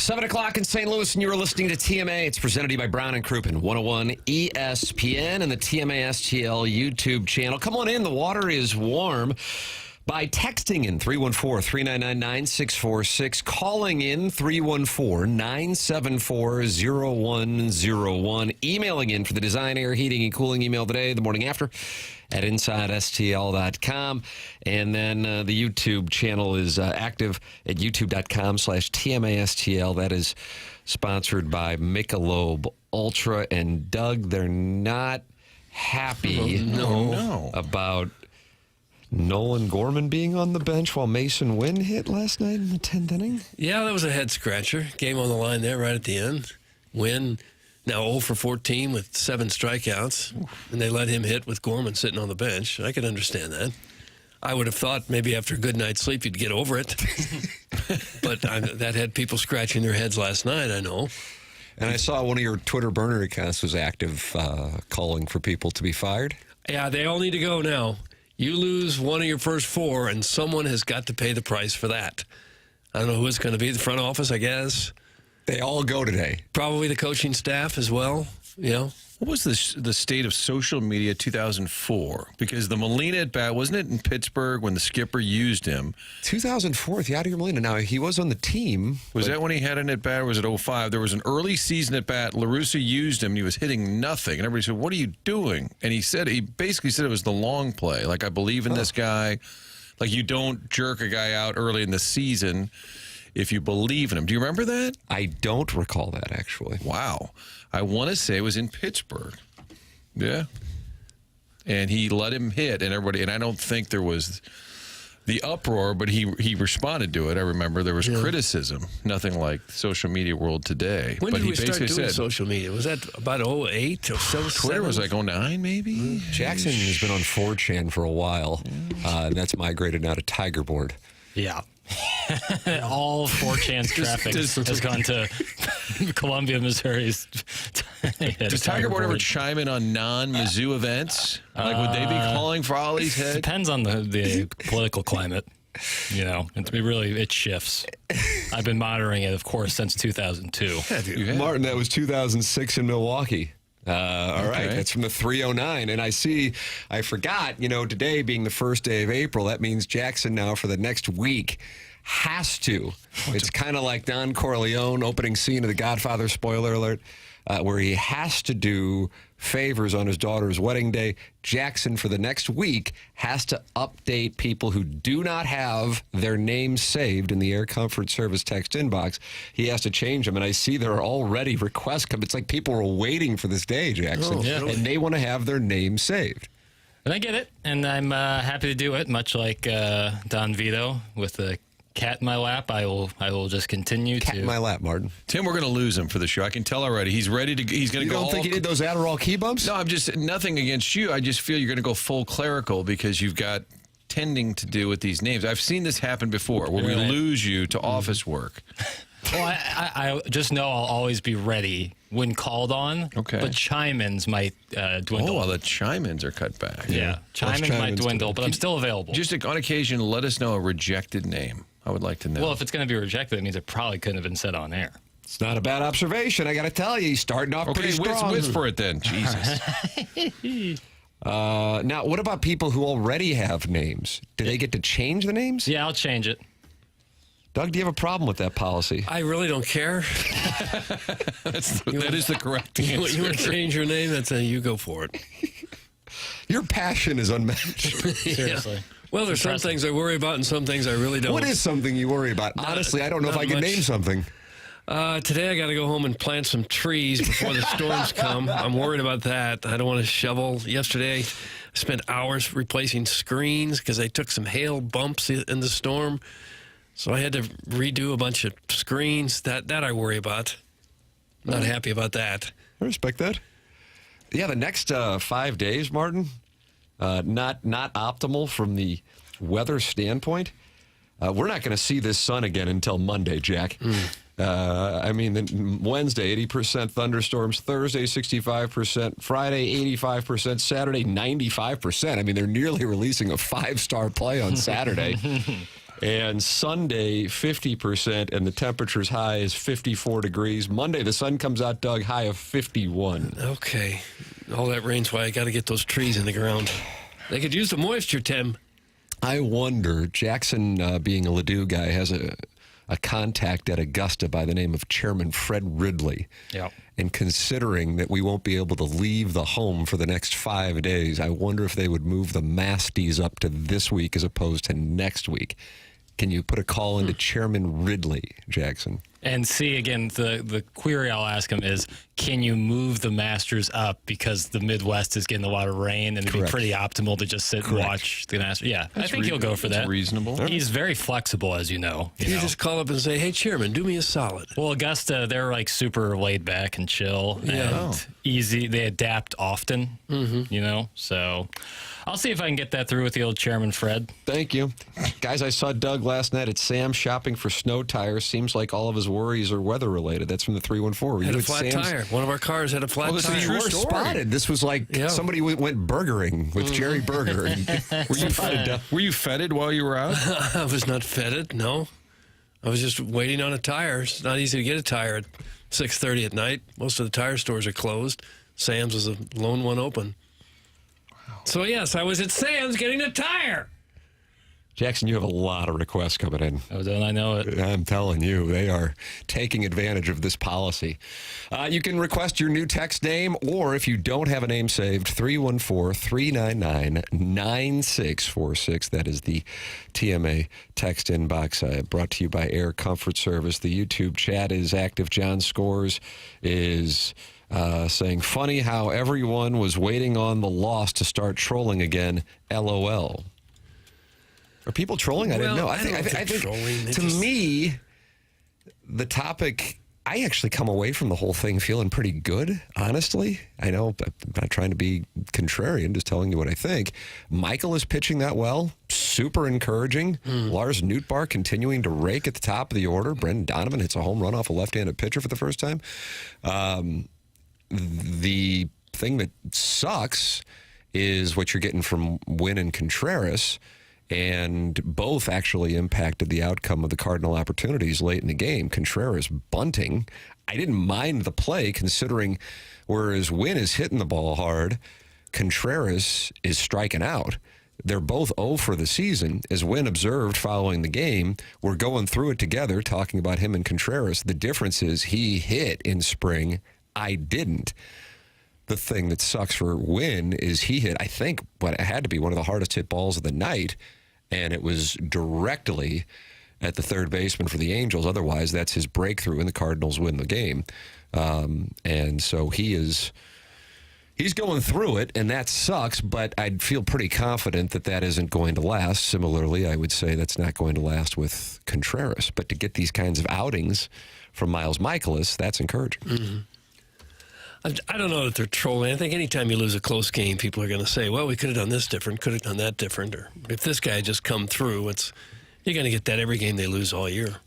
7 o'clock in St. Louis, and you are listening to TMA. It's presented to you by Brown and Crouppen, 101 ESPN, and the TMA STL YouTube channel. Come on in. The water is warm. By texting in 314-399-9646, calling in 314-974-0101, emailing in for the Design, Air, Heating, and Cooling email today, the morning after, at InsideSTL.com. And then the YouTube channel is active at youtube.com/TMASTL. That is sponsored by Michelob Ultra. And Doug, they're not happy about Nolan Gorman being on the bench while Mason Winn hit last night in the 10th inning. Yeah, that was a head-scratcher. Game on the line there right at the end. Winn now 0 for 14 with 7 strikeouts, and they let him hit with Gorman sitting on the bench. I could understand that. I would have thought maybe after a good night's sleep you'd get over it. But that had people scratching their heads last night, I know. And I saw one of your Twitter burner accounts was active calling for people to be fired. Yeah, they all need to go now. You lose one of your first 4, and someone has got to pay the price for that. I don't know who it's going to be, the front office, I guess. They all go today. Probably the coaching staff as well, you know. What was the state of social media 2004? Because the Molina at-bat, wasn't it in Pittsburgh when the skipper used him? 2004, Yadier Molina. Now, he was on the team. Was that when he had an at-bat, or was it 05? There was an early season at-bat. LaRussa used him, and he was hitting nothing. And everybody said, what are you doing? And he basically said it was the long play. Like, I believe in this guy. Like, you don't jerk a guy out early in the season if you believe in him. Do you remember that? I don't recall that, actually. Wow. I want to say it was in Pittsburgh. Yeah. And he let him hit, and everybody, and I don't think there was the uproar, but he responded to it. I remember there was criticism, nothing like social media world today. When but did he we start basically doing said, social media? Was that about 08 or so? Twitter was like 09 maybe? Jackson has been on 4chan for a while. And that's migrated now to Tigerboard. Yeah. All 4chan's traffic has gone to Columbia, Missouri's. Does Tigerboard ever chime in on non-Mizzou events? Like, would they be calling for Ollie's head? Depends on the political climate. You know, it shifts. I've been monitoring it, of course, since 2002. Yeah. Martin, that was 2006 in Milwaukee. All right, that's from the 309. And I forgot, today being the first day of April, that means Jackson now for the next week has to. It's kind of like Don Corleone, opening scene of The Godfather, spoiler alert, where he has to do favors on his daughter's wedding day. Jackson, for the next week, has to update people who do not have their names saved in the Air Comfort Service text inbox. He has to change them, and I see there are already requests come. It's like people are waiting for this day, Jackson, and they want to have their names saved. And I get it, and I'm happy to do it, much like Don Vito with the cat in my lap. I will just continue Cat in my lap, Martin. Tim, we're going to lose him for the show. I can tell already. He's ready to. He's going to go. You don't think he did those Adderall key bumps? No, I'm just nothing against you. I just feel you're going to go full clerical because you've got tending to do with these names. I've seen this happen before, where we lose you to office work. Well, I just know I'll always be ready when called on. Okay. But chime-ins might dwindle. Oh, well, the chime-ins are cut back. Yeah. Chime-ins might dwindle, but I'm still available. Just on occasion, let us know a rejected name. I would like to know. Well, if it's going to be rejected, it means it probably couldn't have been said on air. It's not a bad observation. I got to tell you, he's starting off pretty strong. Whisper it then. Jesus. Now, what about people who already have names? Do they get to change the names? Yeah, I'll change it. Doug, do you have a problem with that policy? I really don't care. That is the correct answer. You want to change your name? You go for it. Your passion is unmatched. Seriously. Well, there's some things I worry about and some things I really don't. What is something you worry about? Honestly, I don't know if I can name something. Today I got to go home and plant some trees before the storms come. I'm worried about that. I don't want to shovel. Yesterday, I spent hours replacing screens because I took some hail bumps in the storm. So I had to redo a bunch of screens. That I worry about. Not happy about that. I respect that. Yeah, the next 5 days, Martin, not optimal from the weather standpoint. We're not going to see this sun again until Monday, Jack. Wednesday, 80% thunderstorms. Thursday, 65%. Friday, 85%. Saturday, 95%. They're nearly releasing a 5-star play on Saturday. And Sunday, 50%, and the temperature's high is 54 degrees. Monday, the sun comes out, Doug, high of 51. Okay. All that rain's why I got to get those trees in the ground. They could use the moisture, Tim. I wonder, Jackson, being a Ladue guy, has a contact at Augusta by the name of Chairman Fred Ridley. Yeah. And considering that we won't be able to leave the home for the next 5 days, I wonder if they would move the Masties up to this week as opposed to next week. Can you put a call into Chairman Ridley, Jackson? And see, again, the query I'll ask him is, can you move the Masters up because the Midwest is getting a lot of rain and it'd be pretty optimal to just sit and watch the Masters? Yeah, I think he'll go for that. That's reasonable. He's very flexible, as you know. You just call up and say, hey, Chairman, do me a solid. Well, Augusta, they're like super laid back and chill and easy. They adapt often, you know, so I'll see if I can get that through with the old Chairman Fred. Thank you. Guys, I saw Doug last night at Sam's shopping for snow tires. Seems like all of his worries are weather-related. That's from the 314. Were Had you a at flat Sam's? tire. One of our cars had a flat Well, tire. you were spotted. This was like somebody went burgering with Jerry Burger. Were you fetid while you were out? I was not fetid, no. I was just waiting on a tire. It's not easy to get a tire at 6:30 at night. Most of the tire stores are closed. Sam's was the lone one open. Wow. So, yes, I was at Sam's getting a tire. Jackson, you have a lot of requests coming in. Oh, don't I know it? I'm telling you, they are taking advantage of this policy. You can request your new text name, or if you don't have a name saved, 314-399-9646. That is the TMA text inbox, brought to you by Air Comfort Service. The YouTube chat is active. John Scores is saying, funny how everyone was waiting on the loss to start trolling again. LOL. Are people trolling? I didn't know. I think trolling. To me, the topic, I actually come away from the whole thing feeling pretty good, honestly. I know I'm not trying to be contrarian, just telling you what I think. Michael is pitching that well. Super encouraging. Lars Nootbaar continuing to rake at the top of the order. Brendan Donovan hits a home run off a left-handed pitcher for the first time. The thing that sucks is what you're getting from Winn and Contreras. And both actually impacted the outcome of the Cardinal opportunities late in the game. Contreras bunting. I didn't mind the play considering whereas Winn is hitting the ball hard, Contreras is striking out. They're both 0 for the season. As Winn observed following the game, we're going through it together, talking about him and Contreras. The difference is he hit in spring. I didn't. The thing that sucks for Winn is he hit, I think, what had to be one of the hardest hit balls of the night, and it was directly at the third baseman for the Angels. Otherwise, that's his breakthrough, and the Cardinals win the game. And so he's going through it, and that sucks, but I'd feel pretty confident that that isn't going to last. Similarly, I would say that's not going to last with Contreras. But to get these kinds of outings from Miles Michaelis, that's encouraging. Mm-hmm. I don't know that they're trolling. I think anytime you lose a close game, people are going to say, well, we could have done this different, could have done that different. Or if this guy just come through, you're going to get that every game they lose all year.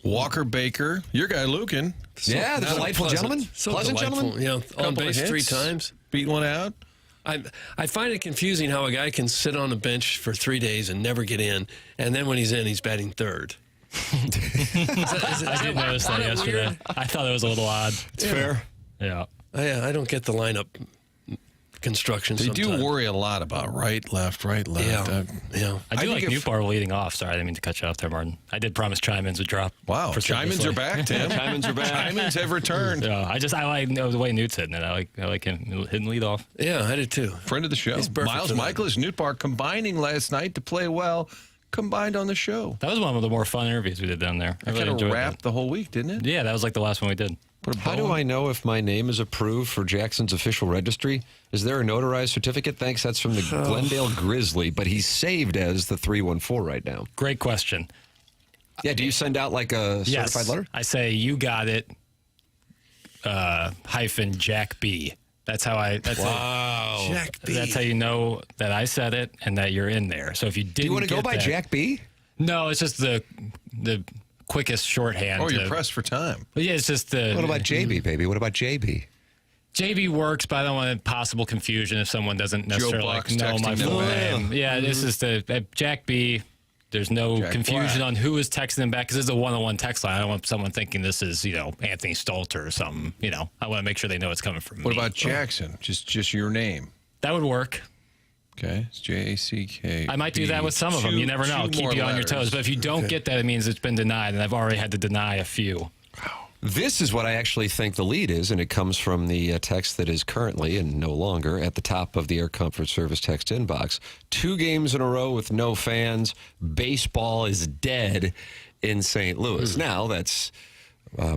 Walker Baker, your guy Lukin. Yeah, the delightful gentleman. Pleasant gentleman. Yeah, on base 3 times. Beat one out. I find it confusing how a guy can sit on a bench for 3 days and never get in, and then when he's in, he's batting third. I did notice that yesterday. Weird? I thought it was a little odd. It's fair. Yeah. I don't get the lineup construction. They do worry a lot about right, left. Yeah. I do like Nootbaar leading off. Sorry, I didn't mean to cut you off there, Martin. I did promise Chimins would drop. Wow. Chimins are back, Tim. Chimins are back. Chimins have returned. Yeah, I like the way Newt's hitting it. I like him hitting lead off. Yeah, I did too. Friend of the show. Miles Michaelis, Nootbaar combining last night to play well. Combined on the show. That was one of the more fun interviews we did down there. I really kind of wrapped the whole week, didn't it? Yeah, that was like the last one we did. How do I know if my name is approved for Jackson's official registry? Is there a notarized certificate? Thanks. That's from the Glendale Grizzly, but he's saved as the 314 right now. Great question. Yeah, do you send out like a certified letter? I say, you got it, hyphen Jack B. That's how I. That's wow. Jack B. That's how you know that I said it and that you're in there. So if you didn't, do you want to go by Jack B? No, it's just the quickest shorthand. Oh, you're pressed for time. But yeah, it's just the. What about JB, baby? What about JB? JB works, but I don't want possible confusion if someone doesn't necessarily know my full name. Yeah, this is the Jack B. There's no Jack confusion Black. on who is texting them back because this is a one-on-one text line. I don't want someone thinking this is, Anthony Stalter or something. I want to make sure they know it's coming from me. What about Jackson? Just your name. That would work. Okay, it's Jack. I might do that with some of them. You never know. Keep you on your toes. But if you don't get that, it means it's been denied, and I've already had to deny a few. This is what I actually think the lead is, and it comes from the text that is currently and no longer at the top of the Air Comfort Service text inbox. 2 games in a row with no fans. Baseball is dead in St. Louis. Now, that's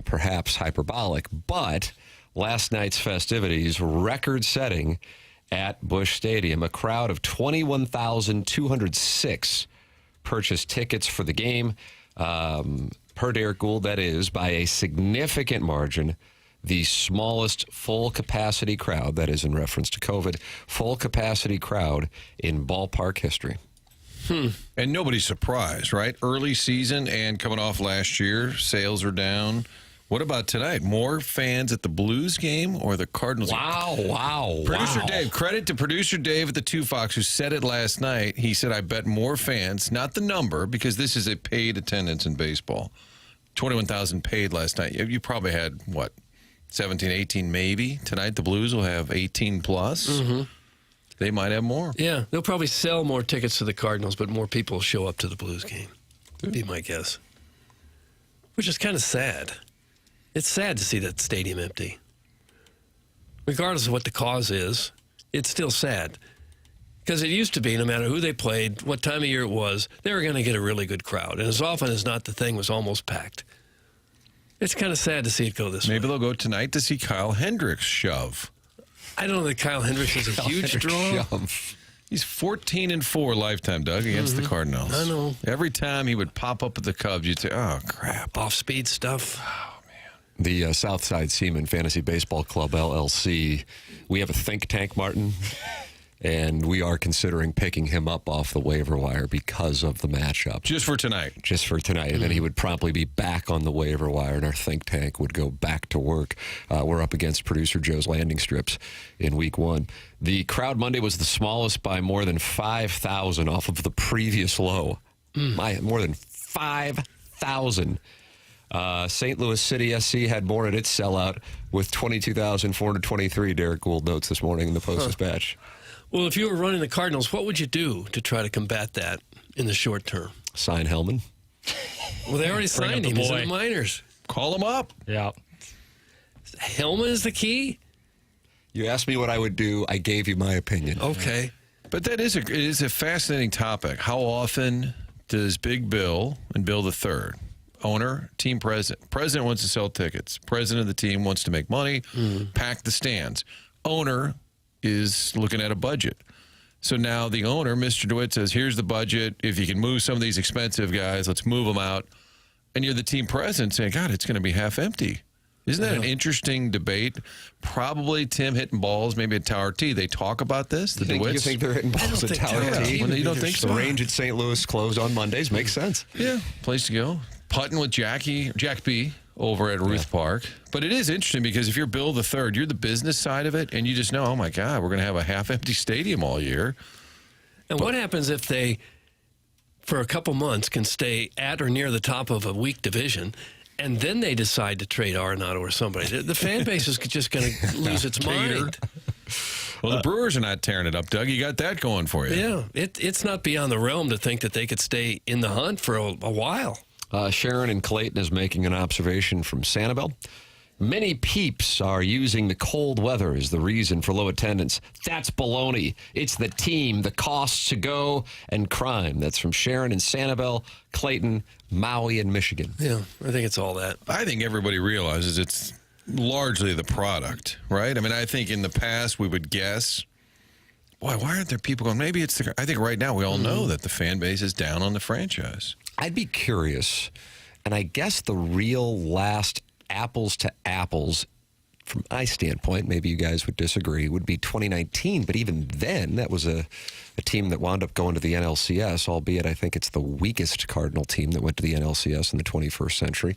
perhaps hyperbolic, but last night's festivities, record-setting at Busch Stadium. A crowd of 21,206 purchased tickets for the game. Per Derek Gould, that is, by a significant margin, the smallest full-capacity crowd, that is in reference to COVID, full-capacity crowd in ballpark history. And nobody's surprised, right? Early season and coming off last year, sales are down. What about tonight? More fans at the Blues game or the Cardinals game? Wow. Producer Dave, credit to producer Dave at the 2 Fox who said it last night. He said, I bet more fans, not the number, because this is a paid attendance in baseball. 21,000 paid last night. You probably had, 17, 18 maybe. Tonight the Blues will have 18 plus. Mm-hmm. They might have more. Yeah, they'll probably sell more tickets to the Cardinals, but more people will show up to the Blues game. Would be my guess. Which is kind of sad. It's sad to see that stadium empty. Regardless of what the cause is, it's still sad. Because it used to be, no matter who they played, what time of year it was, they were going to get a really good crowd. And as often as not, the thing was almost packed. It's kind of sad to see it go this way. Maybe they'll go tonight to see Kyle Hendricks shove. I don't know that Kyle Hendricks is a huge draw. He's 14-4 lifetime, Doug, against the Cardinals. I know. Every time he would pop up at the Cubs, you'd say, oh, crap. Off-speed stuff. The Southside Seaman Fantasy Baseball Club, LLC, we have a think tank, Martin, and we are considering picking him up off the waiver wire because of the matchup. Just for tonight. Just for tonight. And then he would promptly be back on the waiver wire, and our think tank would go back to work. We're up against producer Joe's landing strips in week 1. The crowd Monday was the smallest by more than 5,000 off of the previous low. More than 5,000. St. Louis City SC had more at its sellout with 22,423, Derek Gould notes this morning in the Post-Dispatch. Well, if you were running the Cardinals, what would you do to try to combat that in the short term? Sign Hellman. Well, they already signed him. He's in the minors. Call him up. Yeah. Hellman is the key? You asked me what I would do. I gave you my opinion. Okay. But it is a fascinating topic. How often does Big Bill and Bill the Third, owner, team president wants to sell tickets, president of the team wants to make money, pack the stands, owner is looking at a budget. So now the owner, Mr. DeWitt, says, here's the budget. If you can move some of these expensive guys, let's move them out. And you're the team president saying, God, it's going to be half empty. Isn't that an interesting debate? Probably Tim hitting balls, maybe at Tower T. They talk about this. The DeWitts. You think they're hitting balls at Tower T? Well, you don't think so? The range at St. Louis closed on Mondays. Makes sense. Yeah, place to go. Putting with Jack B over at Ruth Park. But it is interesting because if you're Bill the Third, you're the business side of it, and you just know, oh my God, we're going to have a half-empty stadium all year. And what happens if they, for a couple months, can stay at or near the top of a weak division, and then they decide to trade Arenado or somebody? The fan base is just going to lose its mind. Well, the Brewers are not tearing it up, Doug. You got that going for you. Yeah, it's not beyond the realm to think that they could stay in the hunt for a while. Sharon in Clayton is making an observation from Sanibel. Many peeps are using the cold weather as the reason for low attendance. That's baloney. It's the team, the costs to go, and crime. That's from Sharon in Sanibel, Clayton, Maui, and Michigan. Yeah, I think it's all that. I think everybody realizes it's largely the product, right? I mean, I think in the past we would guess, boy, why aren't there people going, maybe it's I think right now we all know that the fan base is down on the franchise. I'd be curious, and I guess the real last apples to apples, from my standpoint, maybe you guys would disagree, would be 2019. But even then, that was a team that wound up going to the NLCS, albeit I think it's the weakest Cardinal team that went to the NLCS in the 21st century.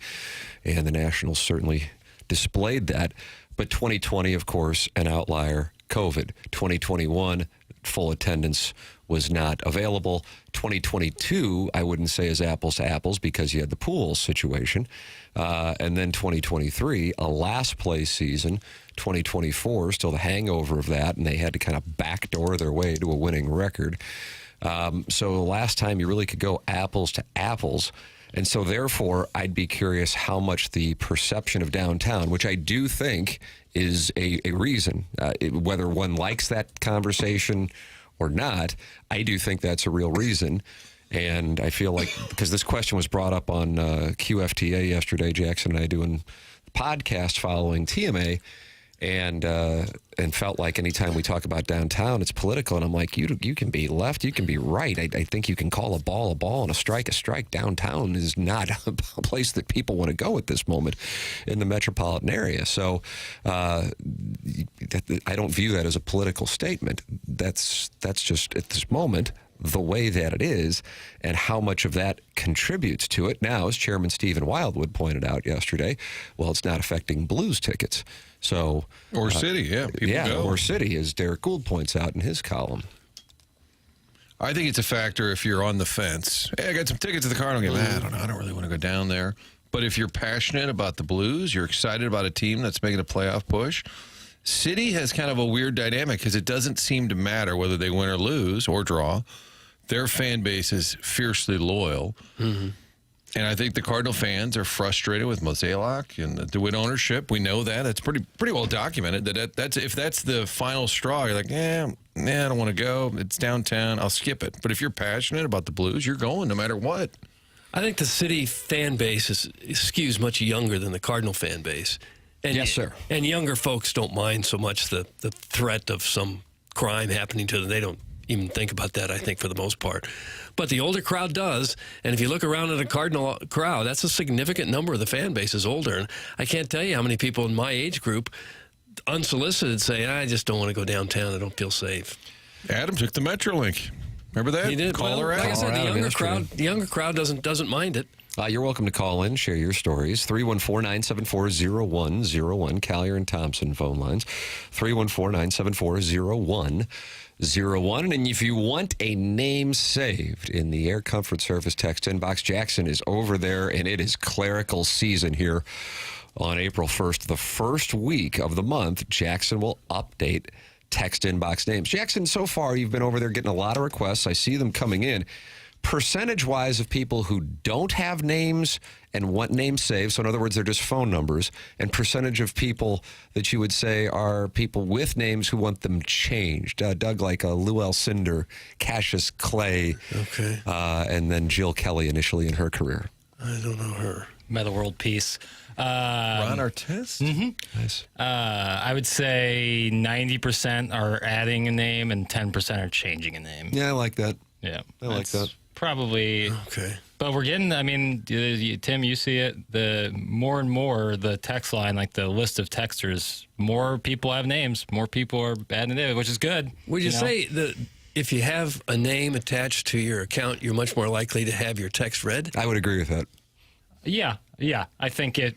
And the Nationals certainly displayed that. But 2020, of course, an outlier, COVID. 2021, full attendance was not available. 2022, I wouldn't say is apples to apples because you had the pool situation. And then 2023, a last place season. 2024, still the hangover of that, and they had to kind of backdoor their way to a winning record. So the last time you really could go apples to apples. And so therefore, I'd be curious how much the perception of downtown, which I do think is a reason, whether one likes that conversation or not, I do think that's a real reason. And I feel like, because this question was brought up on QFTA yesterday, Jackson and I doing the podcast following TMA, and felt like anytime we talk about downtown, it's political. And I'm like, you can be left, you can be right. I think you can call a ball, and a strike. Downtown is not a place that people want to go at this moment in the metropolitan area. So I don't view that as a political statement. That's just, at this moment, the way that it is, and how much of that contributes to it. Now, as Chairman Stephen Wildwood pointed out yesterday, well, it's not affecting Blues tickets. So, or City, yeah. Go. Or City, as Derek Gould points out in his column. I think it's a factor if you're on the fence. Hey, I got some tickets to the Cardinal game. I don't know. I don't really want to go down there. But if you're passionate about the Blues, you're excited about a team that's making a playoff push, City has kind of a weird dynamic because it doesn't seem to matter whether they win or lose or draw. Their fan base is fiercely loyal. Mm-hmm. And I think the Cardinal fans are frustrated with Mozeliak and the Winn ownership. We know that. It's pretty well documented. That's if that's the final straw, you're like, I don't want to go. It's downtown. I'll skip it. But if you're passionate about the Blues, you're going no matter what. I think the City fan base skews much younger than the Cardinal fan base. And, yes, sir. And younger folks don't mind so much the threat of some crime happening to them. They don't even think about that, I think, for the most part. But the older crowd does. And if you look around at a Cardinal crowd, that's a significant number of the fan base is older. And I can't tell you how many people in my age group, unsolicited, say, I just don't want to go downtown. I don't feel safe. Adam took the Metrolink. Remember that? He did. Call her out. Like I said, the younger crowd doesn't mind it. You're welcome to call in, share your stories. 314-974-0101, Collier and Thompson phone lines. 314-974-0101. And if you want a name saved in the Air Comfort Service text inbox, Jackson is over there, and it is clerical season here on April 1st. The first week of the month, Jackson will update text inbox names. Jackson, so far, you've been over there getting a lot of requests. I see them coming in. Percentage-wise of people who don't have names and want names saved, so in other words, they're just phone numbers, and percentage of people that you would say are people with names who want them changed. Doug, like Lou Alcindor, Cassius Clay, okay, and then Jill Kelly initially in her career. I don't know her. Meta World Peace. Ron Artest? Mm-hmm. Nice. I would say 90% are adding a name and 10% are changing a name. Yeah, I like that. Yeah. I like that. Probably. Okay. But we're getting, I mean, Tim, you see it, the more and more the text line, like the list of texters, more people have names, more people are adding it, which is good. Would you say that if you have a name attached to your account, you're much more likely to have your text read? I would agree with that. Yeah. I think it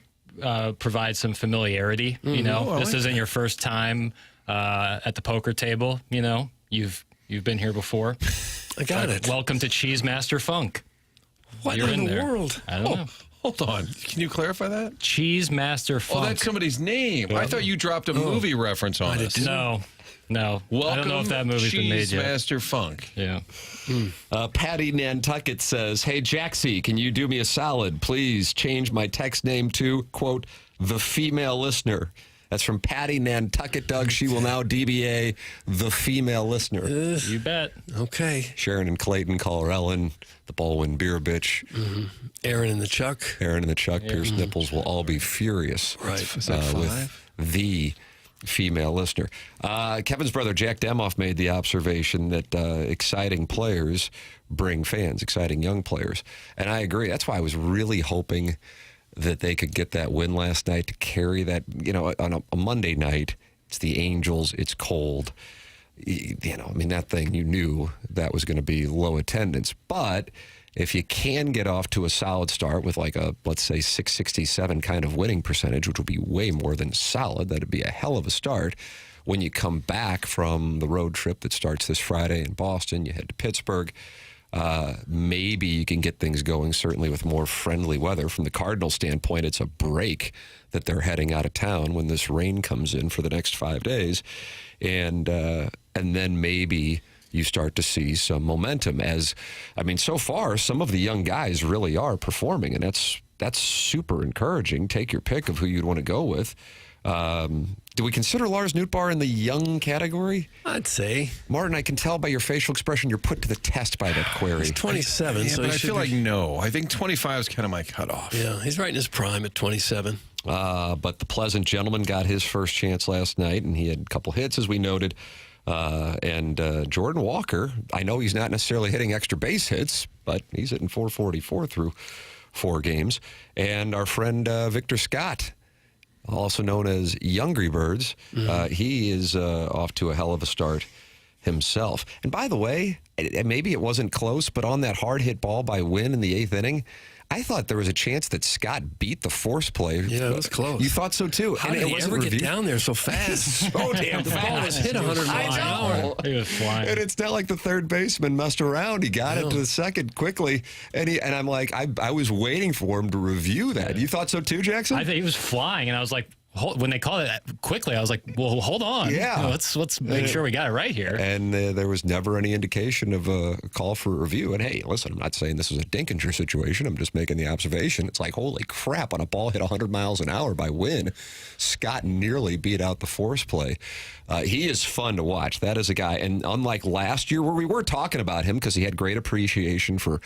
provides some familiarity. You know, this isn't your first time at the poker table. You know, you've been here before. I got it. Welcome to Cheese Master Funk. What You're in the there. world? I don't know. Hold on. Can you clarify that? Cheese Master Funk. Oh, that's somebody's name. I thought you dropped a movie reference on us. No. Welcome, I don't know if that movie's been made yet. Cheese Master Funk. Yeah. Patty Nantucket says, hey, Jaxie, can you do me a solid? Please change my text name to, quote, the female listener. That's from Patty Nantucket, Doug. She will now DBA the female listener. You bet. Okay. Sharon and Clayton call her Ellen, the Baldwin beer bitch. Mm-hmm. Aaron and the Chuck. Pierce Nipples will all be furious Right. with the female listener. Kevin's brother, Jack Demoff, made the observation that exciting players bring fans, exciting young players. And I agree. That's why I was really hoping that they could get that win last night to carry that, on a Monday night. It's the Angels. It's cold. That thing, you knew that was going to be low attendance. But if you can get off to a solid start with like a, let's say, 667 kind of winning percentage, which would be way more than solid, that'd be a hell of a start. when you come back from the road trip that starts this Friday in Boston, you head to Pittsburgh. Maybe you can get things going, certainly with more friendly weather. From the Cardinals standpoint, it's a break that they're heading out of town when this rain comes in for the next 5 days. And then maybe you start to see some momentum. So far, some of the young guys really are performing, and that's super encouraging. Take your pick of who you'd want to go with. Do we consider Lars Nootbaar in the young category? I'd say. Martin, I can tell by your facial expression you're put to the test by that query. He's 27, so but he I feel like no. I think 25 is kind of my cutoff. Yeah, he's right in his prime at 27. But the pleasant gentleman got his first chance last night, and he had a couple hits, as we noted. And Jordan Walker, I know he's not necessarily hitting extra base hits, but he's hitting .444 through 4 games. And our friend Victor Scott, also known as Youngry Birds, he is off to a hell of a start himself. And by the way, maybe it wasn't close, but on that hard hit ball by Winn in the 8th inning, I thought there was a chance that Scott beat the force play. Yeah, it was close. You thought so too. How did he ever get down there so fast? So damn The ball was hit 100 miles an hour. He was flying. And it's not like the third baseman messed around. He got it to the second quickly. And I'm like, I was waiting for him to review that. You thought so too, Jackson? I think he was flying, and I was like, when they called it quickly, I was like, well, hold on. Yeah. Let's make sure we got it right here. And there was never any indication of a call for a review. And hey, listen, I'm not saying this is a Dinkinger situation. I'm just making the observation. It's like, holy crap, on a ball hit 100 miles an hour by Winn, Scott nearly beat out the force play. He is fun to watch. That is a guy. And unlike last year, where we were talking about him because he had great appreciation for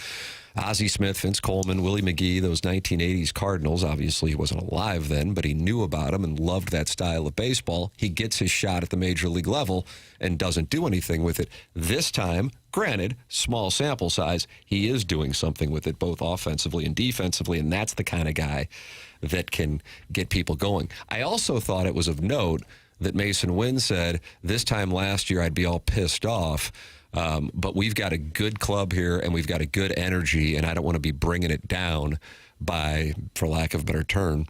Ozzie Smith, Vince Coleman, Willie McGee, those 1980s Cardinals. Obviously, he wasn't alive then, but he knew about them and loved that style of baseball. He gets his shot at the major league level and doesn't do anything with it. This time, granted, small sample size, he is doing something with it, both offensively and defensively, and that's the kind of guy that can get people going. I also thought it was of note that Mason Winn said, this time last year I'd be all pissed off, but we've got a good club here and we've got a good energy, and I don't want to be bringing it down by, for lack of a better term,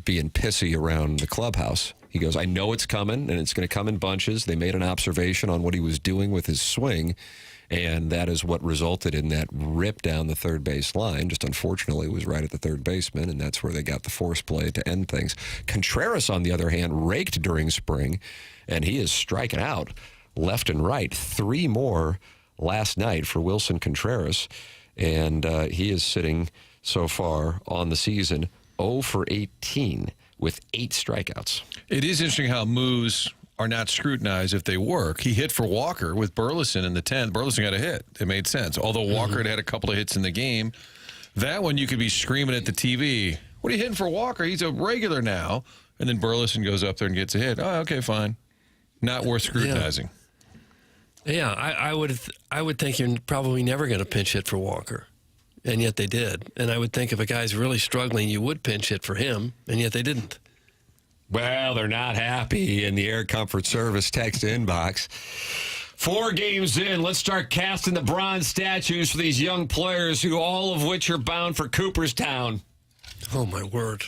being pissy around the clubhouse. He goes, I know it's coming, and it's going to come in bunches. They made an observation on what he was doing with his swing, and that is what resulted in that rip down the third base line. Just unfortunately, it was right at the third baseman, and that's where they got the force play to end things. Contreras, on the other hand, raked during spring, and he is striking out left and right. 3 more last night for Wilson Contreras, and he is sitting so far on the season 0 for 18 with 8 strikeouts. It is interesting how moves are not scrutinized if they work. He hit for Walker with Burleson in the 10th. Burleson got a hit. It made sense. Although Walker had a couple of hits in the game. That one you could be screaming at the TV, what are you hitting for Walker? He's a regular now. And then Burleson goes up there and gets a hit. Oh, okay, fine. Not worth scrutinizing. Yeah, I would think you're probably never going to pinch hit for Walker. And yet they did. And I would think if a guy's really struggling, you would pinch hit for him, and yet they didn't. Well, they're not happy in the Air Comfort Service text inbox. 4 games in, let's start casting the bronze statues for these young players, who all of which are bound for Cooperstown. Oh, my word.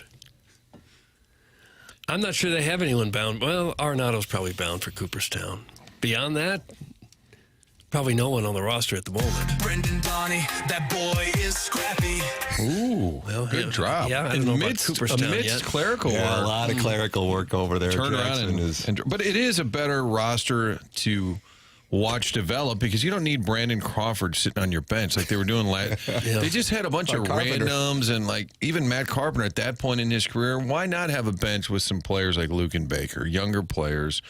I'm not sure they have anyone bound. Well, Arenado's probably bound for Cooperstown. Beyond that, probably no one on the roster at the moment. Brendan Donnie, that boy is scrappy. Ooh, well, good drop. Yeah, I don't know about Cooperstown yet. Clerical work. A lot of clerical work over there. Turn around but it is a better roster to watch develop because you don't need Brandon Crawford sitting on your bench like they were doing last. They just had a bunch of randoms, and like even Matt Carpenter at that point in his career. Why not have a bench with some players like Luke and Baker, younger players?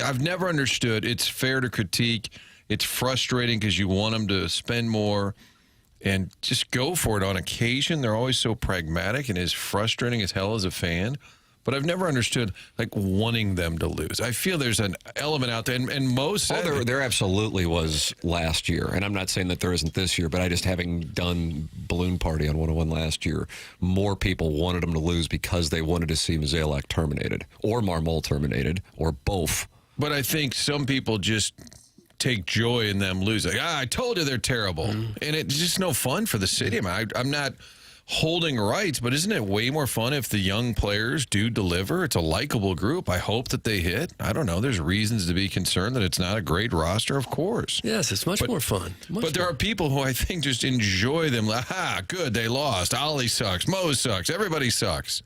I've never understood. It's fair to critique. It's frustrating because you want them to spend more and just go for it on occasion. They're always so pragmatic, and it's frustrating as hell as a fan. But I've never understood, like, wanting them to lose. I feel there's an element out there, and most... Oh, there absolutely was last year. And I'm not saying that there isn't this year, but I just, having done Balloon Party on 101 last year, more people wanted them to lose because they wanted to see Mozeliak terminated, or Marmol terminated, or both. But I think some people just take joy in them losing. I told you they're terrible. And it's just no fun for the city. I'm not holding rights, but isn't it way more fun if the young players do deliver? It's a likable group. I hope that they hit. I don't know. There's reasons to be concerned that it's not a great roster, of course. Yes, it's much more fun. But there are people who I think just enjoy them. Like, good, they lost. Oli sucks. Mo sucks. Everybody sucks.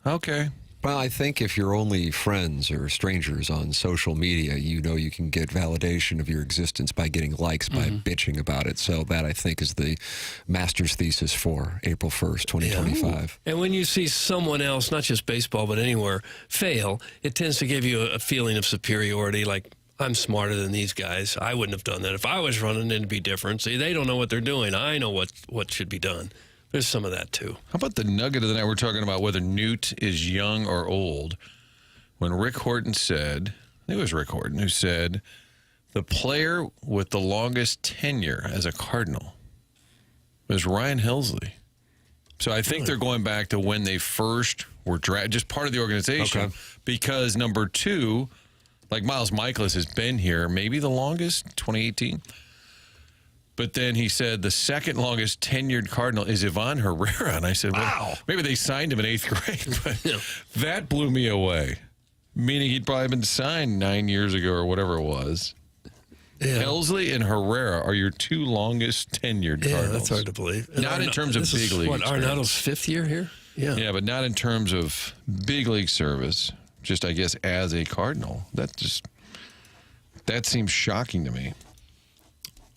Okay. Well, I think if you're only friends or strangers on social media, you know you can get validation of your existence by getting likes, by bitching about it. So that, I think, is the master's thesis for April 1st, 2025. And when you see someone else, not just baseball, but anywhere, fail, it tends to give you a feeling of superiority, like, I'm smarter than these guys. I wouldn't have done that. If I was running, it'd be different. See, they don't know what they're doing. I know what should be done. There's some of that, too. How about the nugget of the night? We're talking about whether Newt is young or old. When Rick Horton said, I think it was Rick Horton who said, the player with the longest tenure as a Cardinal was Ryan Helsley. So I think they're going back to when they first were drafted, just part of the organization. Okay. Because number 2, like Miles Michaelis has been here, maybe the longest, 2018. But then he said the second longest tenured Cardinal is Ivan Herrera. And I said, wow, maybe they signed him in 8th grade. But that blew me away, meaning he'd probably been signed 9 years ago or whatever it was. Yeah. Helsley and Herrera are your 2 longest tenured Cardinals. Yeah, that's hard to believe. And not in terms of big league What, Arenado's 5th year here? Yeah, but not in terms of big league service. Just, I guess, as a Cardinal. That seems shocking to me.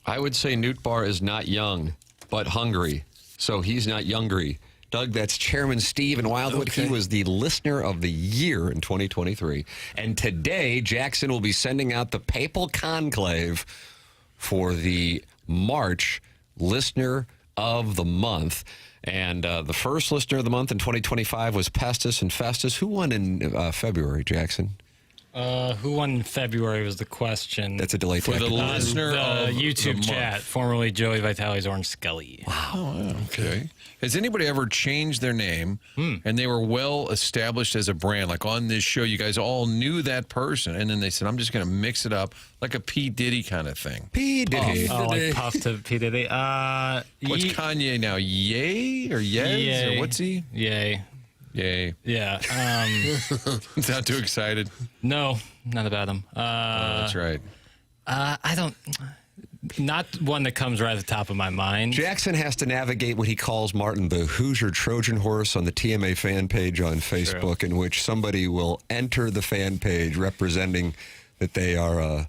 I would say Newt Barr is not young, but hungry. So he's not youngry. Doug, that's Chairman Steve in Wildwood. Okay. He was the Listener of the Year in 2023. And today, Jackson will be sending out the Papal Conclave for the March Listener of the Month. And the first Listener of the Month in 2025 was Pestis and Festus. Who won in February, Jackson? Who won in February was the question. That's a delay for the listener the of YouTube the chat, month. Formerly Joey Vitale's Orange Scully. Wow. Oh, okay. Has anybody ever changed their name and they were well established as a brand? Like on this show, you guys all knew that person, and then they said, I'm just going to mix it up like a P. Diddy kind of thing. P. Diddy. Oh, like Puff to P. Diddy. What's Kanye now? Ye or Yez? Yay. Or what's he? Yay. Yay. Yeah. Not too excited. No, not about him. That's right. I don't. Not one that comes right at the top of my mind. Jackson has to navigate what he calls, Martin, the Hoosier Trojan horse on the TMA fan page on Facebook, in which somebody will enter the fan page representing that they are,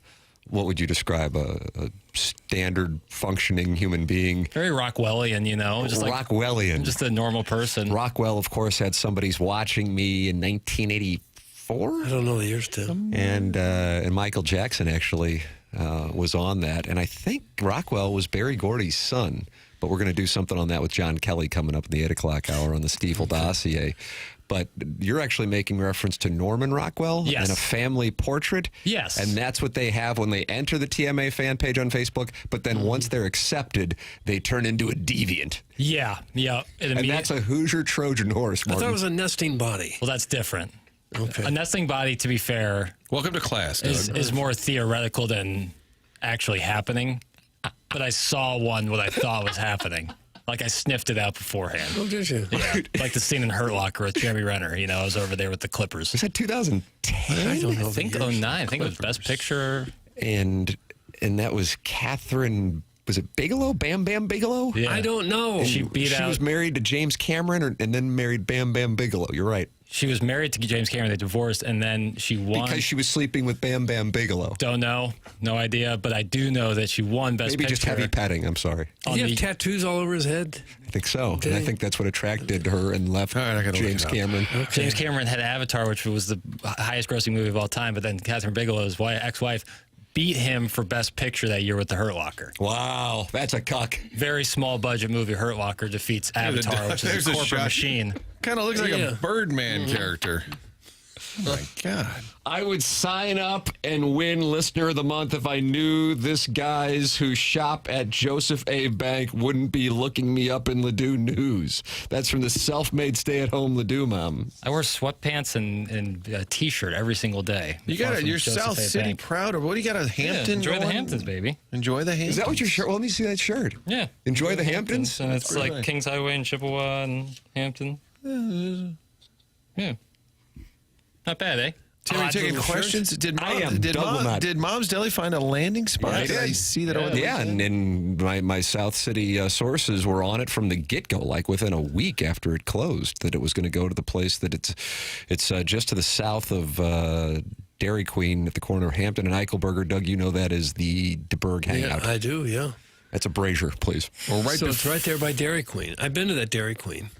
what would you describe, a standard functioning human being. Very Rockwellian, you know. Just Rockwellian. Just a normal person. Rockwell, of course, had Somebody's Watching Me in 1984. I don't know the years, Tim. And Michael Jackson actually was on that. And I think Rockwell was Barry Gordy's son. But we're going to do something on that with John Kelly coming up in the 8 o'clock hour on the Stiefel dossier. But you're actually making reference to Norman Rockwell and a family portrait. Yes. And that's what they have when they enter the TMA fan page on Facebook. But then once they're accepted, they turn into a deviant. Yeah. And that's a Hoosier Trojan horse, Martin. I thought it was a nesting body. Well, that's different. Okay. A nesting body, to be fair, welcome to class, Doug. is more theoretical than actually happening. But I saw what I thought was happening. Like I sniffed it out beforehand. Oh, did you? Yeah, like the scene in Hurt Locker with Jeremy Renner. You know, I was over there with the Clippers. Was that 2010? I don't know. I think 09. I think it was Best Picture. And that was Catherine. Was it Bigelow? Bam Bam Bigelow? Yeah. I don't know. She was married to James Cameron and then married Bam Bam Bigelow. You're right. She was married to James Cameron. They divorced, and then she won. Because she was sleeping with Bam Bam Bigelow. Don't know. No idea. But I do know that she won Best Picture. Maybe just heavy petting. I'm sorry. Did he have tattoos all over his head? I think so. Okay. And I think that's what attracted her and left James Cameron. Okay. James Cameron had Avatar, which was the highest grossing movie of all time. But then Catherine Bigelow's ex-wife beat him for Best Picture that year with The Hurt Locker. Wow, that's a cuck. Very small budget movie. Hurt Locker defeats Avatar, which is a corporate machine. Kind of looks like a Birdman character. Oh my God. I would sign up and win Listener of the Month if I knew this guys who shop at Joseph A. Bank wouldn't be looking me up in Ladue News. That's from the self-made stay-at-home Ladue mom. I wear sweatpants and a T-shirt every single day. You're South City proud of. What do you got, a Hampton? Enjoy the going? Hamptons, baby. Enjoy the Hamptons. Is that what your shirt? Well, let me see that shirt. Yeah. Enjoy the Hamptons? And it's like nice. Kings Highway and Chippewa and Hampton. Yeah. Not bad, eh? Timmy taking questions. Did Mom's Deli find a landing spot? Yeah, Did I see that over the Yeah, weekend? and my South City sources were on it from the get-go, like within a week after it closed, that it was going to go to the place that it's just to the south of Dairy Queen at the corner of Hampton and Eichelberger. Doug, you know that is the DeBerg hangout. Yeah, I do, yeah. That's a brazier, please. Well, So it's right there by Dairy Queen. I've been to that Dairy Queen.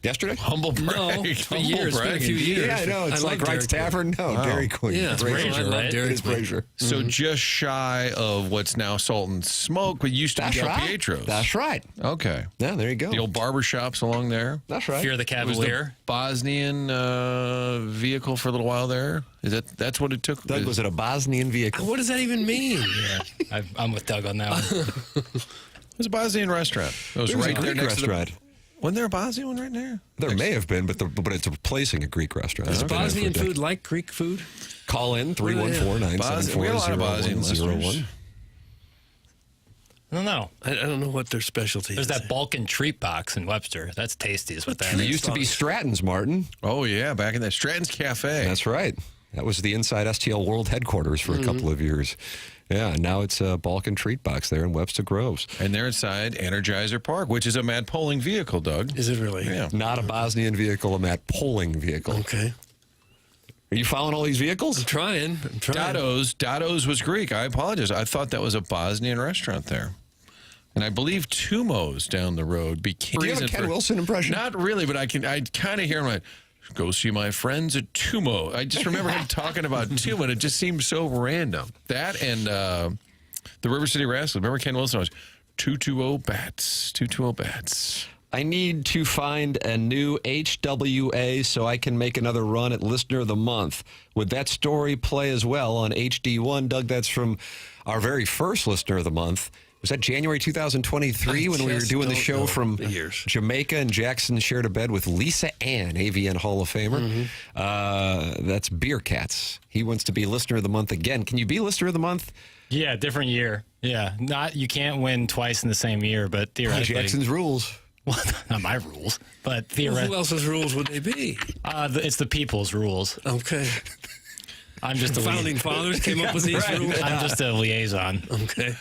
Yesterday? Humble brag. No, it's been years. It's been a brag, few indeed. years. Yeah, I know. It's I like love Wright's Dairy Queen. Tavern. No, Dairy Queen. Yeah, it's Brazier. Brazier. I love Dairy It is Queen. Brazier. So just shy of what's now Salt and Smoke, but used to That's be Del right. Pietro's. That's right. Okay. Yeah, there you go. The old barber shops along there. That's right. Fear the It was the Cavalier. Bosnian vehicle for a little while there. That's what it took? Doug, was it a Bosnian vehicle? What does that even mean? Yeah, I'm with Doug on that one. It was a Bosnian restaurant. It was There was right a there Greek next restaurant. to the... Wasn't there a Bosnian one right there? There may have been, but it's replacing a Greek restaurant. Is It's been there for a Bosnian decade. food like Greek food? Call in We had a lot of Bosnian 314-974-0101. listeners. I don't know. I don't know what their specialty There's is. that Balkan treat box in Webster. That's tasty, is what that It is. used to be Stratton's, Martin. Oh, yeah, back in that Stratton's Cafe. That's right. That was the inside STL World headquarters for a couple of years. Yeah, now it's a Balkan Treat Box there in Webster Groves. And they're inside Energizer Park, which is a mad polling vehicle, Doug. Is it really? Yeah. Not a Bosnian vehicle, a Matt polling vehicle. Okay. Are you following all these vehicles? I'm trying. Dado's was Greek. I apologize. I thought that was a Bosnian restaurant there. And I believe Tumo's down the road became... Do you have a Ken Wilson impression? Not really, but I kind of hear him like, go see my friends at Tumo. I just remember him talking about Tumo, and it just seemed so random. That and the River City Rascals. Remember Ken Wilson was 220 Bats. 220 Bats. I need to find a new HWA so I can make another run at Listener of the Month. Would that story play as well on HD1? Doug, that's from our very first Listener of the Month. Was that January 2023 when we were doing the show from Jamaica and Jackson shared a bed with Lisa Ann, AVN Hall of Famer? That's Beer Cats. He wants to be Listener of the Month again. Can you be Listener of the Month? Yeah, different year. Yeah, you can't win twice in the same year, but theoretically, Jackson's rules. well, not my rules, but Who theoretically, else's rules would they be? it's the people's rules. Okay. I'm just The a founding fathers came up with these rules. I'm just a liaison. Okay.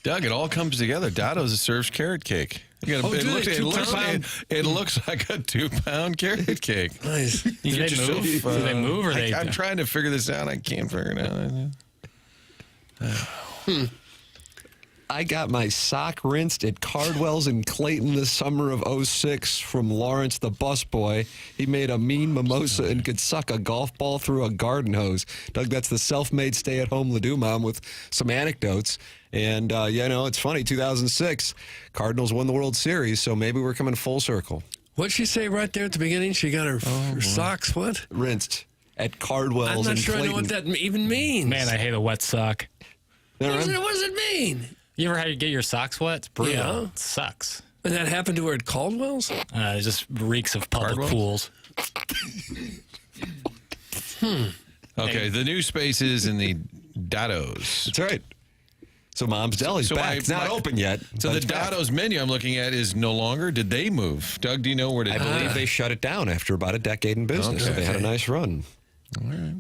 Doug, it all comes together. Dado's serves carrot cake. You gotta, Oh, do they? 2 pound? it looks like a 2-pound carrot cake. Nice. Do they move? Do they move or they? I'm trying to figure this out. I can't figure it out. I got my sock rinsed at Cardwell's in Clayton this summer of '06 from Lawrence the busboy. He made a mean mimosa and could suck a golf ball through a garden hose. Doug, that's the self-made stay-at-home Ladue mom with some anecdotes. And, it's funny, 2006, Cardinals won the World Series, so maybe we're coming full circle. What'd she say right there at the beginning? She got her socks, what? Rinsed at Cardwell's I'm not in sure Clayton. I know what that even means. Man, I hate a wet sock. what does it mean? You ever had to get your socks wet? It's brutal. Yeah. It sucks. And that happened to her at Caldwell's? It just reeks of public pools. Okay, the new spaces in the Dado's. That's right. So Mom's Deli's back. It's not open yet. So but the it's back. Dado's menu I'm looking at is no longer. Did they move? Doug, do you know where they I believe they shut it down after about a decade in business. Okay. They had a nice run.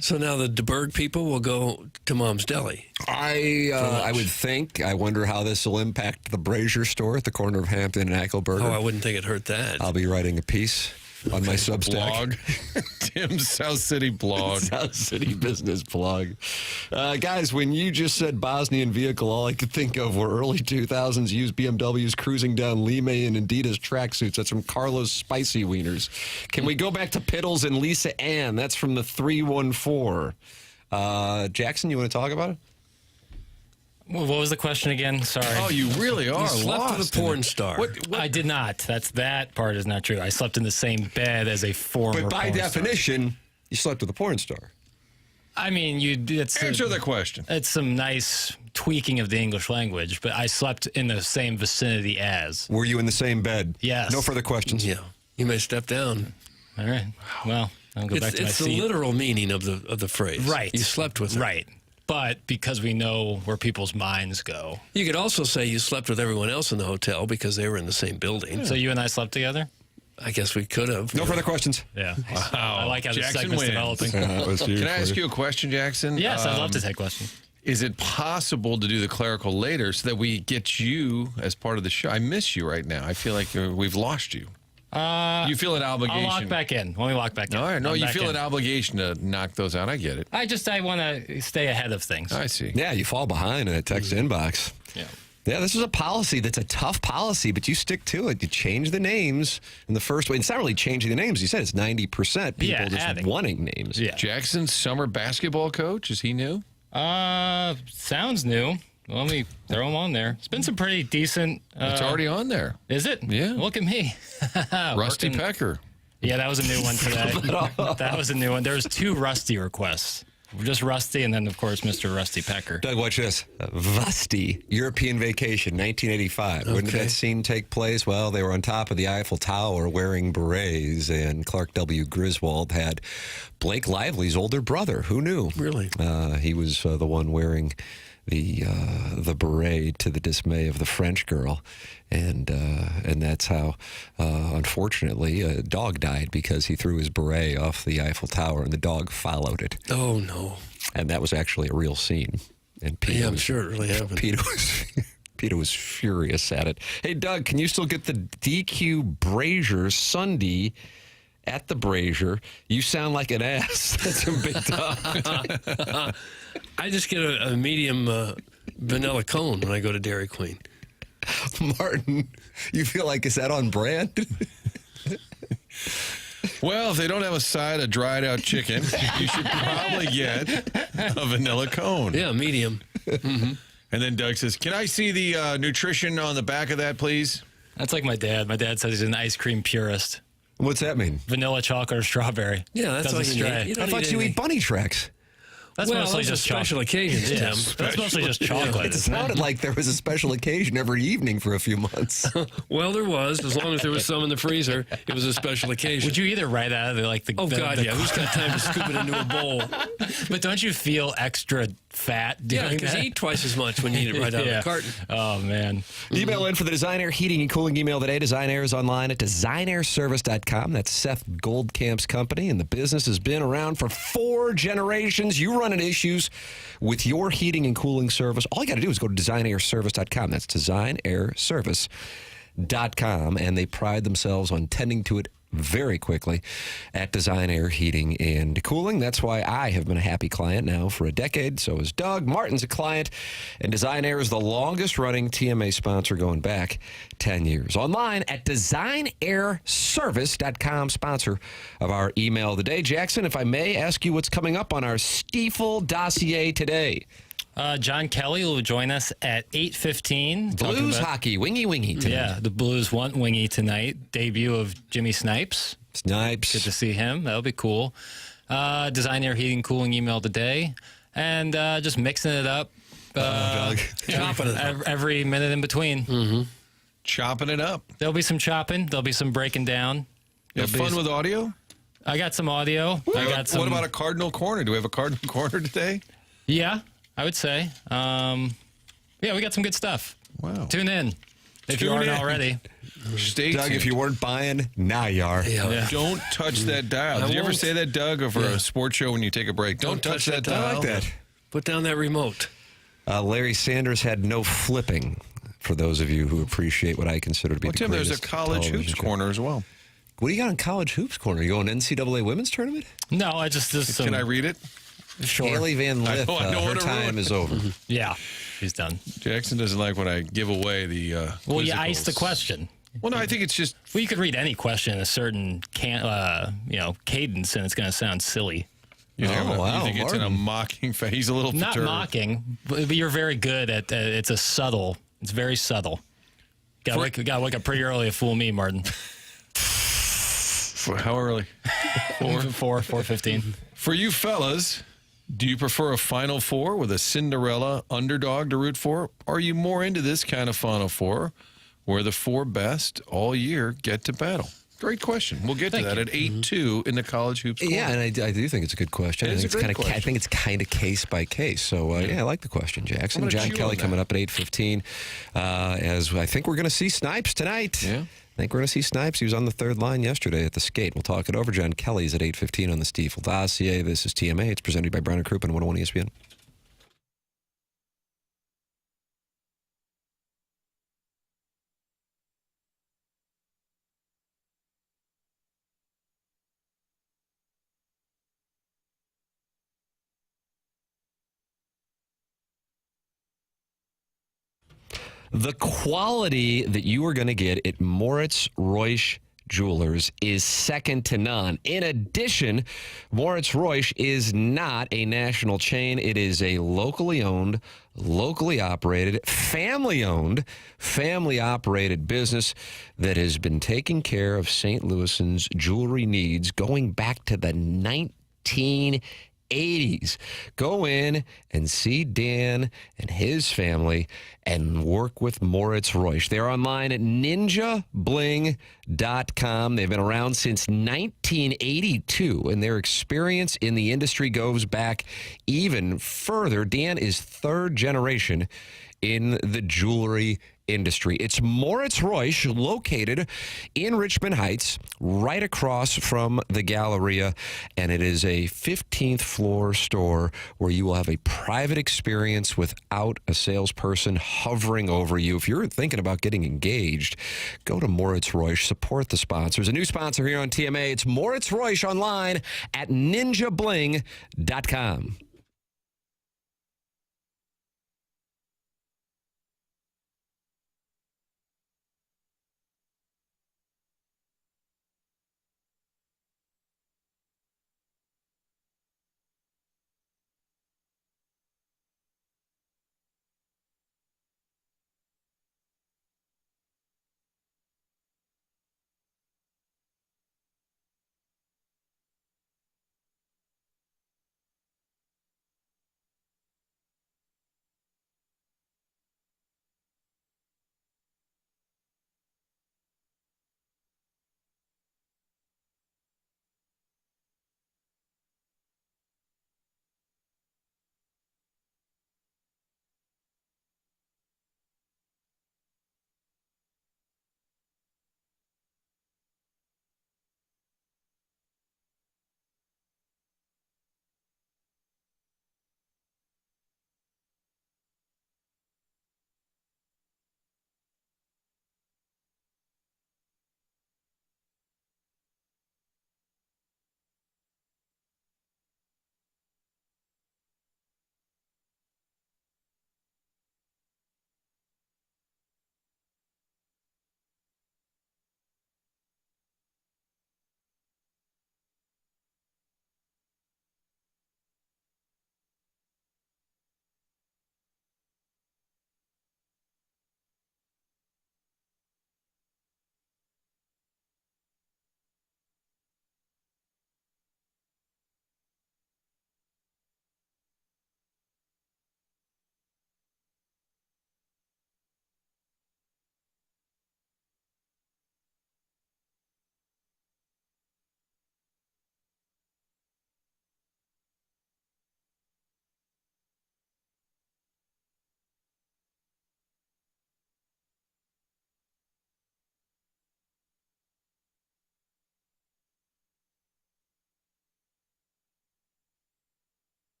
So now the DeBerg people will go to Mom's Deli. I would think. I wonder how this will impact the Brazier store at the corner of Hampton and Eichelberger. Oh, I wouldn't think it hurt that. I'll be writing a piece on my Substack. blog. Tim's South City blog. South City business blog. Guys, when you just said Bosnian vehicle, all I could think of were early 2000s used BMWs cruising down Lime in Adidas tracksuits. That's from Carlos Spicy Wieners. Can we go back to Piddles and Lisa Ann? That's from the 314. Jackson, you want to talk about it? What was the question again? Sorry. Oh, you really are You slept lost. with a porn star. I did not. That part is not true. I slept in the same bed as a former But by porn star. definition, You slept with a porn star. I mean, Answer the question. It's some nice tweaking of the English language, but I slept in the same vicinity as. Were you in the same bed? Yes. No further questions. Yeah. You may step down. All right. Well, I'll go back to my It's the seat. literal meaning of the phrase. Right. You slept with her. Right. But because we know where people's minds go. You could also say you slept with everyone else in the hotel because they were in the same building. So you and I slept together? I guess we could have. No further questions. Yeah. I like how Jackson this segment's wins. developing. Can I ask you a question, Jackson? Yes, I'd love to take questions. Is it possible to do the clerical later so that we get you as part of the show? I miss you right now. I feel like we've lost you. You feel an obligation. I'll lock back in. Let me lock back in. All right. No, I'm you back feel in. an obligation to knock those out. I get it. I want to stay ahead of things. I see. Yeah, you fall behind in a text inbox. Yeah. Yeah, this is a policy that's a tough policy, but you stick to it. You change the names in the first way. It's not really changing the names. You said it's 90% people Yeah, just adding. wanting names. Yeah. Jackson's summer basketball coach, is he new? Sounds new. Well, let me throw him on there. It's been some pretty decent. It's already on there. Is it? Yeah. Look at me. Rusty Working- Pecker. Yeah, that was a new one today. That was a new one. There's 2 Rusty requests. Just Rusty, and then, of course, Mr. Rusty Pecker. Doug, watch this. Vusty, European Vacation, 1985. When did that scene take place? Well, they were on top of the Eiffel Tower wearing berets, and Clark W. Griswold had Blake Lively's older brother. Who knew? Really? He was the one wearing the beret to the dismay of the French girl. And that's how, unfortunately, a dog died because he threw his beret off the Eiffel Tower, and the dog followed it. Oh, no. And that was actually a real scene. And Peter Yeah, I'm was, sure it really happened. Peter was furious at it. Hey, Doug, can you still get the DQ Brazier Sunday at the Brazier? You sound like an ass. That's a big talk. I just get a medium vanilla cone when I go to Dairy Queen. Martin, you feel like, is that on brand? Well, if they don't have a side of dried out chicken, you should probably get a vanilla cone. Yeah, medium. And then Doug says, can I see the nutrition on the back of that, please? That's like my dad. My dad says he's an ice cream purist. What's that mean? Vanilla, chocolate, or strawberry. Yeah, that's Doesn't all you stray. need. You I don't thought need you anything. eat bunny tracks. That's Well, mostly those are just special chocolate. occasions, Yeah, Tim. that's mostly just chocolate. It sounded like there was a special occasion every evening for a few months. Well, there was. As long as there was some in the freezer, it was a special occasion. Would you eat it right out of the Oh, God, yeah. Who's got time to scoop it into a bowl? But don't you feel extra fat doing Yeah, because that? you eat twice as much when you eat it right out of the carton. Oh, man. Email in for the Design Air Heating and Cooling email today. Design Air is online at designairservice.com. That's Seth Goldcamp's company, and the business has been around for 4 generations. You run into issues with your heating and cooling service. All you got to do is go to designairservice.com. That's designairservice.com, and they pride themselves on tending to it very quickly at Design Air Heating and Cooling. That's why I have been a happy client now for a decade. So is Doug. Martin's a client, and Design Air is the longest running TMA sponsor going back 10 years. Online at designairservice.com, sponsor of our email of the day. Jackson, if I may ask you what's coming up on our Stiefel dossier today. John Kelly will join us at 8:15. Blues hockey, wingy tonight. Yeah, the Blues want Wingy tonight. Debut of Jimmy Snipes. Snipes. Good to see him. That'll be cool. Design Air Heating Cooling email today. And just mixing it up. Chopping it up. Every minute in between. Mm-hmm. Chopping it up. There'll be some chopping. There'll be some breaking down. You have fun with audio? I got some audio. I got some. What about a Cardinal Corner? Do we have a Cardinal Corner today? Yeah, I would say. Yeah, we got some good stuff. Wow. Tune in if you Tune aren't in. already. Stay Doug, tuned. if you weren't buying, now you are. Yeah. Don't touch that dial. Did you ever won't. say that, Doug, for a sports show when you take a break? Don't touch that dial. I like that. Put down that remote. Larry Sanders had no flipping, for those of you who appreciate what I consider to be Well, the Tim, there's a greatest college television hoops show. corner as well. What do you got in college hoops corner? You going NCAA women's tournament? No, I just some. Can I read it? Sure. Haley Van Lith, I know her what to time ruin. is over. Yeah, she's done. Jackson doesn't like when I give away the Well, you iced the quizicals. question. Well, no, I think it's just Well, you could read any question in a certain cadence, and it's going to sound silly. you wow, think it's in a Martin. mocking face. He's a little Not perturbed. mocking, but you're very good at. It's It's very subtle. Got to wake up pretty early to fool me, Martin. How early? 4:15. For you fellas, do you prefer a Final Four with a Cinderella underdog to root for? Or are you more into this kind of Final Four where the 4 best all year get to battle? Great question. We'll get to that at 8-2 in the College Hoops Corner. Yeah, and I do think it's a good question. It is a great question. I think it's kind of case by case. So, I like the question, Jackson. I'm gonna John chew Kelly on coming that. up at 8:15. As I think we're going to see Snipes tonight. Yeah. I think we're going to see Snipes. He was on the third line yesterday at the skate. We'll talk it over. John Kelly's at 8:15 on the Stiefel dossier. This is TMA. It's presented by Brown & Crouppen, 101 ESPN. The quality that you are going to get at Moritz Reusch Jewelers is second to none. In addition, Moritz Reusch is not a national chain. It is a locally owned, locally operated, family-owned, family-operated business that has been taking care of St. Louisans' jewelry needs going back to the 1980s. Go in and see Dan and his family and work with Moritz Reusch. They're online at ninjabling.com. They've been around since 1982, and their experience in the industry goes back even further. Dan is third generation in the jewelry industry. It's Moritz Reusch, located in Richmond Heights, right across from the Galleria, and it is a 15th floor store where you will have a private experience without a salesperson hovering over you. If you're thinking about getting engaged, go to Moritz Reusch, support the sponsors. A new sponsor here on TMA, it's Moritz Reusch online at ninjabling.com.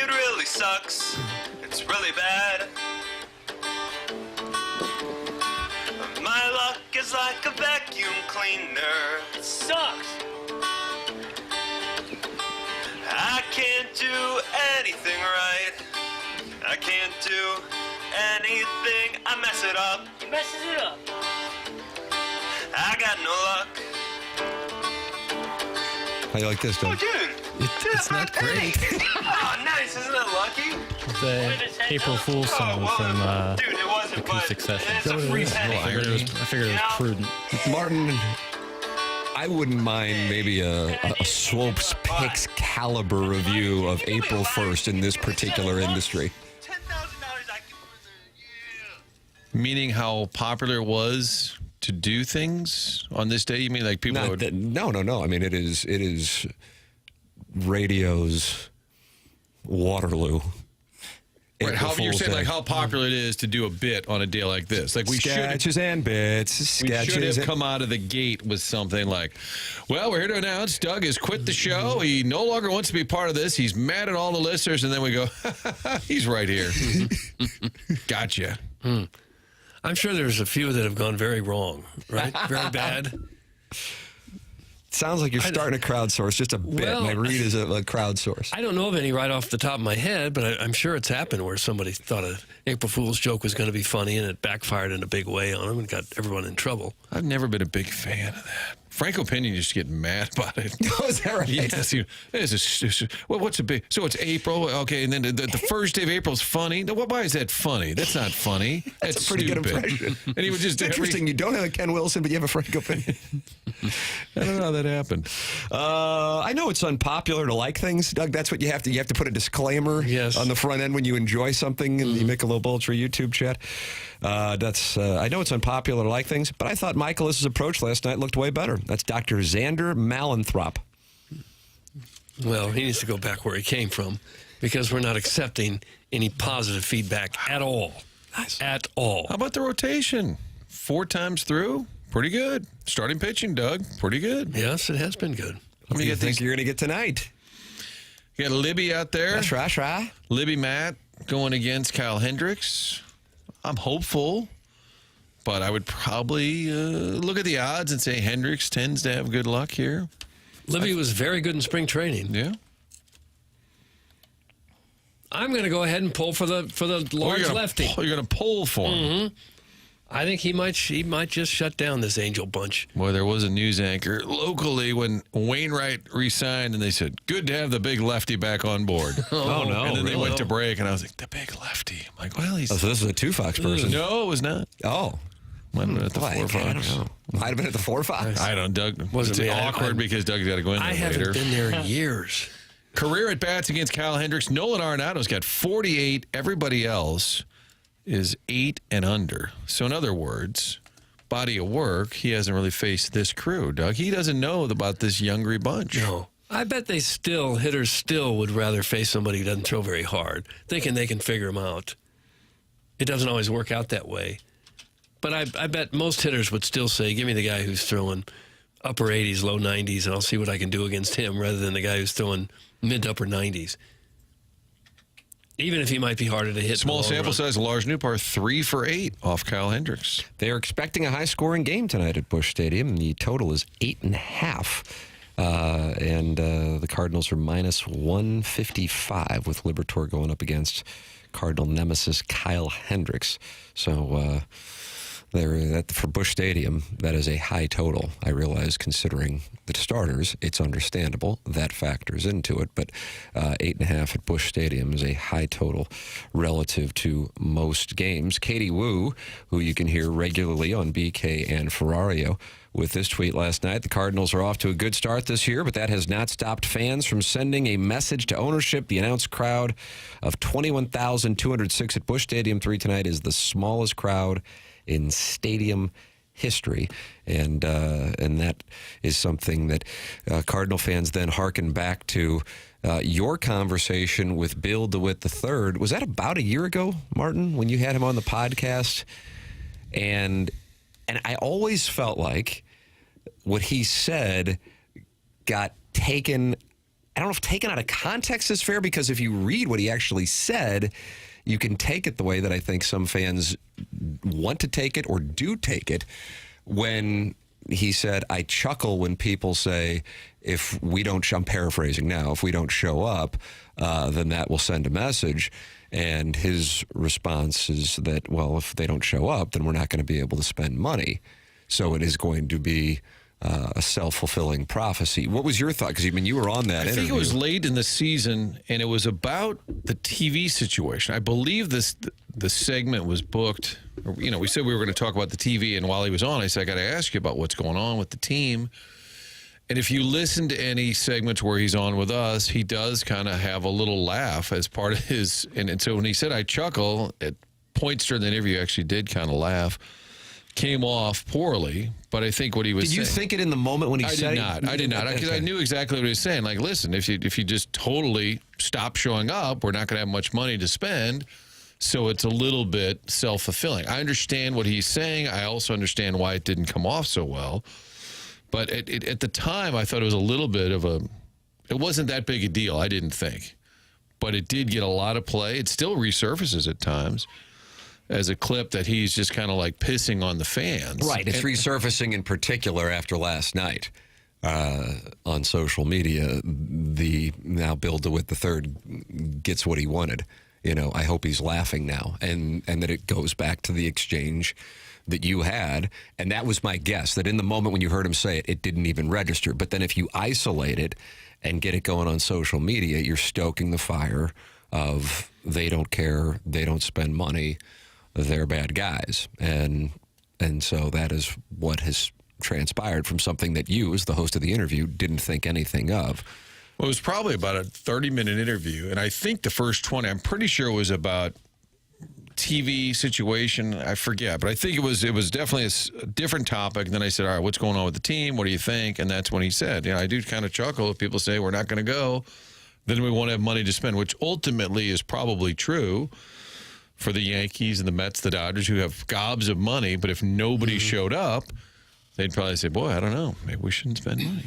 it really sucks. It's really bad. My luck is like a vacuum cleaner. It sucks. I can't do anything right. I can't do anything. I mess it up. He messes it up. I got no luck. How you like this, Doug? Oh, dude. It's not great. Oh, nice. Isn't that lucky? The April Fool's song from Dude, it wasn't, Acoustic but Sessions. it's a free penny. I figured it was prudent. Martin, I wouldn't mind maybe a Swopes Picks caliber review of April 1st in this particular industry. $10,000 I can Meaning how popular it was to do things on this day? You mean like people would... No. I mean, it is radio's Waterloo. Right, April you're Fool's saying Day. like how popular it is to do a bit on a day like this. Like we Sketches and bits. We should Sketches. have come out of the gate with something like, well, we're here to announce Doug has quit the show. He no longer wants to be part of this. He's mad at all the listeners. And then we go, he's right here. Gotcha. I'm sure there's a few that have gone very wrong, right? Very bad. Sounds like you're starting a crowdsource just a bit. Well, My read is a crowdsource. I don't know of any right off the top of my head, but I'm sure it's happened where somebody thought an April Fool's joke was going to be funny and it backfired in a big way on them and got everyone in trouble. I've never been a big fan of that. Franco Pinion used to get mad about it. Oh, is that right? Yes. Well, what's a big... So it's April. Okay, and then the first day of April is funny. No, why is that funny? That's not funny. That's a pretty stupid. good impression. And he would just... It's interesting. You don't have a Ken Wilson, but you have a Franco Pinion. I don't know how that happened. I know it's unpopular to like things, Doug. That's what you have to put a disclaimer on the front end when you enjoy something in the Michelob Ultra YouTube chat. I know it's unpopular to like things, but I thought Michaelis's approach last night looked way better. That's Dr. Xander Malenthrop. Well, he needs to go back where he came from because we're not accepting any positive feedback at all. At all. How about the rotation? 4 times through? Pretty good. Starting pitching, Doug. Pretty good. Yes, it has been good. What do you think you're going to get tonight? You got Libby out there. That's right. Libby Matt going against Kyle Hendricks. I'm hopeful, but I would probably look at the odds and say Hendricks tends to have good luck here. Libby was very good in spring training. Yeah. I'm going to go ahead and pull for the large lefty. You're going to pull for him. I think he might just shut down this Angel bunch. Boy, there was a news anchor locally when Wainwright re-signed, and they said, good to have the big lefty back on board. Oh, no. And then they really? went to break, and I was like, the big lefty. I'm like, well, he's... Oh, so this is a 2 Fox person. No, it was not. Oh. Might have been at the 4 I Fox. don't know. Might have been at the 4 Fox. I don't know, Doug. Wasn't It's me. awkward because Doug's got to go in there I later. haven't been there in years. Career at bats against Kyle Hendricks. Nolan Arenado's got 48. Everybody else is 8 and under. So in other words, body of work, he hasn't really faced this crew, Doug. He doesn't know about this Youngry bunch. No. I bet hitters still would rather face somebody who doesn't throw very hard, thinking they can figure him out. It doesn't always work out that way. But I bet most hitters would still say, give me the guy who's throwing upper 80s, low 90s, and I'll see what I can do against him rather than the guy who's throwing mid to upper 90s. Even if he might be harder to hit. Small sample size, Lars Newpar, 3 for 8 off Kyle Hendricks. They are expecting a high-scoring game tonight at Busch Stadium. The total is 8.5. And the Cardinals are minus 155 with Liberatore going up against Cardinal nemesis Kyle Hendricks. So for Busch Stadium, that is a high total. I realize considering the starters, it's understandable. That factors into it. But 8.5 at Busch Stadium is a high total relative to most games. Katie Wu, who you can hear regularly on BK and Ferrario, with this tweet last night. The Cardinals are off to a good start this year, but that has not stopped fans from sending a message to ownership. The announced crowd of 21,206 at Busch Stadium 3 tonight is the smallest crowd in stadium history, and that is something that Cardinal fans then hearken back to your conversation with Bill DeWitt III. Was that about a year ago, Martin, when you had him on the podcast? And I always felt like what he said got taken I don't know if taken out of context is fair, because if you read what he actually said, you can take it the way that I think some fans want to take it or do take it, when he said, I chuckle when people say, if we don't, I'm paraphrasing now, if we don't show up, then that will send a message. And his response is that, well, if they don't show up, then we're not going to be able to spend money. So it is going to be a self-fulfilling prophecy. What was your thought? Because, I mean, you were on that interview. I think it was late in the season, and it was about the TV situation. I believe the segment was booked. You know, we said we were going to talk about the TV, and while he was on, I said, I got to ask you about what's going on with the team. And if you listen to any segments where he's on with us, he does kind of have a little laugh as part of his. And so when he said, I chuckle, at points during the interview, actually did kind of laugh. Came off poorly, but I think what he was saying. Did you think it in the moment when he said it? I did not. Because I knew exactly what he was saying. Like, listen, if you just totally stop showing up, we're not going to have much money to spend. So it's a little bit self-fulfilling. I understand what he's saying. I also understand why it didn't come off so well. But at the time, I thought it was a little bit of it wasn't that big a deal, I didn't think. But it did get a lot of play. It still resurfaces at times as a clip that he's just kind of like pissing on the fans. Right. It's resurfacing in particular after last night on social media. The now Bill DeWitt III gets what he wanted. You know, I hope he's laughing now, and that it goes back to the exchange that you had. And that was my guess, that in the moment when you heard him say it, it didn't even register. But then if you isolate it and get it going on social media, you're stoking the fire of they don't care, they don't spend money, they're bad guys. And so that is what has transpired from something that you, as the host of the interview, didn't think anything of. Well, it was probably about a 30-minute interview, and I think the first 20, I'm pretty sure it was about TV situation. I forget, but I think it was definitely a different topic. And then I said, all right, what's going on with the team? What do you think? And that's when he said, I do kind of chuckle if people say we're not going to go, then we won't have money to spend, which ultimately is probably true for the Yankees and the Mets, the Dodgers, who have gobs of money. But if nobody showed up, they'd probably say, boy, I don't know, maybe we shouldn't spend money.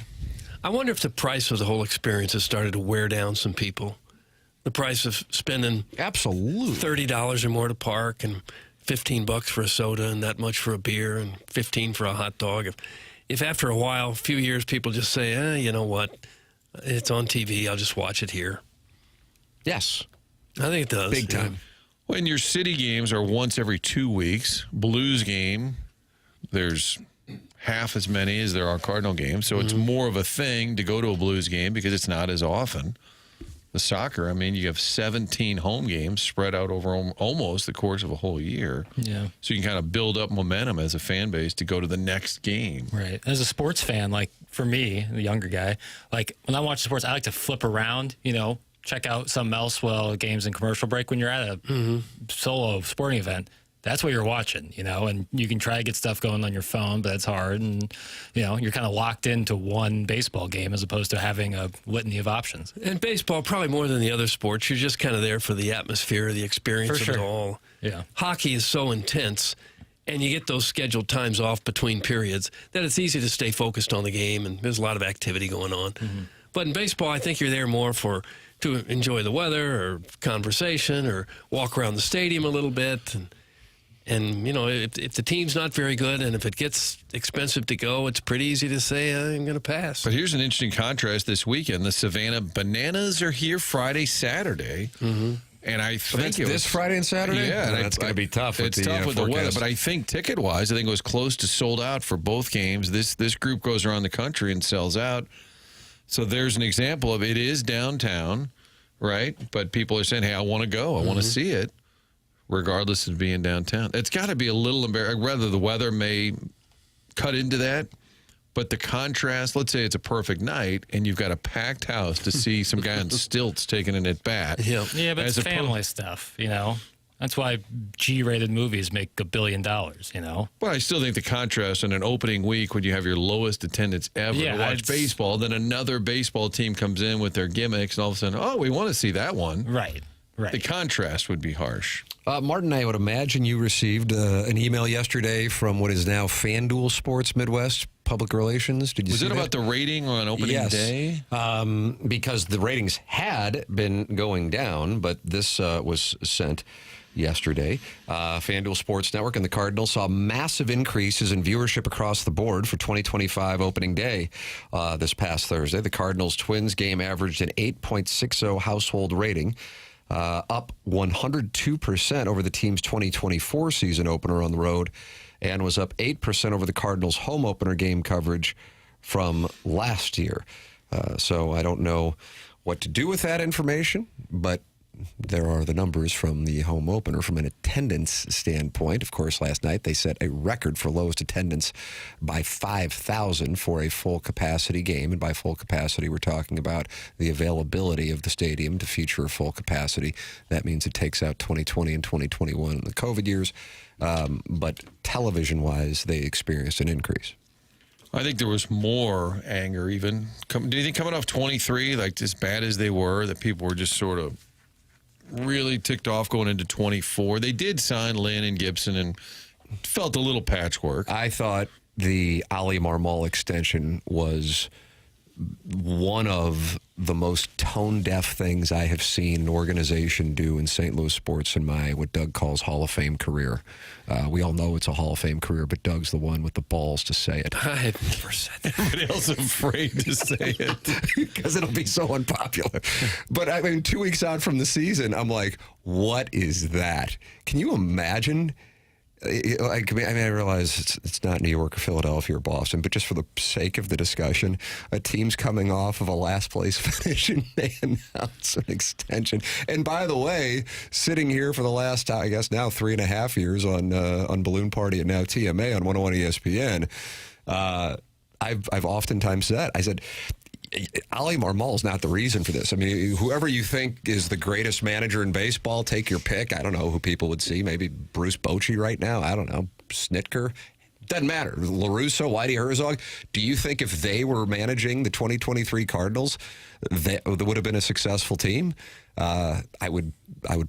I wonder if the price of the whole experience has started to wear down some people. The price of spending absolutely $30 or more to park, and $15 for a soda, and that much for a beer, and $15 for a hot dog. If after a while, a few years, people just say, you know what, it's on TV, I'll just watch it here. Yes. I think it does. Big time. When your city games are once every 2 weeks, Blues game, there's half as many as there are Cardinal games, so it's more of a thing to go to a Blues game because it's not as often. The soccer, I mean, you have 17 home games spread out over almost the course of a whole year. Yeah. So you can kind of build up momentum as a fan base to go to the next game. Right. As a sports fan, like for me, the younger guy, like when I watch sports, I like to flip around, check out something else while game's in commercial break. When you're at a solo sporting event, that's what you're watching, and you can try to get stuff going on your phone, but it's hard. And, you're kind of locked into one baseball game as opposed to having a litany of options. And baseball, probably more than the other sports, you're just kind of there for the atmosphere, the experience of it all. Yeah. Hockey is so intense, and you get those scheduled times off between periods, that it's easy to stay focused on the game, and there's a lot of activity going on. But in baseball, I think you're there more to enjoy the weather or conversation or walk around the stadium a little bit. And if the team's not very good and if it gets expensive to go, it's pretty easy to say, I'm going to pass. But here's an interesting contrast this weekend. The Savannah Bananas are here Friday, Saturday. And I think this Friday and Saturday? Yeah. And that's going to be tough. It's tough with the weather. But I think ticket-wise, I think it was close to sold out for both games. This group goes around the country and sells out. So there's an example of it is downtown, right? But people are saying, hey, I want to go. I want to see it. Regardless of being downtown. It's got to be a little embarrassing. Rather, the weather may cut into that, but the contrast, let's say it's a perfect night, and you've got a packed house to see some guy on stilts taking an at-bat. Yeah, but it's family stuff, That's why G-rated movies make $1 billion, Well, I still think the contrast in an opening week when you have your lowest attendance ever to watch baseball, then another baseball team comes in with their gimmicks, and all of a sudden, we want to see that one. Right. Right. The contrast would be harsh. Martin, I would imagine you received an email yesterday from what is now FanDuel Sports Midwest Public Relations. Did you Was see it that? about the rating on opening day? Because the ratings had been going down, but this was sent yesterday. FanDuel Sports Network and the Cardinals saw massive increases in viewership across the board for 2025 opening day this past Thursday. The Cardinals-Twins game averaged an 8.60 household rating, up 102% over the team's 2024 season opener on the road, and was up 8% over the Cardinals' home opener game coverage from last year. So I don't know what to do with that information, but there are the numbers from the home opener from an attendance standpoint. Of course, last night they set a record for lowest attendance by 5,000 for a full capacity game. And by full capacity, we're talking about the availability of the stadium to feature a full capacity. That means it takes out 2020 and 2021 in the COVID years. But television-wise, they experienced an increase. I think there was more anger even. Do you think coming off 23, like as bad as they were, that people were just sort of really ticked off going into 24? They did sign Lynn and Gibson and felt a little patchwork. I thought the Oli Marmol extension was one of the most tone-deaf things I have seen an organization do in St. Louis sports in my, what Doug calls, Hall of Fame career. We all know it's a Hall of Fame career, but Doug's the one with the balls to say it. I have never said that. Everybody else is afraid to say it. Because it'll be so unpopular. But, I mean, 2 weeks out from the season, I'm like, what is that? Can you imagine? I realize it's not New York or Philadelphia or Boston, but just for the sake of the discussion, a team's coming off of a last place finish and they announce an extension. And by the way, sitting here for the last, I guess now 3.5 years on Balloon Party and now TMA on 101 ESPN, I've oftentimes said, I said, Oli Marmol is not the reason for this. I mean, whoever you think is the greatest manager in baseball, take your pick. I don't know who people would see. Maybe Bruce Bochy right now. I don't know. Snitker. Doesn't matter. LaRussa, Whitey Herzog. Do you think if they were managing the 2023 Cardinals, that would have been a successful team? I would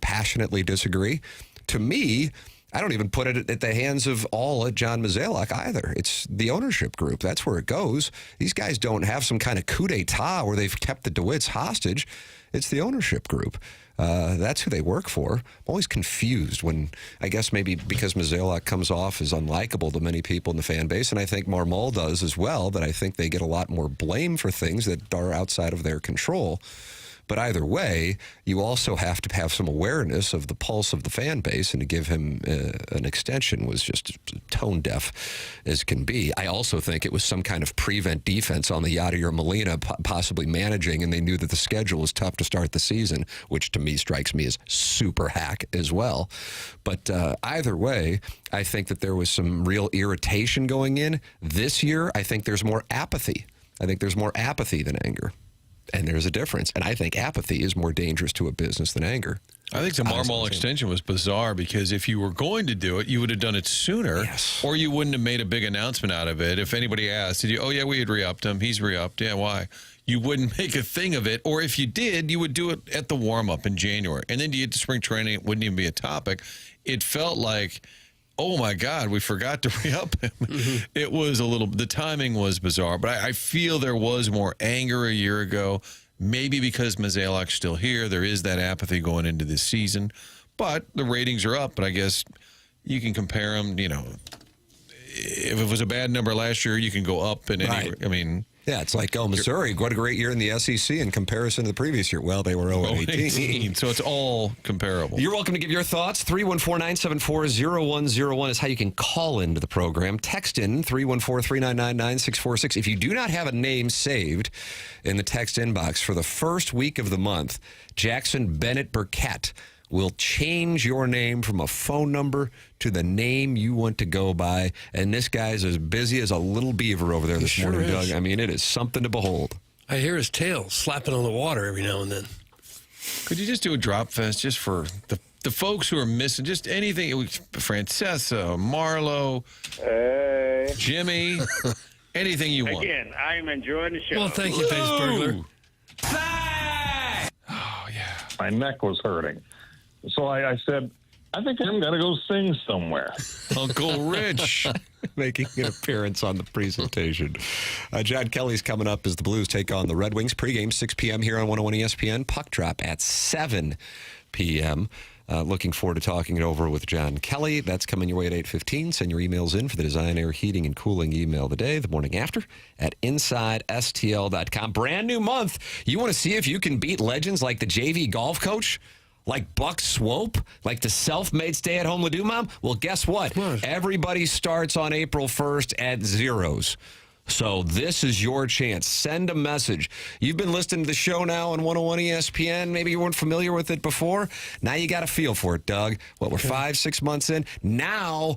passionately disagree. To me, I don't even put it at the hands of all John Mozeliak either. It's the ownership group. That's where it goes. These guys don't have some kind of coup d'etat where they've kept the DeWitts hostage. It's the ownership group. That's who they work for. I'm always confused when, I guess maybe because Mozeliak comes off as unlikable to many people in the fan base, and I think Marmol does as well, that I think they get a lot more blame for things that are outside of their control. But either way, you also have to have some awareness of the pulse of the fan base, and to give him an extension was just tone deaf as can be. I also think it was some kind of prevent defense on the Yadier Molina possibly managing, and they knew that the schedule was tough to start the season, which to me strikes me as super hack as well. But either way, I think that there was some real irritation going in. This year, I think there's more apathy. I think there's more apathy than anger. And there's a difference. And I think apathy is more dangerous to a business than anger. I think the Marmol extension was bizarre because if you were going to do it, you would have done it sooner, or you wouldn't have made a big announcement out of it. If anybody asked, did you, oh, yeah, we had re-upped him. He's re-upped. Yeah, why? You wouldn't make a thing of it. Or if you did, you would do it at the warm-up in January. And then you get to spring training, it wouldn't even be a topic. It felt like, oh, my God, we forgot to re-up him. Mm-hmm. It was the timing was bizarre. But I feel there was more anger a year ago, maybe because Mozeliak's still here. There is that apathy going into this season. But the ratings are up. But I guess you can compare them, you know. If it was a bad number last year, you can go up. And right. I mean. Yeah, it's like, Missouri, what a great year in the SEC in comparison to the previous year. Well, they were 0-18. So it's all comparable. You're welcome to give your thoughts. 314-974-0101 is how you can call into the program. Text in 314-399-9646. If you do not have a name saved in the text inbox for the first week of the month, Jackson Burkett will change your name from a phone number to the name you want to go by. And this guy's as busy as a little beaver over there this morning, Doug. I mean, it is something to behold. I hear his tail slapping on the water every now and then. Could you just do a drop fest just for the folks who are missing, just anything? Francesa, Marlo, Jimmy, anything you want. Again, I'm enjoying the show. Well, thank you, Face Burglar. Oh, yeah. My neck was hurting. So I said, I think I'm going to go sing somewhere. Uncle Rich. Making an appearance on the presentation. John Kelly's coming up as the Blues take on the Red Wings. Pregame, 6 p.m. here on 101 ESPN. Puck drop at 7 p.m. Looking forward to talking it over with John Kelly. That's coming your way at 8:15. Send your emails in for the Design, Air, Heating, and Cooling email of the day, the morning after, at InsideSTL.com. Brand new month. You want to see if you can beat legends like the JV golf coach? Like Buck Swope? Like the self-made stay-at-home Ladue mom? Well, guess what? Everybody starts on April 1st at zeros. So this is your chance. Send a message. You've been listening to the show now on 101 ESPN. Maybe you weren't familiar with it before. Now you got a feel for it, Doug. What, we're 5-6 months in? Now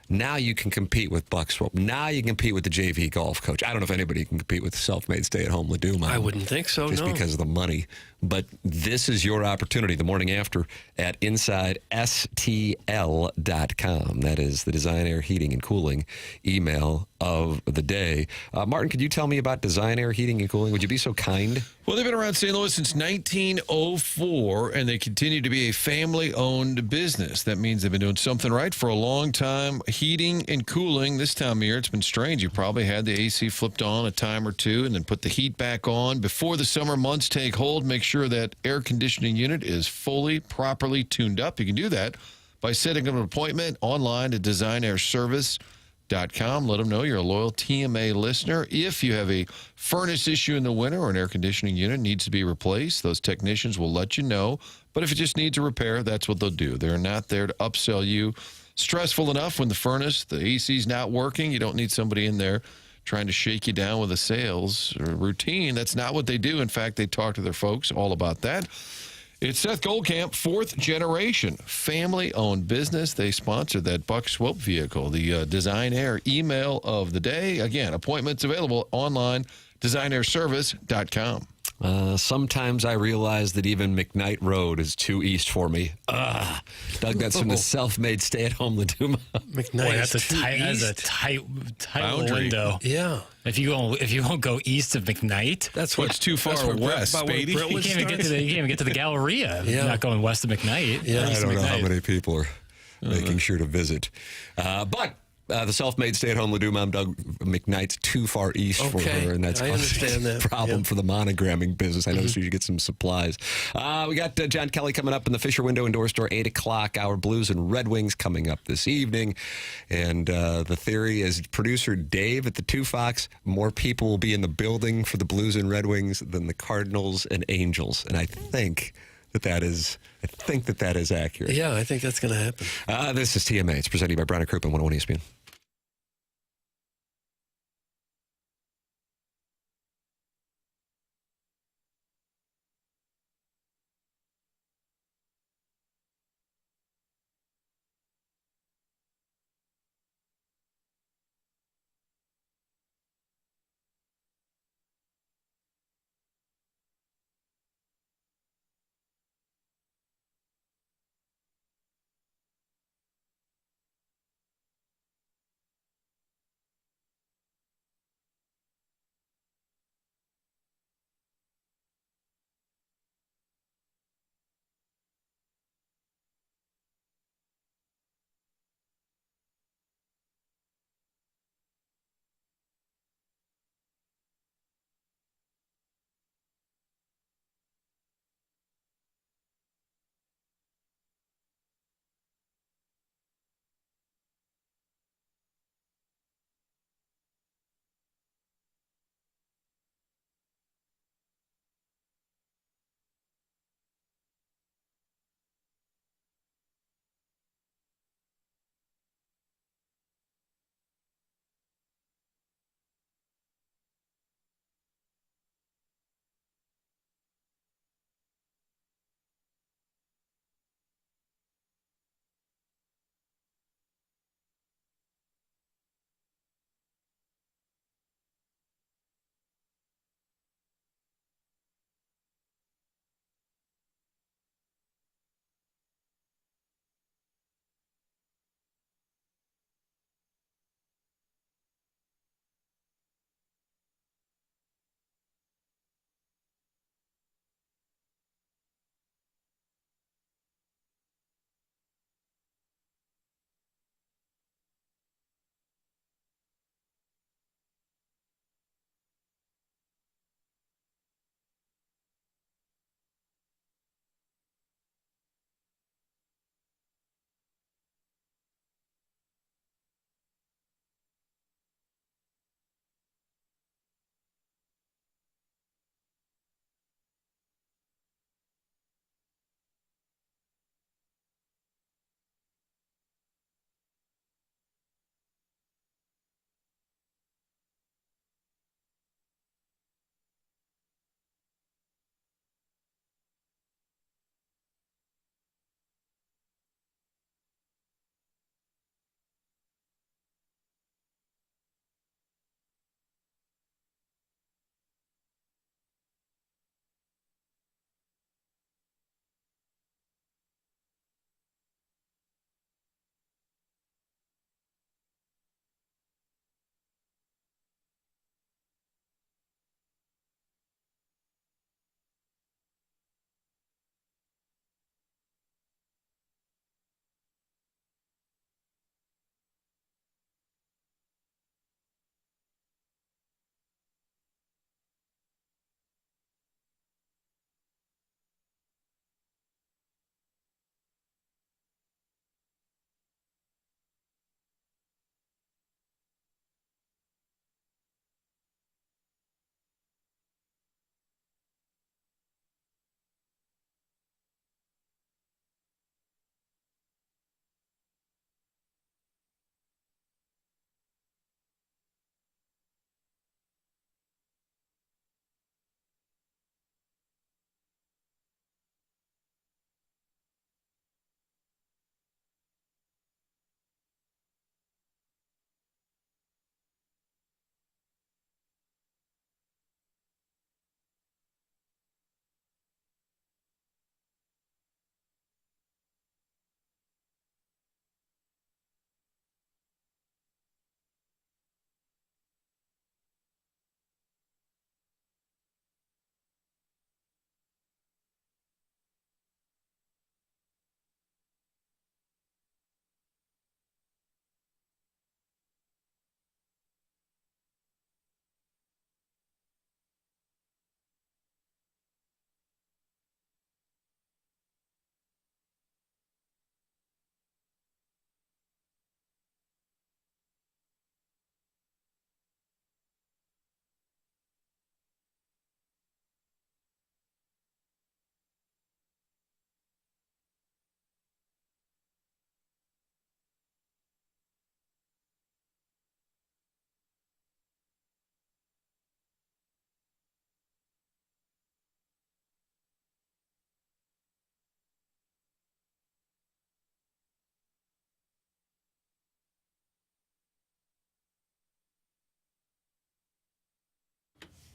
you can compete with Buck Swope. Now you can compete with the JV golf coach. I don't know if anybody can compete with the self-made stay-at-home Ladue mom. I wouldn't think so, just because of the money. But this is your opportunity the morning after at InsideSTL.com. That is the Design, Air, Heating, and Cooling email of the day. Martin, could you tell me about Design, Air, Heating, and Cooling? Would you be so kind? Well, they've been around St. Louis since 1904, and they continue to be a family-owned business. That means they've been doing something right for a long time. Heating and cooling this time of year, it's been strange. You probably had the AC flipped on a time or two and then put the heat back on. Before the summer months take hold, make sure that air conditioning unit is fully, properly tuned up. You can do that by setting up an appointment online at designairservice.com. Let them know you're a loyal TMA listener. If you have a furnace issue in the winter or an air conditioning unit needs to be replaced, those technicians will let you know. But if it just needs a repair, that's what they'll do. They're not there to upsell you. Stressful enough when the furnace, the AC's not working. You don't need somebody in there trying to shake you down with a sales routine. That's not what they do. In fact, they talk to their folks all about that. It's Seth Goldcamp, fourth generation, family-owned business. They sponsored that Buck Swope vehicle, the Design Air email of the day. Again, appointments available online, designairservice.com. Sometimes I realize that even McKnight Road is too east for me. Doug, that's from the self-made stay-at-home Ladue mom. McKnight. Boy, that's a is too tight, east? boundary window. Yeah. If you won't go east of McKnight, That's What's too far west, Spady? you can't even get to the Galleria. Yeah. You're not going west of McKnight. Yeah. I don't know how many people are making sure to visit. But the self-made stay-at-home Ladue mom, Doug McKnight's too far east for her, and that's I understand that. a problem for the monogramming business. I know she should get some supplies. We got John Kelly coming up in the Fisher Window and Door Store, 8 o'clock. Our Blues and Red Wings coming up this evening. And the theory is producer Dave at the Two Fox, more people will be in the building for the Blues and Red Wings than the Cardinals and Angels. And I think that is accurate. Yeah, I think that's going to happen. This is TMA. It's presented by Brown and Crouppen, 101 ESPN.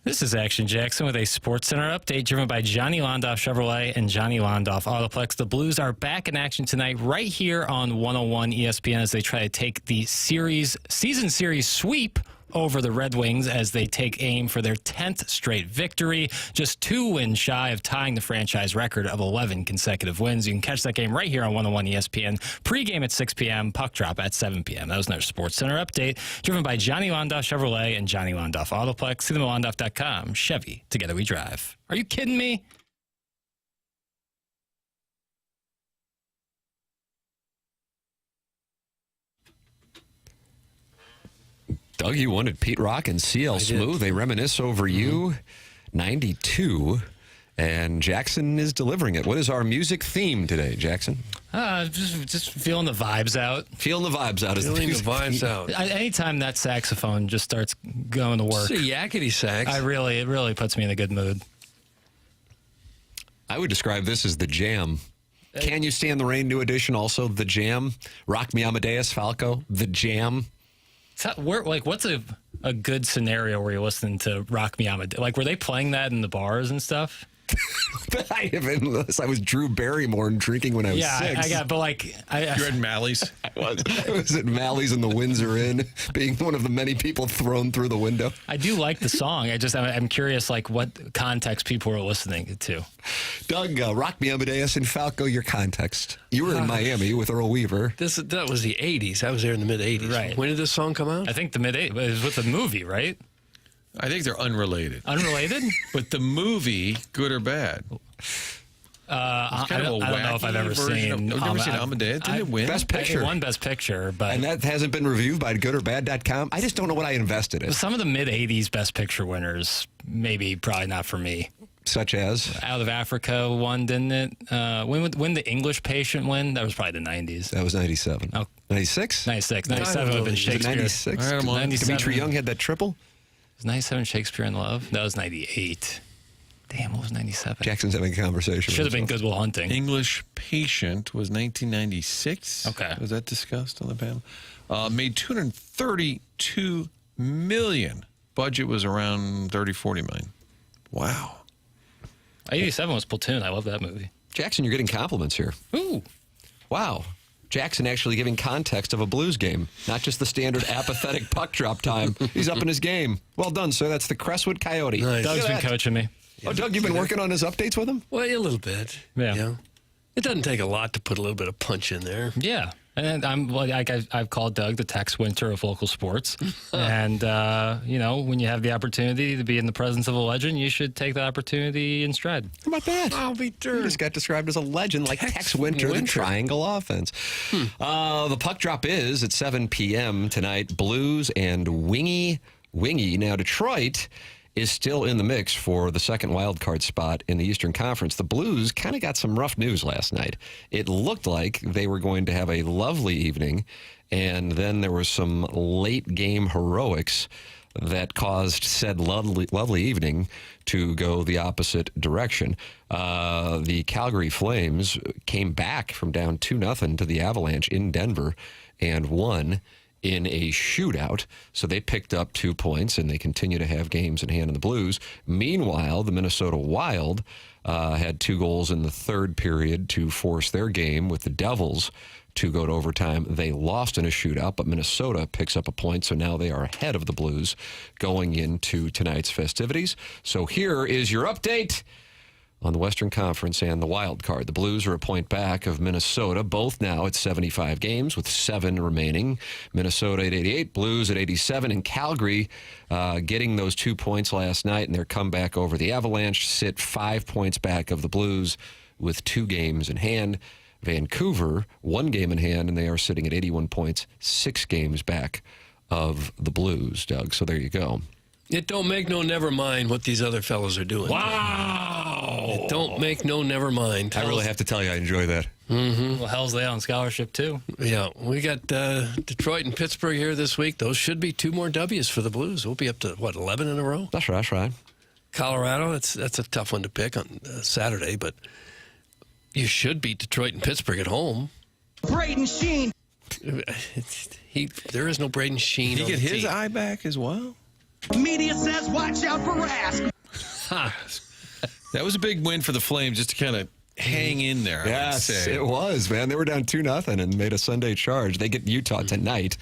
This is Action Jackson with a Sports Center update driven by Johnny Londoff Chevrolet and Johnny Londoff Autoplex. The Blues are back in action tonight right here on 101 ESPN as they try to take the season series sweep over the Red Wings as they take aim for their 10th straight victory, just 2 wins shy of tying the franchise record of 11 consecutive wins. You can catch that game right here on 101 ESPN. Pre-game at 6 p.m., puck drop at 7 p.m. That was another Sports Center update driven by Johnny Londoff Chevrolet and Johnny Londoff Autoplex. See them at londoff.com. Chevy, together we drive. Are you kidding me? Doug, you wanted Pete Rock and CL Smooth. They reminisce over you. 92. And Jackson is delivering it. What is our music theme today, Jackson? Just feeling the vibes out. Feeling the vibes out. Feeling the vibes out. Anytime that saxophone just starts going to work, It's a yakety sax. it really puts me in a good mood. I would describe this as the jam. Can You Stand the Rain, new edition, also the jam. Rock Me Amadeus Falco, the jam. What's a good scenario where you're listening to Rock Me Amadeus? Like, were they playing that in the bars and stuff? I haven't, unless I was Drew Barrymore and drinking when I was 6. I got, but like, You're at Mally's. I was at Mally's in the Windsor Inn, being one of the many people thrown through the window. I do like the song. I'm curious, like, what context people are listening to. Doug, Rock Me Amadeus and Falco, your context. You were in Miami with Earl Weaver. That was the 80s. I was there in the mid-80s. Right. When did this song come out? I think the mid-80s. It was with the movie, right? I think they're unrelated. Unrelated? But the movie, good or bad? I Kind of don't a know if I've ever wacky version seen. Have you ever seen Amadeus? Didn't it win? Best Picture. It won Best Picture, but And that hasn't been reviewed by goodorbad.com. I just don't know what I invested in. some of the mid-80s Best Picture winners, probably not for me. Such as? Out of Africa won, didn't it? When the English Patient win? That was probably the 90s. That was 97. Oh. 96? 96. 97 would have been Was it Shakespeare. 96? All right, I'm on. 97. Dimitri Young had that triple? Was 97 Shakespeare in Love? That was 98. Damn, what was 97? Jackson's having a conversation. Should have been with Good Will Hunting. English Patient was 1996. Okay. Was that discussed on the panel? Made $232 million. Budget was around 40 million. Wow. 87 was Platoon. I love that movie. Jackson, you're getting compliments here. Ooh. Wow. Jackson actually giving context of a Blues game, not just the standard apathetic puck drop time. He's up in his game. Well done, sir. That's the Crestwood Coyote. Nice. Doug's Look been at that. coaching me. Oh, Doug, you've been working on his updates with him? Well, a little bit. Yeah. You know? It doesn't take a lot to put a little bit of punch in there. Yeah. And I've called Doug the Tex Winter of local sports. And, when you have the opportunity to be in the presence of a legend, you should take that opportunity in stride. How about that? I'll be He darned. just got described as a legend, like Tex Winter, the triangle offense. The puck drop is at 7 p.m. tonight. Blues and Wingy. Now, Detroit is still in the mix for the second wild card spot in the Eastern Conference. The Blues kind of got some rough news last night. It looked like they were going to have a lovely evening, and then there was some late game heroics that caused said lovely evening to go the opposite direction. The Calgary Flames came back from down 2-0 to the Avalanche in Denver and won in a shootout. So they picked up 2 points, and they continue to have games in hand in the Blues. Meanwhile, the Minnesota Wild had 2 goals in the third period to force their game with the Devils to go to overtime. They lost in a shootout, but Minnesota picks up a point, so now they are ahead of the Blues going into tonight's festivities. So here is your update on the Western Conference and the wild card. The Blues are a point back of Minnesota, both now at 75 games with 7 remaining. Minnesota at 88, Blues at 87, and Calgary getting those 2 points last night in their comeback over the Avalanche sit 5 points back of the Blues with 2 games in hand. Vancouver, 1 game in hand, and they are sitting at 81 points, 6 games back of the Blues, Doug. So there you go. It don't make no never mind what these other fellows are doing. Wow. It don't make no never mind. I really have to tell you, I enjoy that. Well, hell's they on scholarship, too. Yeah, we got Detroit and Pittsburgh here this week. Those should be 2 more W's for the Blues. We'll be up to, 11 in a row? That's right. Colorado, that's a tough one to pick on Saturday, but you should beat Detroit and Pittsburgh at home. Braden Sheen. There is no Braden Sheen. Did he on get the his team. eye back as well? Media says watch out for Rask. That was a big win for the Flames just to kind of hang in there. Yes, it was, man. They were down 2-0 and made a Sunday charge. They get Utah tonight.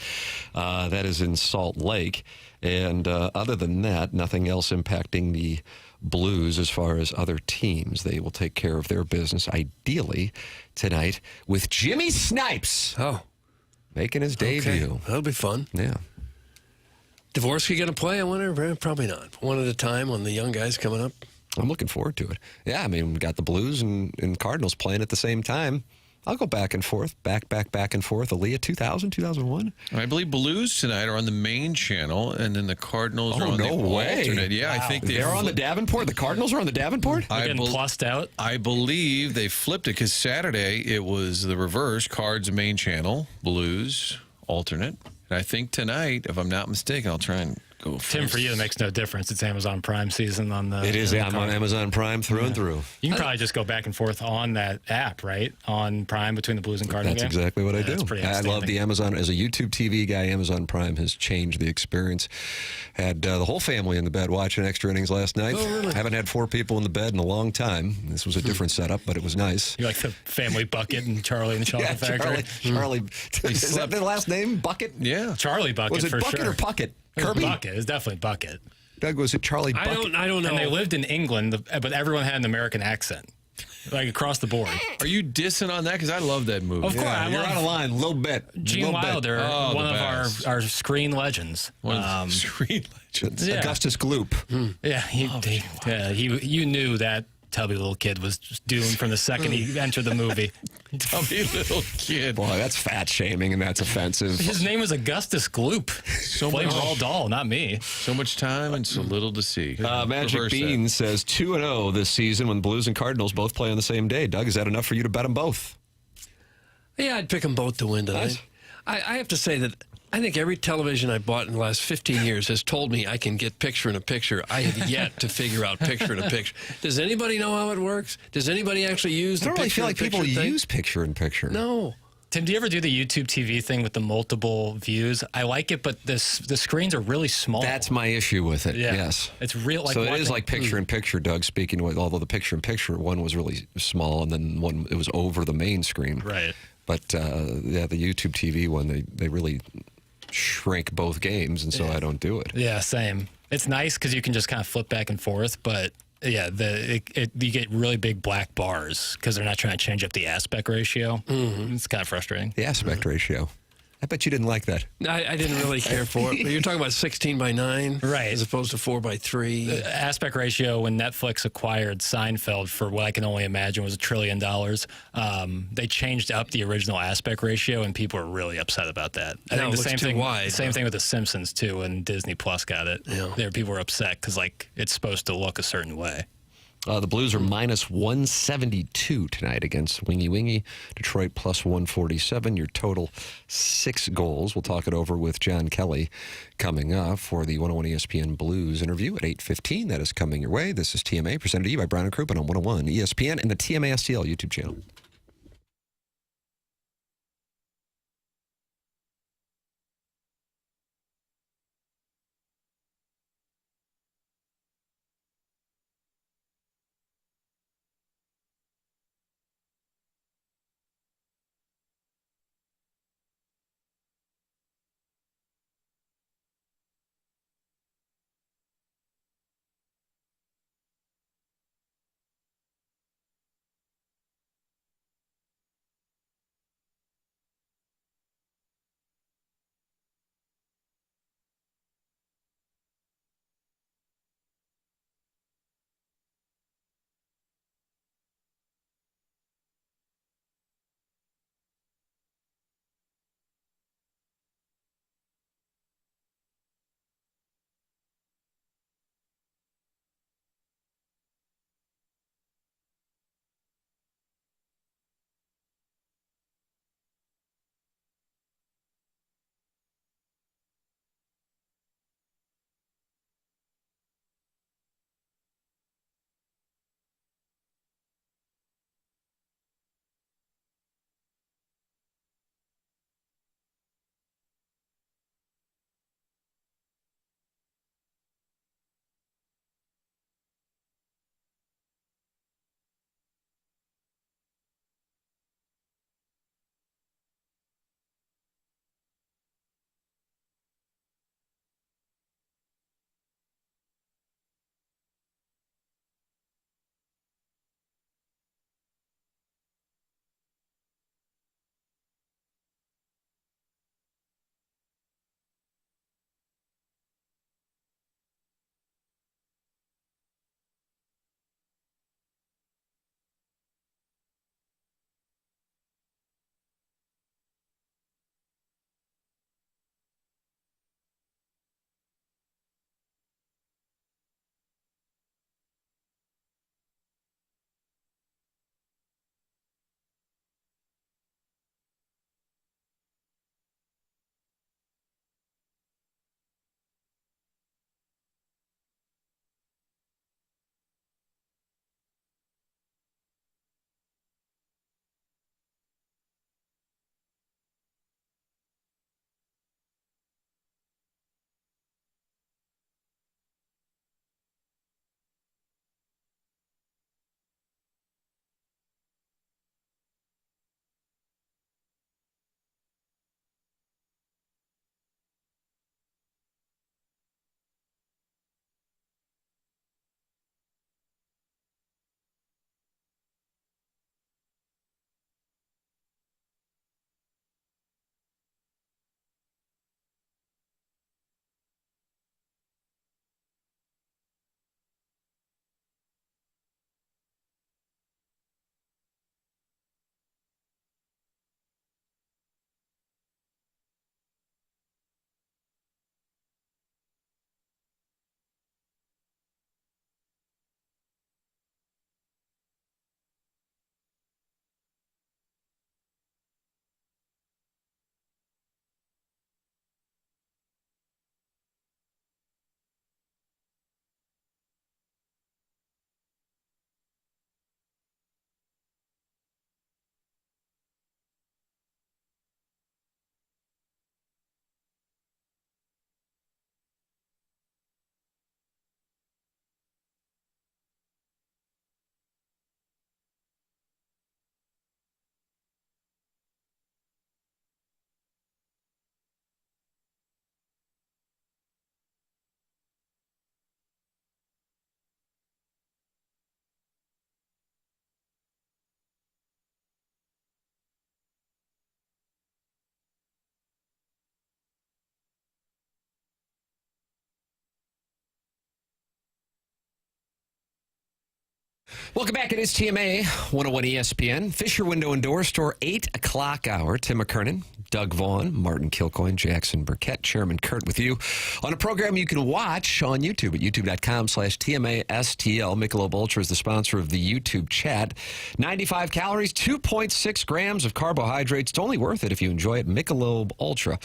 That is in Salt Lake. And other than that, nothing else impacting the Blues as far as other teams. They will take care of their business, ideally, tonight with Jimmy Snipes. Oh. Making his debut. Okay. That'll be fun. Yeah. Dvorsky going to play, I wonder? Probably not. One at a time on the young guys coming up. I'm looking forward to it. Yeah, I mean, we got the Blues and Cardinals playing at the same time. I'll go back and forth, back and forth. Aaliyah, 2000, 2001. I believe Blues tonight are on the main channel, and then the Cardinals are on the alternate. Yeah, I think they're on the Davenport. The Cardinals are on the Davenport? They're getting plussed out. I believe they flipped it because Saturday it was the reverse. Cards main channel, Blues alternate. And I think tonight, if I'm not mistaken, I'll try and go Tim, for you, it makes no difference. It's Amazon Prime season on the. It is. I'm on Amazon Prime through and through. You can probably just go back and forth on that app, right? On Prime between the Blues and Cardinals. That's exactly what I do. That's pretty I outstanding. love the Amazon. As a YouTube TV guy, Amazon Prime has changed the experience. Had the whole family in the bed watching extra innings last night. Oh, really? Haven't had 4 people in the bed in a long time. This was a different setup, but it was nice. You're like the family Bucket and Charlie and the Chocolate Factory. Charlie. Is that the last name? Bucket? Yeah. Charlie Bucket Was it for Bucket sure. or Puckett? It was Kirby? Bucket. It's definitely Bucket. Doug, was it Charlie I Bucket? don't know. And they lived in England, but everyone had an American accent, like across the board. Are you dissing on that? Because I love that movie. Of course, I You're love out of line a little bit. Gene Little bit. Wilder, Oh, one the of best. our screen legends. One of the screen legends. Yeah. Augustus Gloop. Yeah, you knew that tubby little kid was just doomed from the second he entered the movie. Tubby little kid. Boy, that's fat shaming and that's offensive. His name was Augustus Gloop. Played much- Roald Dahl, not me. So much time and so little to see. Magic Reverse that. Bean says 2-0 this season when Blues and Cardinals both play on the same day. Doug, is that enough for you to bet them both? Yeah, I'd pick them both to win tonight. Nice. I have to say that I think every television I bought in the last 15 years has told me I can get picture-in-a-picture. I have yet to figure out picture-in-a-picture. Does anybody know how it works? Does anybody actually use I the don't really feel like people picture-in-a-picture thing? use picture-in-picture. No. Tim, do you ever do the YouTube TV thing with the multiple views? I like it, but the screens are really small. That's my issue with it, Yeah. yes. It's real. Like So it is watching- like picture-in-picture, Doug, speaking with, although the picture-in-picture one was really small and then one, it was over the main screen. Right. But, yeah, the YouTube TV one, they really shrink both games, and so I don't do it. Yeah, same. It's nice because you can just kind of flip back and forth, but yeah, you get really big black bars because they're not trying to change up the aspect ratio. It's kind of frustrating. The aspect ratio. I bet you didn't like that. I didn't really care for it. But you're talking about 16:9, Right. as opposed to 4:3. Aspect ratio, when Netflix acquired Seinfeld for what I can only imagine was $1 trillion, they changed up the original aspect ratio, and people were really upset about that. I Now think it the looks same too thing. wide, Same huh? thing with The Simpsons too, when Disney Plus got it. Yeah. There, people were upset because like it's supposed to look a certain way. The Blues are minus 172 tonight against Wingy Wingy. Detroit plus 147. Your total 6 goals. We'll talk it over with John Kelly coming up for the 101 ESPN Blues interview at 8:15. That is coming your way. This is TMA presented to you by Brown and Crouppen on 101 ESPN and the TMA STL YouTube channel. Welcome back. It is TMA 101 ESPN. Fisher Window and Door Store, 8 o'clock hour. Tim McKernan, Doug Vaughn, Martin Kilcoyne, Jackson Burkett, Chairman Kurt with you on a program you can watch on YouTube at youtube.com/TMASTL. Michelob Ultra is the sponsor of the YouTube chat. 95 calories, 2.6 grams of carbohydrates. It's only worth it if you enjoy it. Michelob Ultra,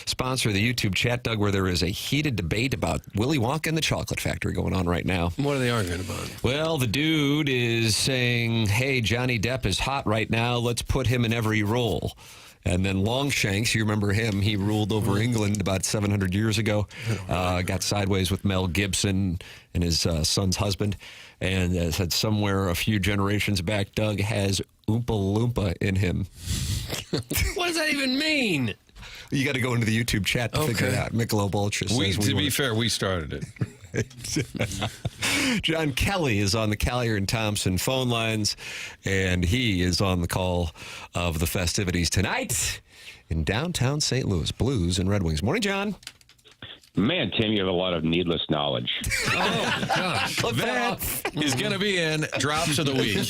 sponsor of the YouTube chat, Doug, where there is a heated debate about Willy Wonka and the Chocolate Factory going on right now. What are they arguing about? Well, the dude is saying, hey, Johnny Depp is hot right now. Let's put him in every role. And then Longshanks, you remember him. He ruled over England about 700 years ago. Got sideways with Mel Gibson and his son's husband. And said somewhere a few generations back, Doug has Oompa Loompa in him. What does that even mean? You got to go into the YouTube chat to figure it out. Michelob Ultra says to be fair, we started it. John Kelly is on the Callier and Thompson phone lines, and he is on the call of the festivities tonight in downtown St. Louis. Blues and Red Wings. Morning, John. Man, Tim, you have a lot of needless knowledge. Oh, gosh. That is going to be in Drops of the Week.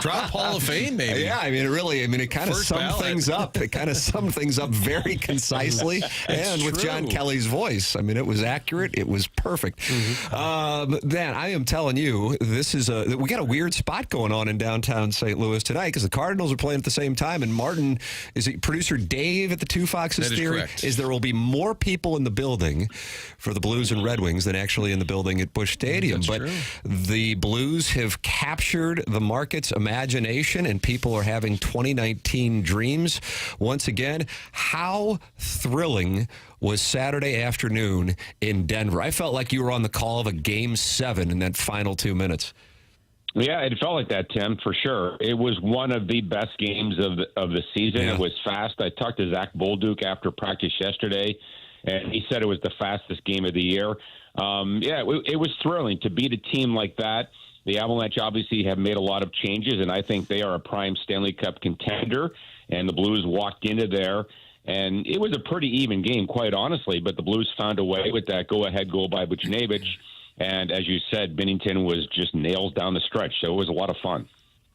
Drop Hall of Fame, maybe. Yeah, it kind of summed things up. It kind of summed things up very concisely and with John Kelly's voice. I mean, it was accurate. It was perfect. Then I am telling you, we got a weird spot going on in downtown St. Louis tonight because the Cardinals are playing at the same time. And Martin, producer Dave at the Two Foxes that is Theory correct. is there will be more people in the building for the Blues and Red Wings than actually in the building at Busch Stadium. That's but true. The Blues have captured the market's imagination, and people are having 2019 dreams once again. How thrilling was Saturday afternoon in Denver? I felt like you were on the call of a Game 7 in that final 2 minutes. Yeah, it felt like that, Tim, for sure. It was one of the best games of the season. Yeah. It was fast. I talked to Zach Bolduc after practice yesterday, and he said it was the fastest game of the year. It was thrilling to beat a team like that. The Avalanche obviously have made a lot of changes, and I think they are a prime Stanley Cup contender, and the Blues walked into there. And it was a pretty even game, quite honestly, but the Blues found a way with that go-ahead goal by Buchnevich. And as you said, Binnington was just nails down the stretch, so it was a lot of fun.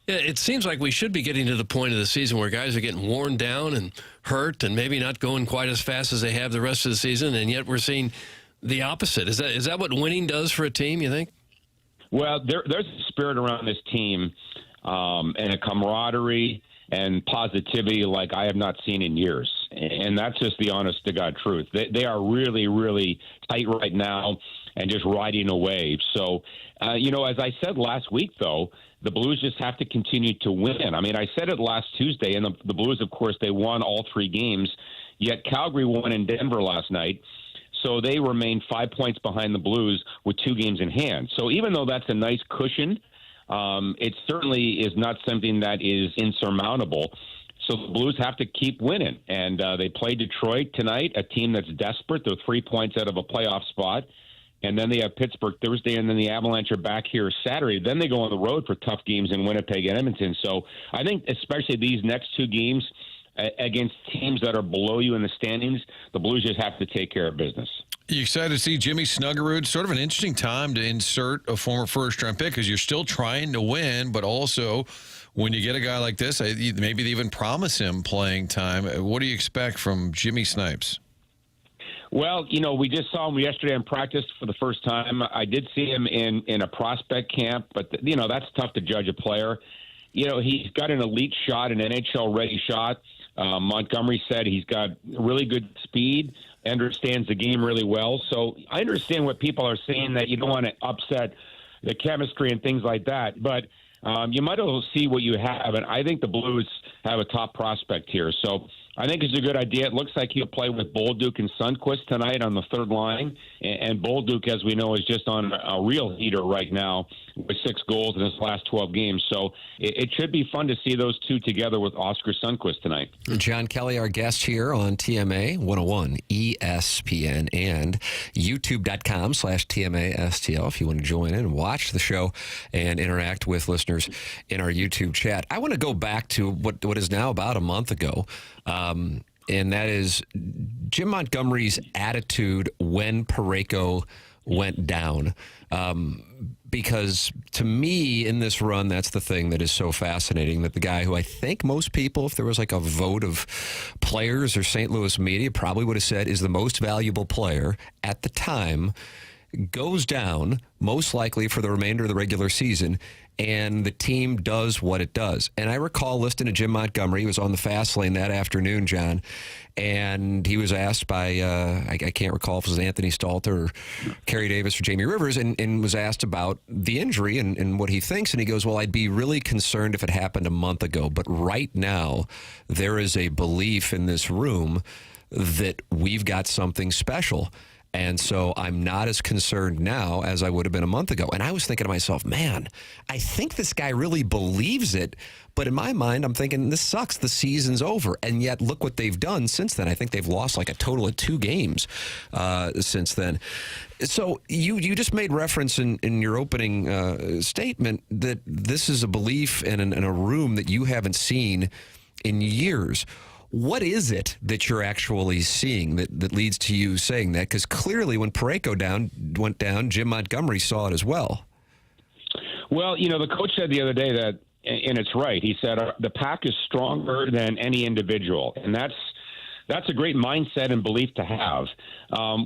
Yeah, it seems like we should be getting to the point of the season where guys are getting worn down and hurt and maybe not going quite as fast as they have the rest of the season, and yet we're seeing the opposite. Is that what winning does for a team, you think? Well, there's a spirit around this team and a camaraderie and positivity like I have not seen in years. And that's just the honest-to-God truth. They are really, really tight right now and just riding a wave. So, as I said last week, though, the Blues just have to continue to win. I mean, I said it last Tuesday, and the Blues, of course, they won all 3 games, yet Calgary won in Denver last night. So they remain 5 points behind the Blues with 2 games in hand. So even though that's a nice cushion, it certainly is not something that is insurmountable. So the Blues have to keep winning. And they play Detroit tonight, a team that's desperate. They're 3 points out of a playoff spot. And then they have Pittsburgh Thursday, and then the Avalanche are back here Saturday. Then they go on the road for tough games in Winnipeg and Edmonton. So I think especially these next 2 games against teams that are below you in the standings, the Blues just have to take care of business. You excited to see Jimmy Snuggerud? Sort of an interesting time to insert a former first-round pick because you're still trying to win, but also when you get a guy like this, maybe they even promise him playing time. What do you expect from Jimmy Snipes? Well, we just saw him yesterday in practice for the first time. I did see him in a prospect camp, but, that's tough to judge a player. He's got an elite shot, an NHL-ready shot. Montgomery said he's got really good speed, understands the game really well. So I understand what people are saying, that you don't want to upset the chemistry and things like that. But you might as well see what you have. And I think the Blues have a top prospect here. So I think it's a good idea. It looks like he'll play with Bolduc and Sundqvist tonight on the third line. And Bolduc, as we know, is just on a real heater right now with 6 goals in his last 12 games. So it should be fun to see those two together with Oscar Sundqvist tonight. John Kelly, our guest here on TMA 101 ESPN and youtube.com/TMASTL if you want to join in and watch the show and interact with listeners in our YouTube chat. I want to go back to what is now about a month ago. And that is Jim Montgomery's attitude when Parayko went down. Because to me, in this run, that's the thing that is so fascinating, that the guy who I think most people, if there was like a vote of players or St. Louis media, probably would have said is the most valuable player at the time, goes down, most likely for the remainder of the regular season, and the team does what it does. And I recall listening to Jim Montgomery. He was on the fast lane that afternoon, John, and he was asked by, I can't recall if it was Anthony Stalter or Kerry Davis or Jamie Rivers, and was asked about the injury and what he thinks. And he goes, well, I'd be really concerned if it happened a month ago. But right now, there is a belief in this room that we've got something special. And so I'm not as concerned now as I would have been a month ago. And I was thinking to myself, man, I think this guy really believes it. But in my mind, I'm thinking, this sucks. The season's over. And yet, look what they've done since then. I think they've lost like a total of 2 games since then. So you just made reference in your opening statement that this is a belief in a room that you haven't seen in years. What is it that you're actually seeing that leads to you saying that? Because clearly when Parayko went down, Jim Montgomery saw it as well. Well, the coach said the other day that, and it's right, he said the pack is stronger than any individual. And that's a great mindset and belief to have.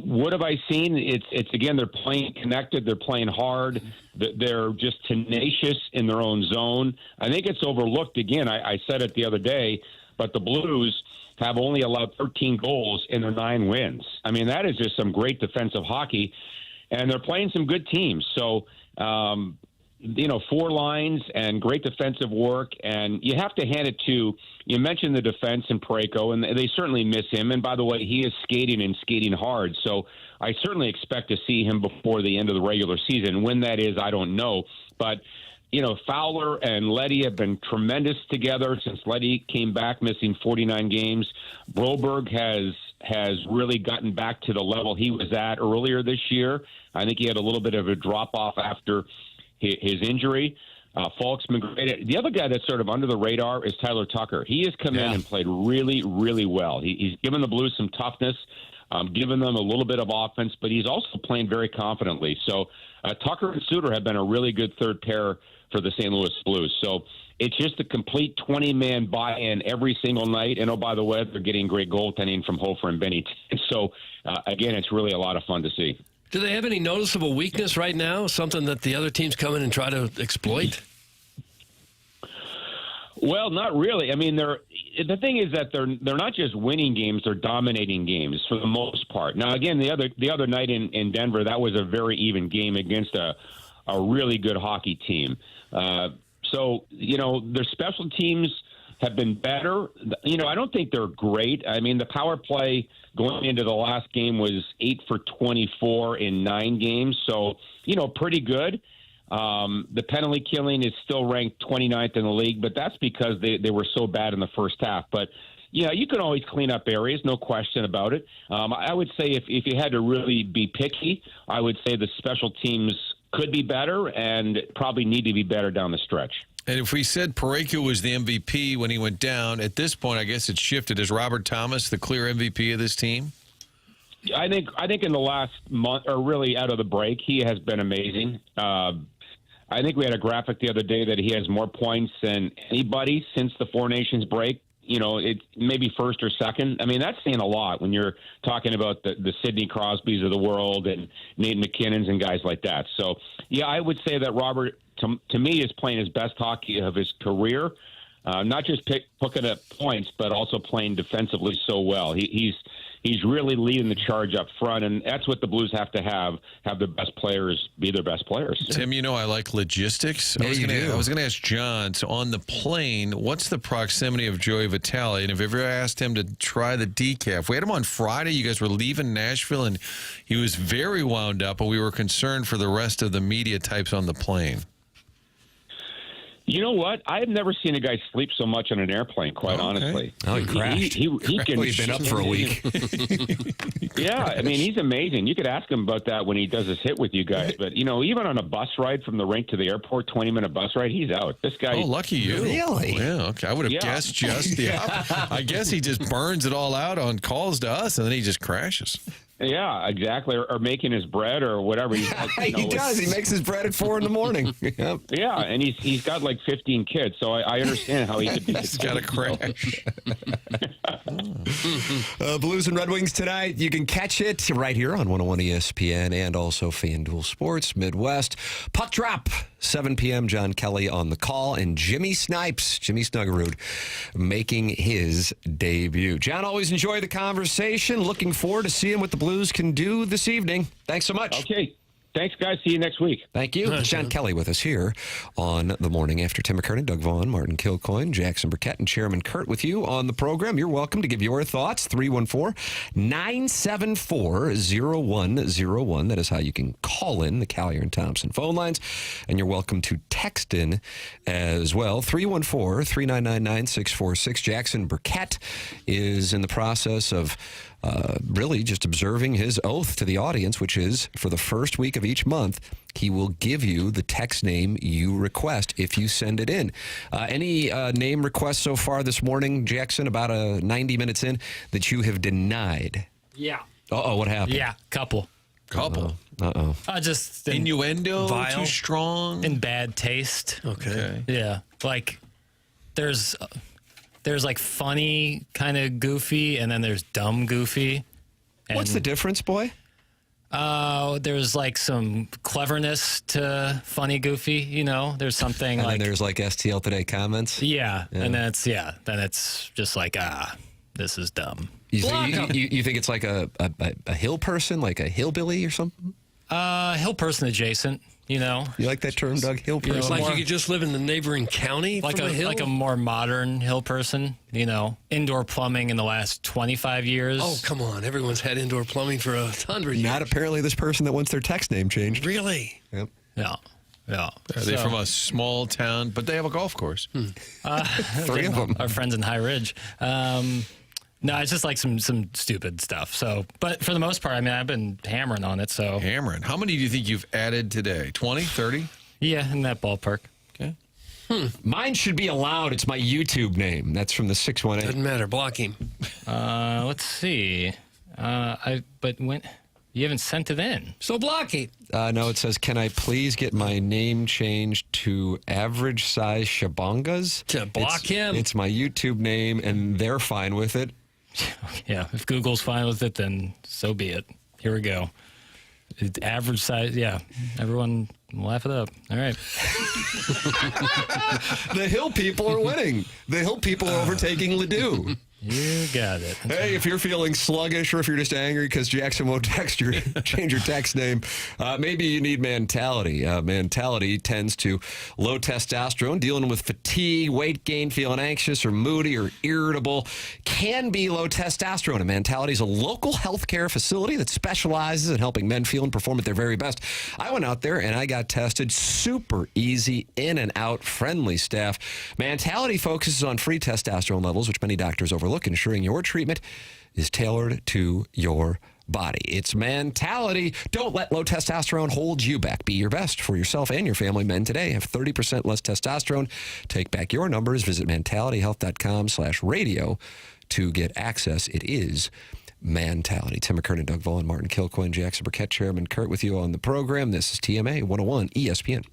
What have I seen? It's again, they're playing connected. They're playing hard. They're just tenacious in their own zone. I think it's overlooked. Again, I said it the other day, but the Blues have only allowed 13 goals in their 9 wins. I mean, that is just some great defensive hockey, and they're playing some good teams. So, 4 lines and great defensive work, and you have to hand it to, you mentioned the defense in Parayko, and they certainly miss him. And by the way, he is skating hard. So I certainly expect to see him before the end of the regular season. When that is, I don't know. But Fowler and Leddy have been tremendous together since Leddy came back, missing 49 games. Broberg has really gotten back to the level he was at earlier this year. I think he had a little bit of a drop-off after his injury. Falk's been great. The other guy that's sort of under the radar is Tyler Tucker. He has come in and played really, really well. He's given the Blues some toughness, given them a little bit of offense, but he's also playing very confidently. So Tucker and Suter have been a really good third pair for the St. Louis Blues. So it's just a complete 20-man buy-in every single night. And, oh, by the way, they're getting great goaltending from Hofer and Benny. So, again, it's really a lot of fun to see. Do they have any noticeable weakness right now, something that the other teams come in and try to exploit? Well, not really. I mean, the thing is that they're not just winning games; they're dominating games for the most part. Now, again, the other night in Denver, that was a very even game against a really good hockey team. So their special teams have been better. I don't think they're great. I mean, the power play going into the last game was 8 for 24 in 9 games, so pretty good. The penalty killing is still ranked 29th in the league, but that's because they were so bad in the first half. But, you can always clean up areas, no question about it. I would say if you had to really be picky, I would say the special teams could be better and probably need to be better down the stretch. And if we said Parayko was the MVP when he went down, at this point, I guess it's shifted. Is Robert Thomas the clear MVP of this team? I think in the last month, or really out of the break, he has been amazing. I think we had a graphic the other day that he has more points than anybody since the Four Nations break. It's maybe first or second. I mean, that's saying a lot when you're talking about the Sidney Crosbys of the world and Nate McKinnons and guys like that. So, yeah, I would say that Robert, to me, is playing his best hockey of his career. Not just picking up points, but also playing defensively so well. He's really leading the charge up front, and that's what the Blues have to have the best players be their best players. Tim, I like logistics. Yeah, I was going to ask John, so on the plane, what's the proximity of Joey Vitale? And have you ever asked him to try the decaf? We had him on Friday. You guys were leaving Nashville, and he was very wound up, but we were concerned for the rest of the media types on the plane. You know what? I have never seen a guy sleep so much on an airplane, quite honestly. Oh, he crashed. He can. He's been up for a week. Yeah, I mean, he's amazing. You could ask him about that when he does his hit with you guys. But, even on a bus ride from the rink to the airport, 20-minute bus ride, he's out. This guy. Oh, lucky you. Really? Yeah, okay. I would have guessed just the I guess he just burns it all out on calls to us, and then he just crashes. Yeah, exactly. Or making his bread or whatever. He's like, He does. He makes his bread at 4 in the morning. Yep. Yeah, and he's got like 15 kids, so I understand how he could be. He's got a crash. Blues and Red Wings tonight. You can catch it right here on 101 ESPN and also FanDuel Sports Midwest. Puck drop, 7 p.m. John Kelly on the call, and Jimmy Snipes, Jimmy Snuggerud, making his debut. John, always enjoy the conversation. Looking forward to seeing what the Blues can do this evening. Thanks so much. Okay. Thanks, guys. See you next week. Thank you. John Kelly with us here on The Morning After. Tim McKernan, Doug Vaughn, Martin Kilcoyne, Jackson Burkett, and Chairman Kurt with you on the program. You're welcome to give your thoughts. 314-974-0101. That is how you can call in the Callier and Thompson phone lines. And you're welcome to text in as well. 314-399-9646. Jackson Burkett is in the process of really just observing his oath to the audience, which is for the first week of each month, he will give you the text name you request if you send it in. Any name requests so far this morning, Jackson, about 90 minutes in, that you have denied? Yeah. Uh-oh, what happened? Yeah, couple. Uh-oh. Just Innuendo, Vile. too strong. in bad taste. Okay. Yeah. Like, there's like funny, kind of goofy, and then there's dumb goofy. And, What's the difference, boy? there's like some cleverness to funny goofy, you know? There's something And like then there's like STL Today comments. yeah, and then it's just like this is dumb. You think it's like a hill person, like a hillbilly or something? Hill person adjacent, you know? You like that term, Doug? Hill person? It's like you could just live in the neighboring county Like from a hill? like a more modern hill person, you know? Indoor plumbing in the last 25 years. Oh, come on. Everyone's had indoor plumbing for 100 years. Not apparently this person that wants their text name changed. Really? Yep. Yeah. Yeah. Are they from a small town? But they have a golf course. Three of them. Our friends in High Ridge. No, it's just like some stupid stuff. So, but for the most part, I mean, I've been hammering on it. So, Hammering. How many do you think you've added today? 20, 30? yeah, in that ballpark. Okay. Mine should be allowed. It's my YouTube name. That's from the 618. Doesn't matter. Block him. Let's see. But when you haven't sent it in. So block him. No, it says, can I please get my name changed to Average Size Shabangas? To block him. It's my YouTube name, and they're fine with it. Yeah, if Google's fine with it, then so be it. Here we go. It's average size. Yeah, everyone laugh it up. All right. The Hill people are winning. The Hill people are overtaking Ladue. You got it. Hey, if you're feeling sluggish or if you're just angry because Jackson won't change your text name, maybe you need mentality. Mentality tends to low testosterone, dealing with fatigue, weight gain, feeling anxious or moody or irritable, can be low testosterone. And Mentality is a local healthcare facility that specializes in helping men feel and perform at their very best. I went out there and I got tested. Super easy, in and out, friendly staff. Mentality focuses on free testosterone levels, which many doctors overlook, ensuring your treatment is tailored to your body. It's Mentality. Don't let low testosterone hold you back. Be your best for yourself and your family. Men today have 30% less testosterone. Take back your numbers. Visit mentalityhealth.com/radio to get access. It is Mentality. Tim McKernan, Doug Vaughn, Martin Kilcoyne, Jackson Burkett, Chairman Kurt with you on the program. This is TMA 101 ESPN.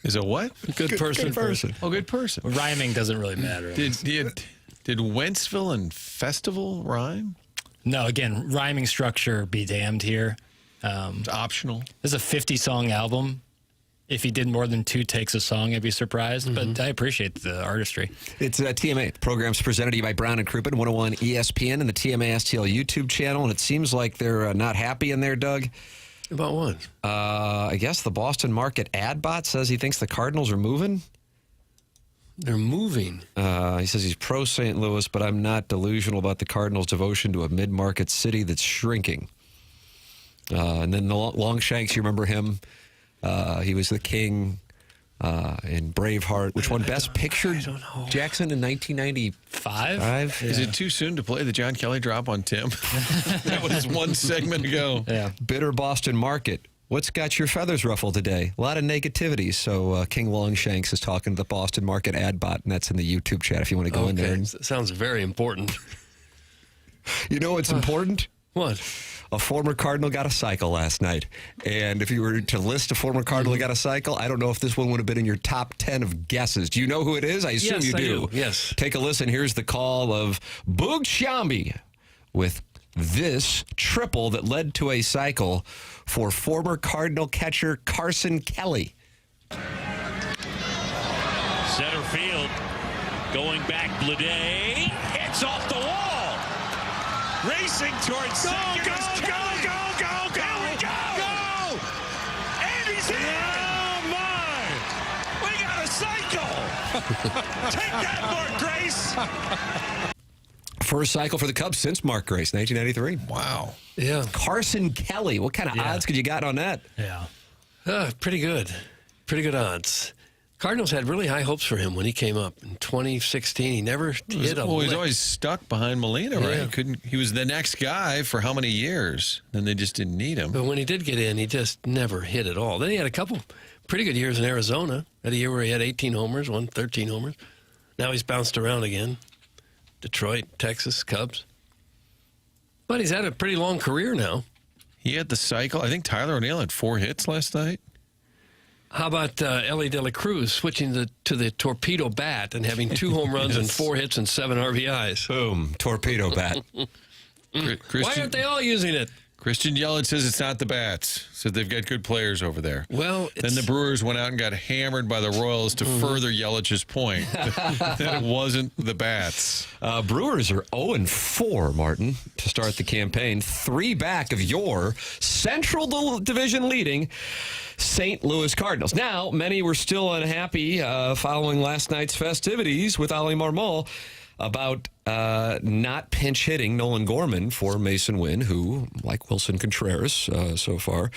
Is a what? Good person. Good person. Oh, good person. Rhyming doesn't really matter. Did Wentzville and Festival rhyme? No, again, rhyming structure be damned here. It's optional. This is a 50-song album. If he did more than 2 takes a song, I'd be surprised. But I appreciate the artistry. It's TMA. The program's presented to you by Brown and Crouppen, 101 ESPN, and the TMA STL YouTube channel. And it seems like they're not happy in there, Doug. About what? I guess the Boston market ad bot says he thinks the Cardinals are moving. They're moving. He says he's pro St. Louis, but I'm not delusional about the Cardinals' devotion to a mid-market city that's shrinking. And then the Longshanks, you remember him? He was the king in Braveheart, which won Best Picture, Jackson, in 1995. Is it too soon to play the John Kelly drop on Tim? That was one segment ago. Yeah. Bitter Boston market. What's got your feathers ruffled today? A lot of negativity. So King Longshanks is talking to the Boston market ad bot, and that's in the YouTube chat if you want to go in there. Sounds very important. You know what's important? What? A former Cardinal got a cycle last night. And if you were to list a former Cardinal who got a cycle, I don't know if this one would have been in your top 10 of guesses. Do you know who it is? I assume you do. Yes. Take a listen. Here's the call of Boog Shambi with this triple that led to a cycle for former Cardinal catcher Carson Kelly. Center field, going back, Blade hits off the wall, racing towards second. Go! Here we go! And he's in! Oh my! We got a cycle! Take that, Mark Grace! First cycle for the Cubs since Mark Grace, 1993. Wow. Yeah. Carson Kelly. What kind of odds could you got on that? Yeah. Pretty good. Pretty good odds. Cardinals had really high hopes for him when he came up in 2016. He never hit a Well, he's lick. always stuck behind Molina, right? Yeah. He was the next guy for how many years? And they just didn't need him. But when he did get in, he just never hit at all. Then he had a couple pretty good years in Arizona. Had a year where he had 18 homers, won 13 homers. Now he's bounced around again. Detroit, Texas, Cubs. But he's had a pretty long career now. He had the cycle. I think Tyler O'Neill had 4 hits last night. How about Ellie De La Cruz switching to the torpedo bat and having 2 home runs and 4 hits and 7 RBIs? Boom. Torpedo bat. Why aren't they all using it? Christian Yelich says it's not the bats. Said they've got good players over there. Well, Then the Brewers went out and got hammered by the Royals to further Yelich's point that it wasn't the bats. Brewers are 0-4, Martin, to start the campaign. 3 back of your Central Division leading St. Louis Cardinals. Now, many were still unhappy following last night's festivities with Oli Marmol about not pinch hitting Nolan Gorman for Mason Winn, who, like Wilson Contreras so far,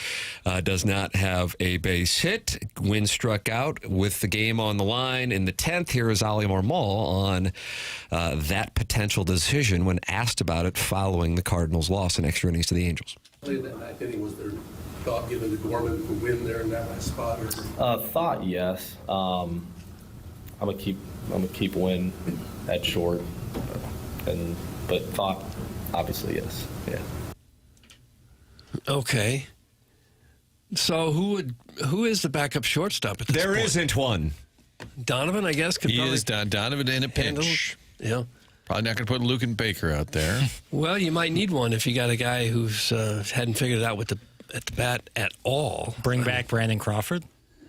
does not have a base hit. Winn struck out with the game on the line in the 10th. Here is Oli Marmol on that potential decision when asked about it following the Cardinals' loss in extra innings to the Angels. In that ninth inning, was there thought given to Gorman to win there in that last spot? Or? Thought yes. I'm gonna keep Winn at short, but thought obviously yes. Yeah. Okay. So who is the backup shortstop at this There point? isn't one. Donovan, I guess, could He probably is Donovan in a pinch. Yeah. Probably not going to put Luke and Baker out there. Well, you might need one if you got a guy who's hadn't figured it out at the bat at all. Bring back Brandon Crawford?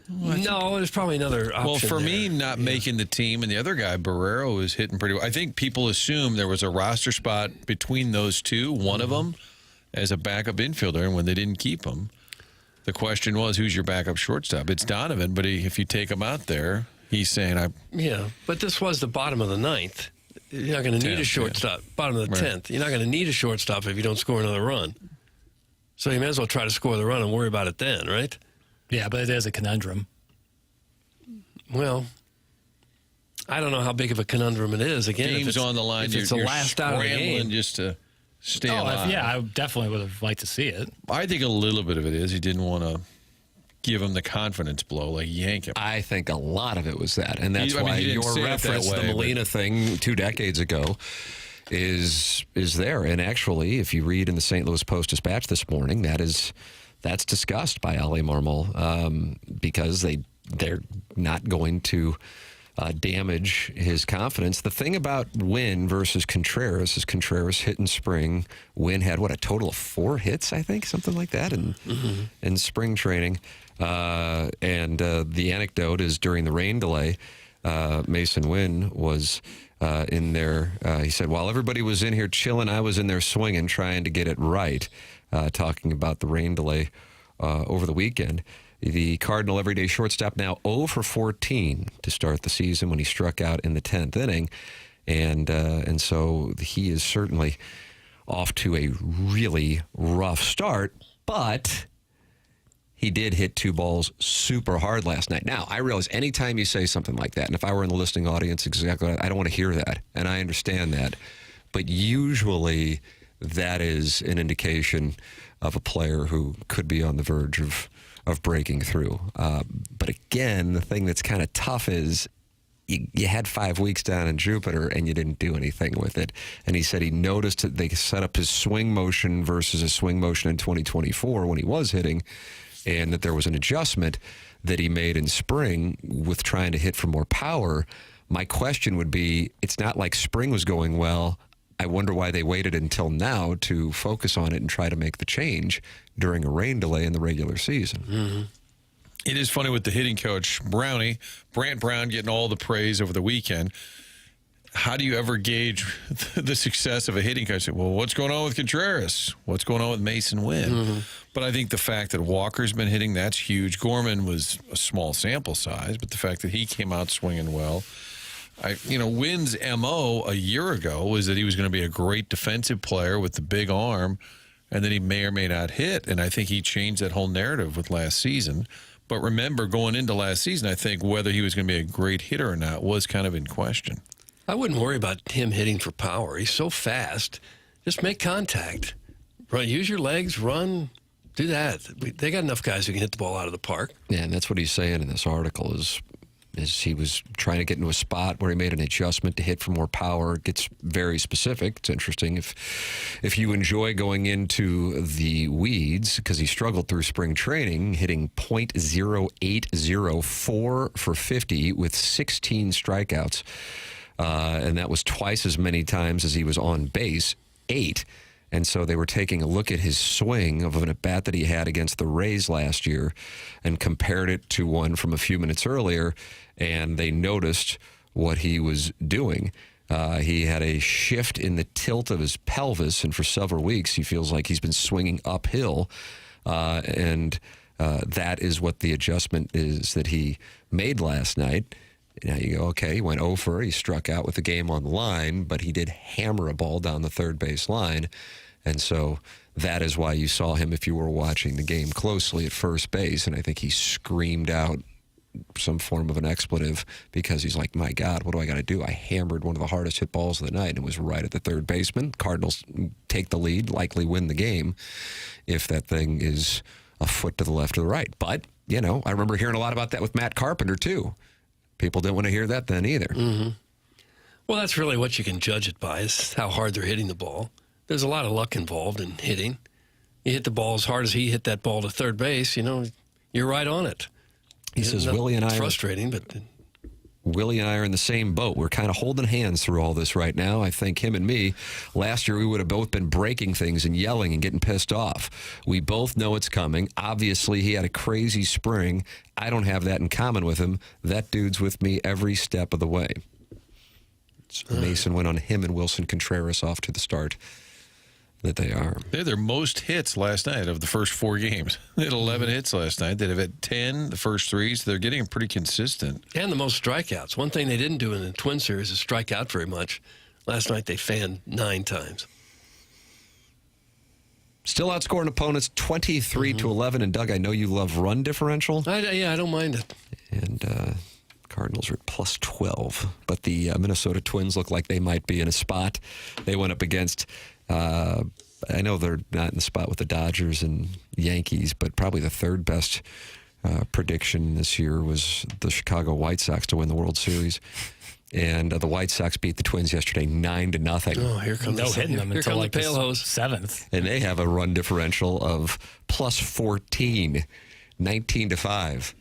No, there's probably another option. Well, for there. me, not making the team and the other guy, Barrero, is hitting pretty well. I think people assume there was a roster spot between those two, one of them as a backup infielder, and when they didn't keep him, the question was, who's your backup shortstop? It's Donovan, but if you take him out there, he's saying, Yeah, but this was the bottom of the 9th. You're not going to need a 10th, shortstop. Bottom of the 10th. You're not going to need a shortstop if you don't score another run. So you may as well try to score the run and worry about it then, right? Yeah, but it is a conundrum. Well, I don't know how big of a conundrum it is. Again, game's on the line. If it's the you're last out of the scrambling game. just to stay Oh, alive. yeah, I definitely would have liked to see it. I think a little bit of it is he didn't want to give him the confidence blow, like yank him. I think a lot of it was that, and that's I mean, why he didn't your say it that reference, way, the Molina thing 2 decades ago, is there. And actually, if you read in the St. Louis Post-Dispatch this morning, that's discussed by Oli Marmol because they they're not going to damage his confidence. The thing about Winn versus Contreras is Contreras hit in spring. Winn had, a total of 4 hits, I think, something like that in spring training. And the anecdote is during the rain delay, Mason Winn was in there. He said, while everybody was in here chilling, I was in there swinging, trying to get it right, talking about the rain delay over the weekend. The Cardinal everyday shortstop now 0 for 14 to start the season when he struck out in the 10th inning. And so he is certainly off to a really rough start, but he did hit 2 balls super hard last night. Now, I realize anytime you say something like that, and if I were in the listening audience, exactly, I don't want to hear that, and I understand that. But usually that is an indication of a player who could be on the verge of breaking through. But again, the thing that's kind of tough is you had 5 weeks down in Jupiter and you didn't do anything with it. And he said he noticed that they set up his swing motion versus his swing motion in 2024 when he was hitting, and that there was an adjustment that he made in spring with trying to hit for more power. My question would be, it's not like spring was going well. I wonder why they waited until now to focus on it and try to make the change during a rain delay in the regular season. Mm-hmm. It is funny with the hitting coach, Brant Brown, getting all the praise over the weekend. How do you ever gauge the success of a hitting coach? Well, what's going on with Contreras? What's going on with Mason Winn? Mm-hmm. But I think the fact that Walker's been hitting, that's huge. Gorman was a small sample size, but the fact that he came out swinging well. Winn's MO a year ago was that he was going to be a great defensive player with the big arm, and then he may or may not hit. And I think he changed that whole narrative with last season. But remember, going into last season, I think whether he was going to be a great hitter or not was kind of in question. I wouldn't worry about him hitting for power. He's so fast. Just make contact. Run, use your legs, run, do that. They got enough guys who can hit the ball out of the park. Yeah, and that's what he's saying in this article is he was trying to get into a spot where he made an adjustment to hit for more power. It gets very specific. It's interesting if you enjoy going into the weeds, because he struggled through spring training, hitting .080, 4 for 50 with 16 strikeouts. And that was twice as many times as he was on base, 8. And so they were taking a look at his swing of an at-bat that he had against the Rays last year and compared it to one from a few minutes earlier, and they noticed what he was doing. He had a shift in the tilt of his pelvis, and for several weeks he feels like he's been swinging uphill, and that is what the adjustment is that he made last night. Now you go, okay, he went over, he struck out with the game on the line, but he did hammer a ball down the third base line. And so that is why you saw him, if you were watching the game closely, at first base. And I think he screamed out some form of an expletive because he's like, my God, what do I got to do? I hammered one of the hardest hit balls of the night, and it was right at the third baseman. Cardinals take the lead, likely win the game if that thing is a foot to the left or the right. But, I remember hearing a lot about that with Matt Carpenter, too. People didn't want to hear that then either. Mm-hmm. Well, that's really what you can judge it by, is how hard they're hitting the ball. There's a lot of luck involved in hitting. You hit the ball as hard as he hit that ball to third base, you're right on it. He says Willie and I... It's frustrating, but... Willie and I are in the same boat. We're kind of holding hands through all this right now. I think him and me, last year we would have both been breaking things and yelling and getting pissed off. We both know it's coming. Obviously, he had a crazy spring. I don't have that in common with him. That dude's with me every step of the way. Mason went on him and Wilson Contreras off to the start that they are. They had their most hits last night of the first 4 games. They had 11 hits last night. They'd have had 10 the first 3, so they're getting pretty consistent. And the most strikeouts. One thing they didn't do in the Twin Series is strike out very much. Last night they fanned 9 times. Still outscoring opponents 23-11. And Doug, I know you love run differential. I don't mind it. And Cardinals are at plus 12. But the Minnesota Twins look like they might be in a spot. They went up against... I know they're not in the spot with the Dodgers and Yankees, but probably the third best prediction this year was the Chicago White Sox to win the World Series. And the White Sox beat the Twins yesterday 9-0. Oh, here comes no hitting them until like the pale hose. 7th. And they have a run differential of plus 14, 19-5.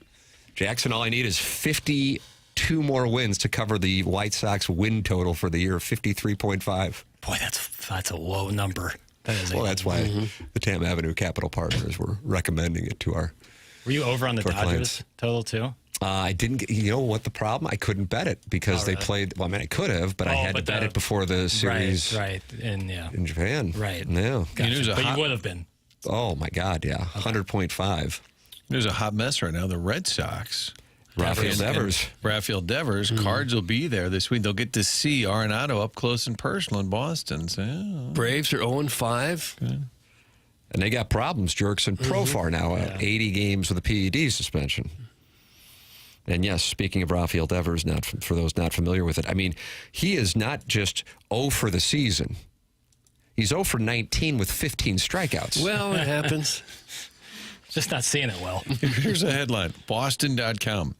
Jackson, all I need is 52 more wins to cover the White Sox win total for the year of 53.5. Boy, that's a low number. Well, that's why the Tam Avenue Capital Partners were recommending it to our. Were you over on the Dodgers clients. total too? I didn't get, you know what the problem? I couldn't bet it because they played, well, I mean, I could have, but I had to bet it before the series in Japan. Right. Yeah. Gotcha. But you would have been. Oh, my God, yeah. 100.5. There's a hot mess right now. The Red Sox. Rafael Devers. Cards will be there this week. They'll get to see Arenado up close and personal in Boston. So, Braves are 0-5. Good. And they got problems. Jurickson Profar now at 80 games with a PED suspension. And yes, speaking of Rafael Devers, for those not familiar with it, I mean, he is not just 0 for the season. He's 0 for 19 with 15 strikeouts. Well, it happens. Just not seeing it well. Here's a headline. Boston.com.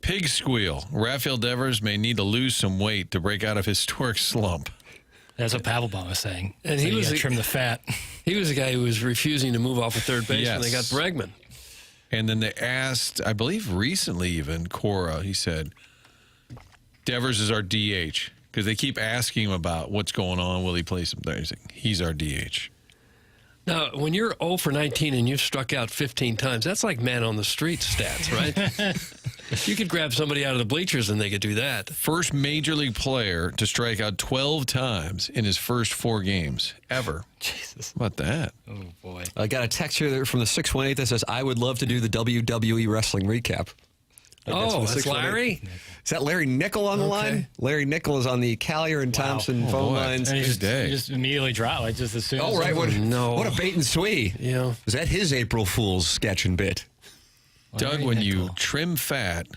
Pig squeal. Rafael Devers may need to lose some weight to break out of historic slump. That's what Pavelbaum was saying. And so he was trim the fat. He was a guy who was refusing to move off of third base when they got Bregman. And then they asked, I believe recently even, Cora, he said, Devers is our DH. Because they keep asking him about what's going on. Will he play some things? He's our DH. Now, when you're 0 for 19 and you've struck out 15 times, that's like man on the street stats, right? You could grab somebody out of the bleachers and they could do that. First major league player to strike out 12 times in his first 4 games ever. Jesus. How about that? Oh, boy. I got a text here from the 618 that says, I would love to do the WWE wrestling recap. That's Larry? Is that Larry Nickel on the line? Larry Nickel is on the Collier and Thompson phone lines. And you just immediately drop, like just as soon as... Oh, right. What a bait and swee. Yeah. Is that his April Fool's sketch and bit? Doug, when you trim fat,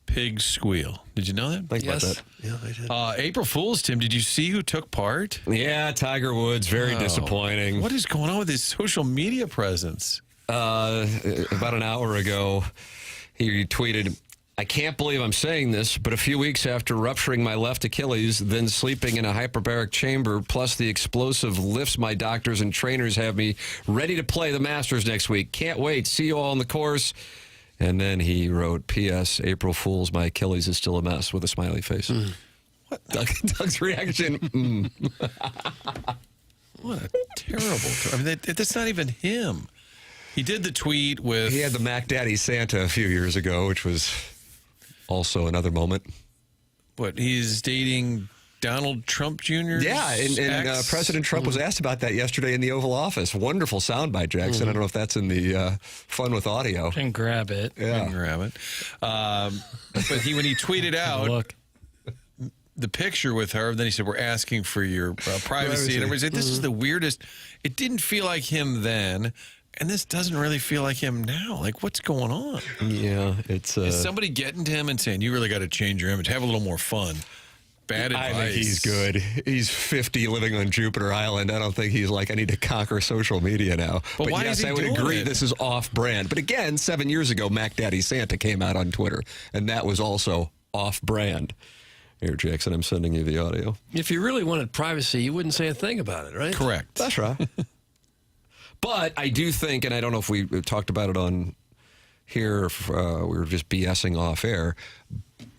pigs squeal. Did you know that? Think about that. Yeah, I did. April Fool's, Tim, did you see who took part? Yeah, Tiger Woods. Very disappointing. What is going on with his social media presence? About an hour ago, he tweeted, I can't believe I'm saying this, but a few weeks after rupturing my left Achilles, then sleeping in a hyperbaric chamber, plus the explosive lifts my doctors and trainers have me ready to play the Masters next week. Can't wait. See you all on the course. And then he wrote, P.S. April Fool's, my Achilles is still a mess with a smiley face. What? Doug's reaction. What a terrible... I mean, that's not even him. He did the tweet with... He had the Mac Daddy Santa a few years ago, which was... also another moment. What, he's dating Donald Trump Jr.? Yeah, and President Trump was asked about that yesterday in the Oval Office. Wonderful soundbite, Jackson. I don't know if that's in the Fun with Audio. Can grab it. Yeah. Can grab it. But when he tweeted out the picture with her, then he said, we're asking for your privacy. And everybody said, this is the weirdest. It didn't feel like him then. And this doesn't really feel like him now. Like, what's going on? Yeah, it's... Is somebody getting to him and saying, you really got to change your image, have a little more fun? Bad advice. I think he's good. He's 50 living on Jupiter Island. I don't think he's like, I need to conquer social media now. But why yes, is he I would doing agree it? this is off-brand. But again, 7 years ago, Mac Daddy Santa came out on Twitter, and that was also off-brand. Here, Jackson, I'm sending you the audio. If you really wanted privacy, you wouldn't say a thing about it, right? Correct. That's right. But I do think, and I don't know if we talked about it on here, if we were just BSing off air,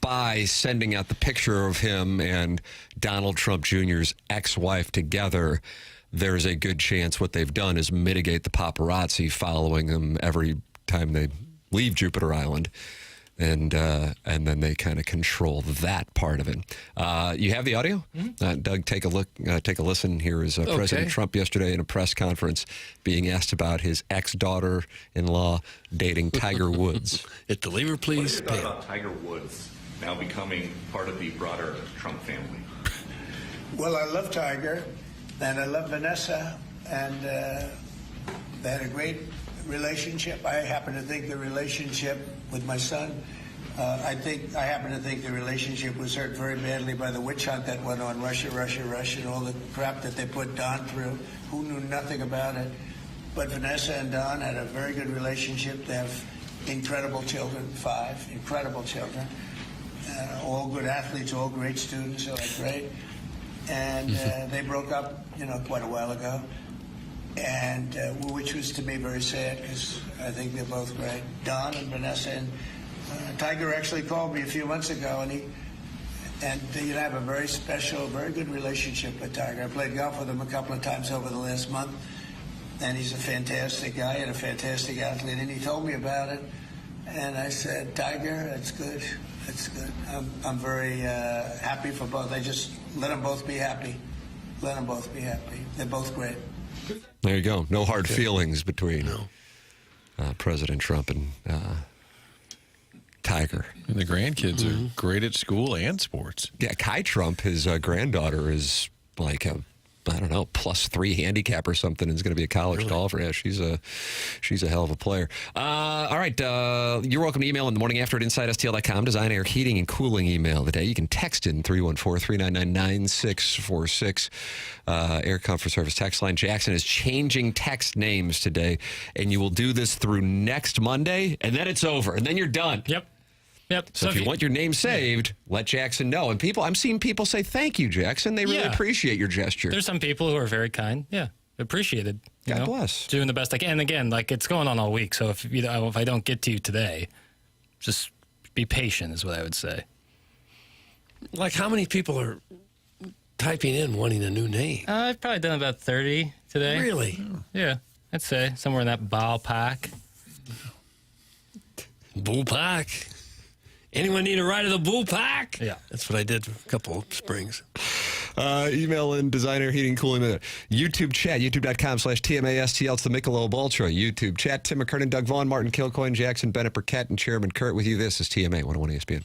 by sending out the picture of him and Donald Trump Jr.'s ex-wife together, there's a good chance what they've done is mitigate the paparazzi following them every time they leave Jupiter Island. And then they kind of control that part of it. You have the audio? Doug, take a look. Take a listen. Here is President Trump yesterday in a press conference being asked about his ex-daughter-in-law dating Tiger Woods. Hit the lever, please. What is it about Tiger Woods now becoming part of the broader Trump family? Well, I love Tiger, and I love Vanessa, and they had a great relationship. I happen to think the relationship with my son, I happen to think the relationship was hurt very badly by the witch hunt that went on, Russia, and all the crap that they put Don through, who knew nothing about it. But Vanessa and Don had a very good relationship. They have incredible children, 5 incredible children, all good athletes, all great students, so that's great. And they broke up, quite a while ago. And which was to me very sad because I think they're both great. Don and Vanessa, and Tiger actually called me a few months ago, and I have a very special, very good relationship with Tiger. I played golf with him a couple of times over the last month, and he's a fantastic guy and a fantastic athlete. And he told me about it, and I said, Tiger, that's good. That's good. I'm very happy for both. I just let them both be happy. Let them both be happy. They're both great. There you go. No hard feelings between President Trump and Tiger. And the grandkids are great at school and sports. Yeah, Kai Trump, his granddaughter, is like a, I don't know, +3 handicap or something, and is going to be a college golfer. Yeah, she's a hell of a player. All right, you're welcome to email in the morning after at InsideSTL.com. Design, air, heating, and cooling email today. You can text in 314-399-9646. Air Comfort Service text line. Jackson is changing text names today, and you will do this through next Monday, and then it's over, and then you're done. Yep. So if you want your name saved, let Jackson know. And I'm seeing people say, thank you, Jackson. They really appreciate your gesture. There's some people who are very kind. Yeah. Appreciated. God bless. Doing the best I can. And again, like, it's going on all week. So if I don't get to you today, just be patient is what I would say. Like, how many people are typing in wanting a new name? I've probably done about 30 today. Really? Yeah. I'd say somewhere in that ballpark. Bullpack. Anyone need a ride of the Bullpack? Yeah. That's what I did a couple of springs. Email in designer heating cooling. YouTube chat, youtube.com/TMASTL. It's the Michelob Ultra. YouTube chat, Tim McKernan, Doug Vaughn, Martin Kilcoyne, Jackson Bennett Burkett, and Chairman Kurt with you. This is TMA 101 ESPN.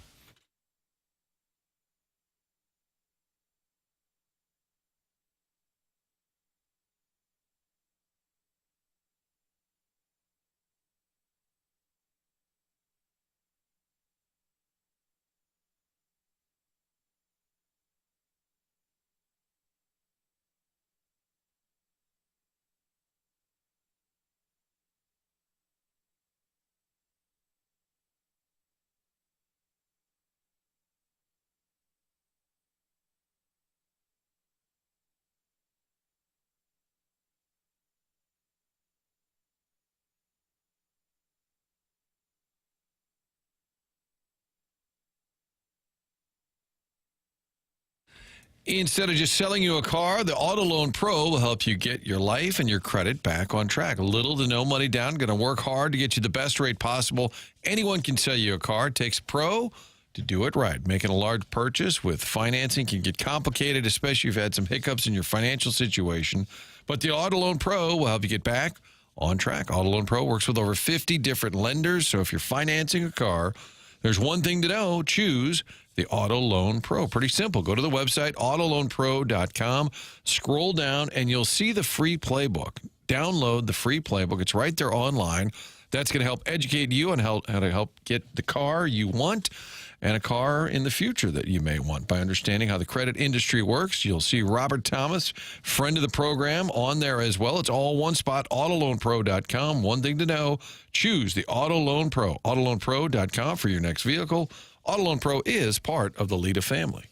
Instead of just selling you a car, the Auto Loan Pro will help you get your life and your credit back on track. Little to no money down. Going to work hard to get you the best rate possible. Anyone can sell you a car. It takes pro to do it right. Making a large purchase with financing can get complicated, especially if you've had some hiccups in your financial situation. But the Auto Loan Pro will help you get back on track. Auto Loan Pro works with over 50 different lenders. So if you're financing a car, there's one thing to know. Choose the Auto Loan Pro. Pretty simple. Go to the website, autoloanpro.com. Scroll down, and you'll see the free playbook. Download the free playbook. It's right there online. That's going to help educate you on how to help get the car you want and a car in the future that you may want. By understanding how the credit industry works, you'll see Robert Thomas, friend of the program, on there as well. It's all one spot, autoloanpro.com. One thing to know, choose the Auto Loan Pro. Autoloanpro.com for your next vehicle. Auto Loan Pro is part of the Lita family.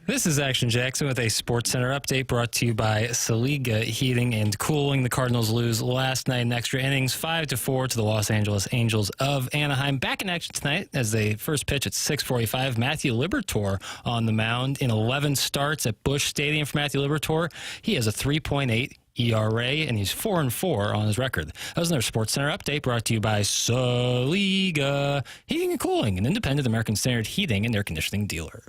This is Action Jackson with a Sports Center update brought to you by Saliga Heating and Cooling. The Cardinals lose last night in extra innings, 5-4 to the Los Angeles Angels of Anaheim. Back in action tonight as they first pitch at 6:45. Matthew Liberatore on the mound in 11 starts at Busch Stadium for Matthew Liberatore. He has a 3.8 ERA, and he's 4-4 on his record. That was another Sports Center update brought to you by Saliga Heating and Cooling, an independent American Standard heating and air conditioning dealer.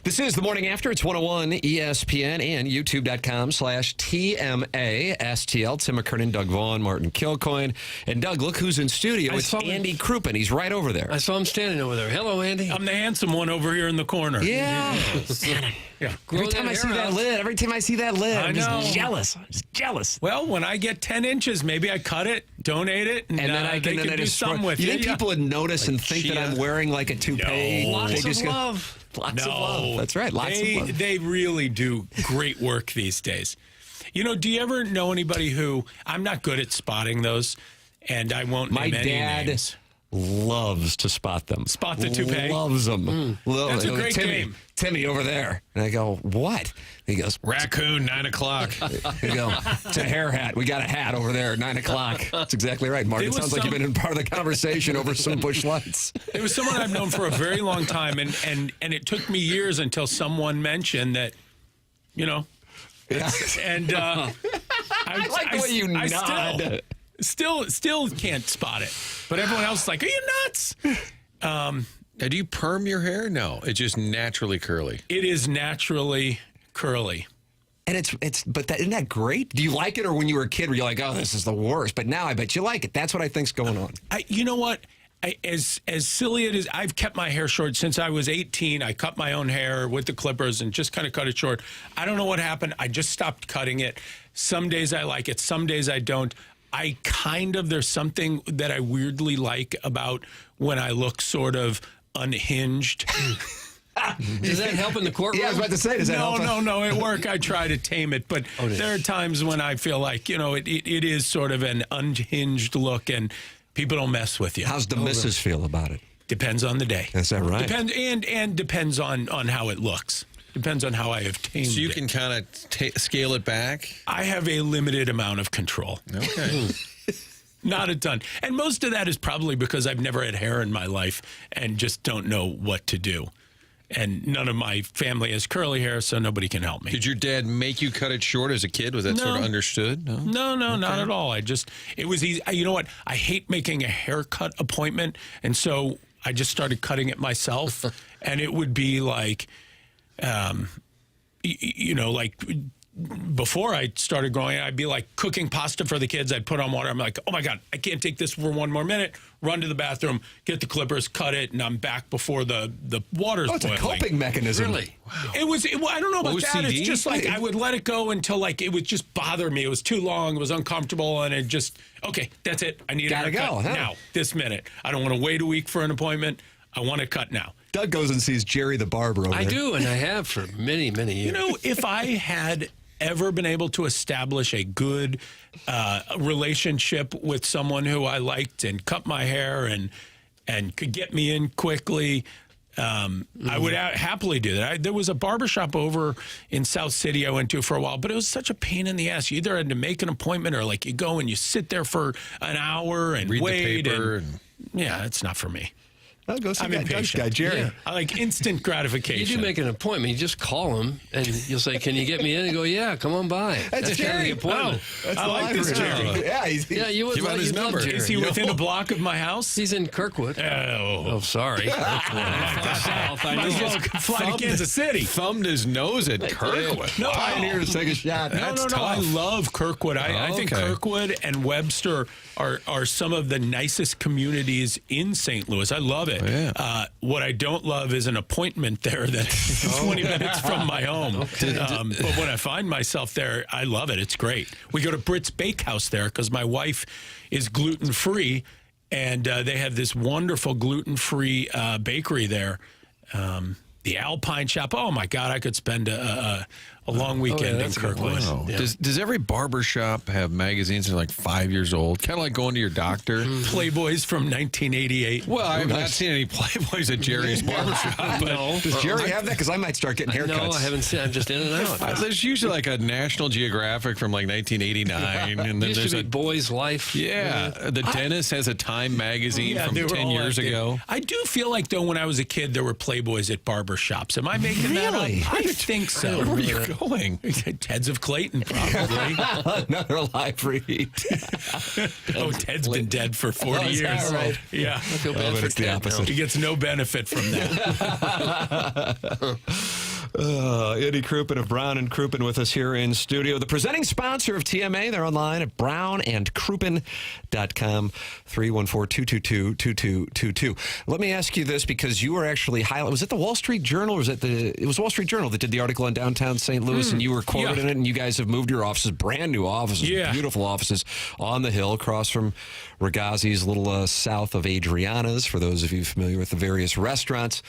This is The Morning After. It's 101 ESPN and YouTube.com/TMASTL. Tim McKernan, Doug Vaughn, Martin Kilcoyne. And Doug, look who's in studio. It's Andy Crouppen. He's right over there. I saw him standing over there. Hello, Andy. I'm the handsome one over here in the corner. Yeah. Yeah. Every time I see that lid, I'm just jealous. I'm just jealous. Well, when I get 10 inches, maybe I cut it, donate it, and then I can do some with it. You think people would notice and think that I'm wearing like a toupee? No. Lots of love. Lots of love. That's right. Lots of love. They really do great work these days. You know, do you ever know anybody who, I'm not good at spotting those, and I won't name any names. Loves to spot them. Spot the toupee? Loves them. That's a great game. Timmy over there. And I go, what? He goes, Raccoon, 9 o'clock. You go, it's a hair hat. We got a hat over there at 9 o'clock. That's exactly right, Mark. It sounds like you've been in part of the conversation over some bush lights. It was someone I've known for a very long time, and it took me years until someone mentioned that, you know. Yeah. And I like the way you nod. Still can't spot it. But everyone else is like, are you nuts? Now, do you perm your hair? No, it's just naturally curly. It is naturally curly. And isn't that great? Do you like it, or when you were a kid were you like, oh, this is the worst? But now I bet you like it. That's what I think's going on. You know what? As silly it is, I've kept my hair short since I was 18. I cut my own hair with the clippers and just kind of cut it short. I don't know what happened. I just stopped cutting it. Some days I like it. Some days I don't. There's something that I weirdly like about when I look sort of unhinged. Does that help in the courtroom? Yeah, I was about to say, does that help? No. At work, I try to tame it. But there are times when I feel like, you know, it is sort of an unhinged look and people don't mess with you. How's the missus feel about it? Depends on the day. Is that right? Depends on how it looks. Depends on how I have tamed it. So you can kind of scale it back? I have a limited amount of control. Okay. Not a ton. And most of that is probably because I've never had hair in my life and just don't know what to do. And none of my family has curly hair, so nobody can help me. Did your dad make you cut it short as a kid? Was that sort of understood? No, not at all. It was easy. You know what? I hate making a haircut appointment, and so I just started cutting it myself. And it would be like, like before I started growing, I'd be like cooking pasta for the kids. I'd put on water. I'm like, oh my God, I can't take this for one more minute. Run to the bathroom, get the clippers, cut it, and I'm back before the water's boiling. It's a coping mechanism. Really? Wow. I don't know about OCD? that. It's just like I would let it go until like it would just bother me. It was too long. It was uncomfortable, and it just, okay, that's it. I need a haircut now, this minute. I don't want to wait a week for an appointment. I want to cut now. Doug goes and sees Jerry the barber over there. I do, and I have for many, many years. You know, if I had ever been able to establish a good relationship with someone who I liked and cut my hair and could get me in quickly, I would happily do that. There was a barbershop over in South City I went to for a while, but it was such a pain in the ass. You either had to make an appointment or like you go and you sit there for an hour and read wait. The paper yeah, it's not for me. I'll go see I'm Doug's impatient. guy, Jerry. Yeah. I like instant gratification. You do make an appointment. You just call him, and you'll say, can you get me in? And go, yeah, come on by. That's Jerry. Kind of the appointment. That's I like this Jerry. Yeah, You would Give out his number. Jerry. Is he within a block of my house? He's in Kirkwood. Oh, Sorry. South, I know. He's just fly to Kansas City. Thumbed his nose at Kirkwood. No, Pioneers take a shot. No. I love Kirkwood. I think Kirkwood and Webster are some of the nicest communities in St. Louis. I love it. Oh, yeah. What I don't love is an appointment there that's 20 minutes from my home. But when I find myself there, I love it. It's great. We go to Britt's Bakehouse there because my wife is gluten-free, and they have this wonderful gluten-free bakery there. The Alpine Shop. Oh, my God, I could spend a a long weekend in that's a good Kirkland. Wow. Yeah. Does every barber shop have magazines that are like 5 years old? Kind of like going to your doctor. Playboys from 1988. Well, I've not seen any Playboys at Jerry's barbershop. But No. Does Jerry have that? Because I might start getting haircuts. No, I haven't seen. I'm just in and out. there's usually like a National Geographic from like 1989, and then Used there's to be a Boy's Life. yeah. The dentist has a Time magazine from they were 10 all years active. ago. I do feel like, though, when I was a kid, there were Playboys at barber shops. Am I making that Really? up? I think so. Where are you going? Ted's of Clayton, probably. Another live read. Oh, Ted's been dead for 40 is that years. right? Yeah. I feel bad but for it's the Ted opposite. now. He gets no benefit from that. Eddie Crouppen of Brown and Crouppen with us here in studio. The presenting sponsor of TMA. They're online at brownandcrouppen.com, 314-222-2222. Let me ask you this, because you were actually highlighted. Was it the Wall Street Journal, or was it was Wall Street Journal that did the article on downtown St. Louis, and you were quoted in it, and you guys have moved your offices, brand new offices, beautiful offices on the hill across from Ragazzi's, a little south of Adriana's, for those of you familiar with the various restaurants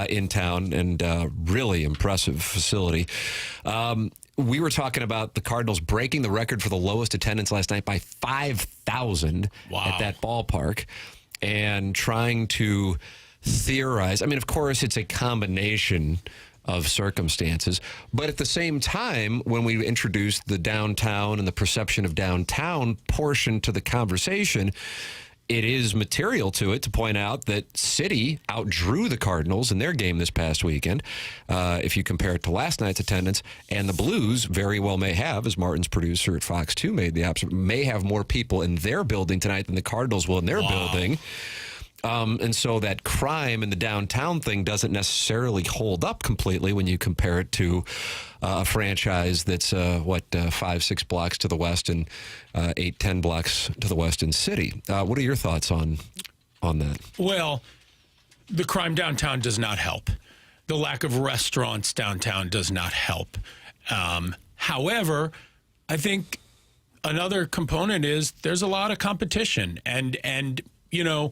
in town, and really impressive facility. We were talking about the Cardinals breaking the record for the lowest attendance last night by 5,000 at that ballpark, and trying to theorize. I mean, of course, it's a combination of circumstances, but at the same time, when we introduced the downtown and the perception of downtown portion to the conversation, it is material to it to point out that City outdrew the Cardinals in their game this past weekend. If you compare it to last night's attendance, and the Blues very well may have, as Martin's producer at Fox 2 made the observation, may have more people in their building tonight than the Cardinals will in their building. And so that crime in the downtown thing doesn't necessarily hold up completely when you compare it to a franchise that's 5-6 blocks to the west and 8-10 blocks to the west in City. What are your thoughts on that? Well, the crime downtown does not help. The lack of restaurants downtown does not help. However, I think another component is there's a lot of competition, and you know,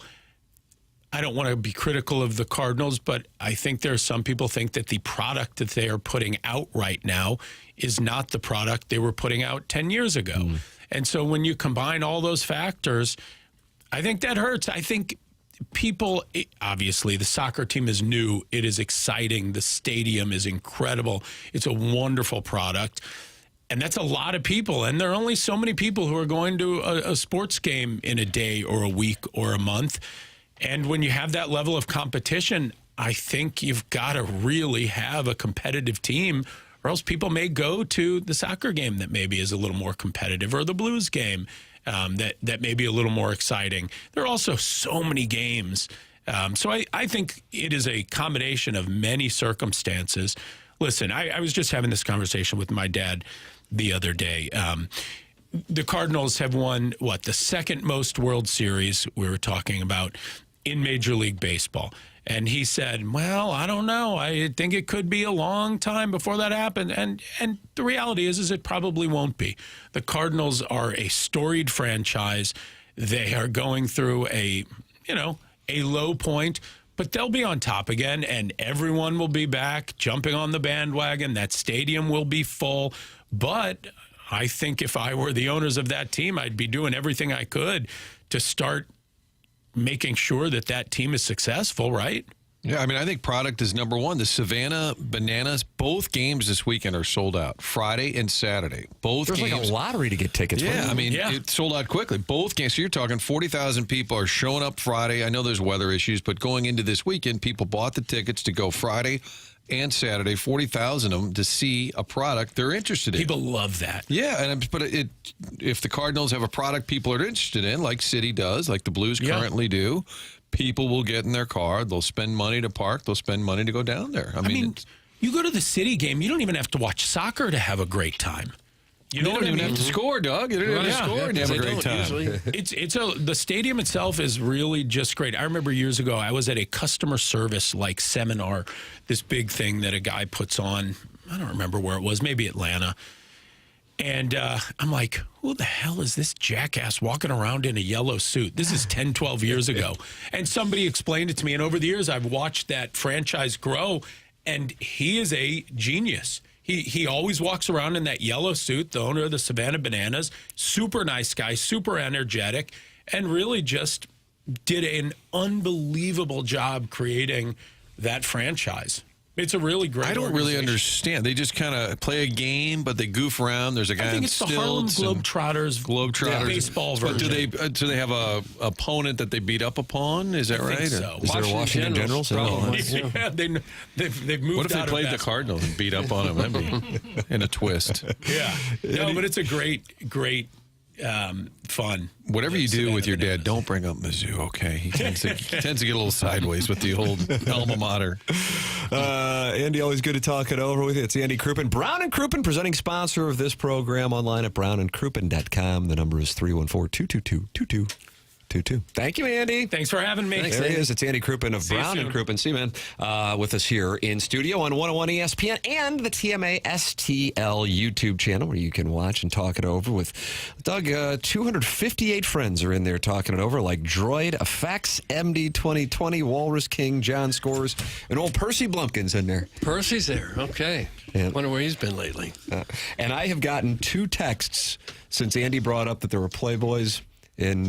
I don't want to be critical of the Cardinals, but I think there's some people think that the product that they are putting out right now is not the product they were putting out 10 years ago. And so when you combine all those factors, I think that hurts. I think people, obviously, the soccer team is new. It is exciting. The stadium is incredible. It's a wonderful product. And that's a lot of people. And there are only so many people who are going to a sports game in a day or a week or a month. And when you have that level of competition, I think you've got to really have a competitive team, or else people may go to the soccer game that maybe is a little more competitive, or the Blues game that may be a little more exciting. There are also so many games. So I think it is a combination of many circumstances. Listen, I was just having this conversation with my dad the other day. The Cardinals have won, the second most World Series we were talking about in Major League Baseball. And he said, well, I don't know. I think it could be a long time before that happened. And the reality is it probably won't be. The Cardinals are a storied franchise. They are going through a low point, but they'll be on top again, and everyone will be back jumping on the bandwagon. That stadium will be full. But I think if I were the owners of that team, I'd be doing everything I could to start making sure that team is successful, right? Yeah, I mean, I think product is number one. The Savannah Bananas, both games this weekend are sold out, Friday and Saturday. Both There's games. like a lottery to get tickets. Yeah, I mean, it sold out quickly. Both games. So you're talking 40,000 people are showing up Friday. I know there's weather issues, but going into this weekend, people bought the tickets to go Friday and Saturday, 40,000 of them, to see a product they're interested in. People love that. Yeah, but if the Cardinals have a product people are interested in, like City does, like the Blues currently do, people will get in their car. They'll spend money to park. They'll spend money to go down there. I mean you go to the City game, you don't even have to watch soccer to have a great time. You don't even have to score, Doug. You don't even have to score and have a great time. The stadium itself is really just great. I remember years ago, I was at a customer service seminar, this big thing that a guy puts on. I don't remember where it was, maybe Atlanta. And I'm like, who the hell is this jackass walking around in a yellow suit? This is 10, 12 years ago. And somebody explained it to me. And over the years, I've watched that franchise grow. And he is a genius. He always walks around in that yellow suit, the owner of the Savannah Bananas. Super nice guy, super energetic, and really just did an unbelievable job creating that franchise. It's a really great I don't really organization. understand. They just kind of play a game, but they goof around. There's a guy I think on it's the Harlem stilts. Globetrotters baseball But version. do they have a opponent that they beat up upon? Is that I right? think Or- so. Is there a Washington Generals? Probably. Yeah, they've moved What if they out of played the that. Cardinals and beat up on them? That'd be in a twist. Yeah. No, but it's a great fun. Whatever you do with your dad, don't bring up Mizzou, okay? He tends to get a little sideways with the old alma mater. Andy, always good to talk it over with you. It's Andy Crouppen. Brown and Crouppen, presenting sponsor of this program, online at brownandcrouppen.com. The number is 314-222-2222. Thank you, Andy. Thanks for having me. There he is. It's Andy Crouppen of See you Brown and soon. Crouppen. See you, man. With us here in studio on 101 ESPN and the TMA STL YouTube channel, where you can watch and talk it over with Doug. 258 friends are in there talking it over, like Droid Effects, MD 2020, Walrus King, John Scores, and old Percy Blumpkins in there. Percy's there. Okay. Yeah. Wonder where he's been lately. And I have gotten 2 texts since Andy brought up that there were Playboys in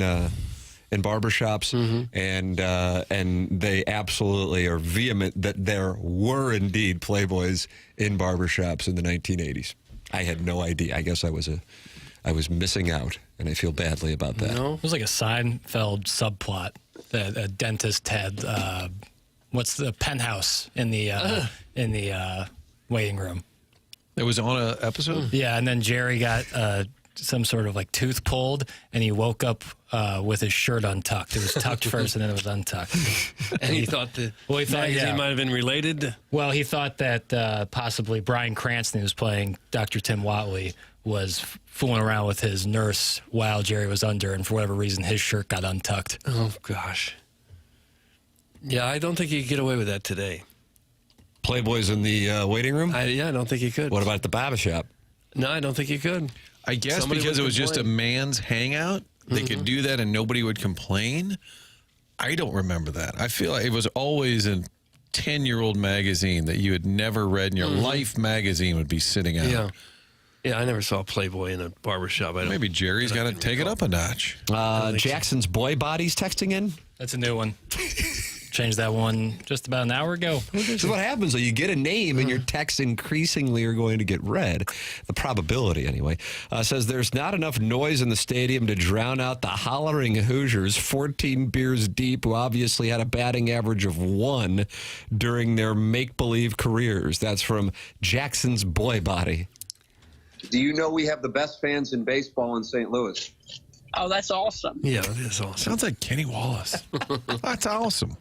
barbershops, and they absolutely are vehement that there were indeed Playboys in barbershops in the 1980s. I had no idea. I guess I was missing out, and I feel badly about that. It was like a Seinfeld subplot that a dentist had. What's the penthouse in the waiting room? It was on an episode? Yeah, and then Jerry got some sort of like tooth pulled, and he woke up with his shirt untucked. It was tucked first, and then it was untucked. And he thought the magazine might have been related? Well, he thought that possibly Bryan Cranston, who was playing Dr. Tim Whatley, was fooling around with his nurse while Jerry was under, and for whatever reason, his shirt got untucked. Oh, gosh. Yeah, I don't think you could get away with that today. Playboys in the waiting room? I don't think you could. What about the barbershop? No, I don't think you could. I guess Somebody because would it was just a complain. man's hangout, they could do that and nobody would complain. I don't remember that. I feel like it was always a 10-year-old magazine that you had never read in your life. Magazine would be sitting out. Yeah. Yeah, I never saw Playboy in a barbershop. Maybe Jerry's got to take it up a notch. Jackson's boy bodies texting in. That's a new one. Changed that one just about an hour ago. So what happens though? You get a name and your texts increasingly are going to get read. The probability, anyway, says there's not enough noise in the stadium to drown out the hollering Hoosiers, 14 beers deep, who obviously had a batting average of 1 during their make-believe careers. That's from Jackson's boy body. Do you know we have the best fans in baseball in St. Louis? Oh, that's awesome. Yeah, it is awesome. Sounds like Kenny Wallace. That's awesome.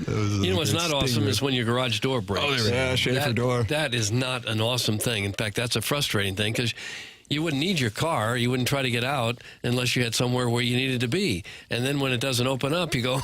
You know what's not awesome is when your garage door breaks. Oh, yeah, Schaefer door. That is not an awesome thing. In fact, that's a frustrating thing because you wouldn't need your car. You wouldn't try to get out unless you had somewhere where you needed to be. And then when it doesn't open up, you go,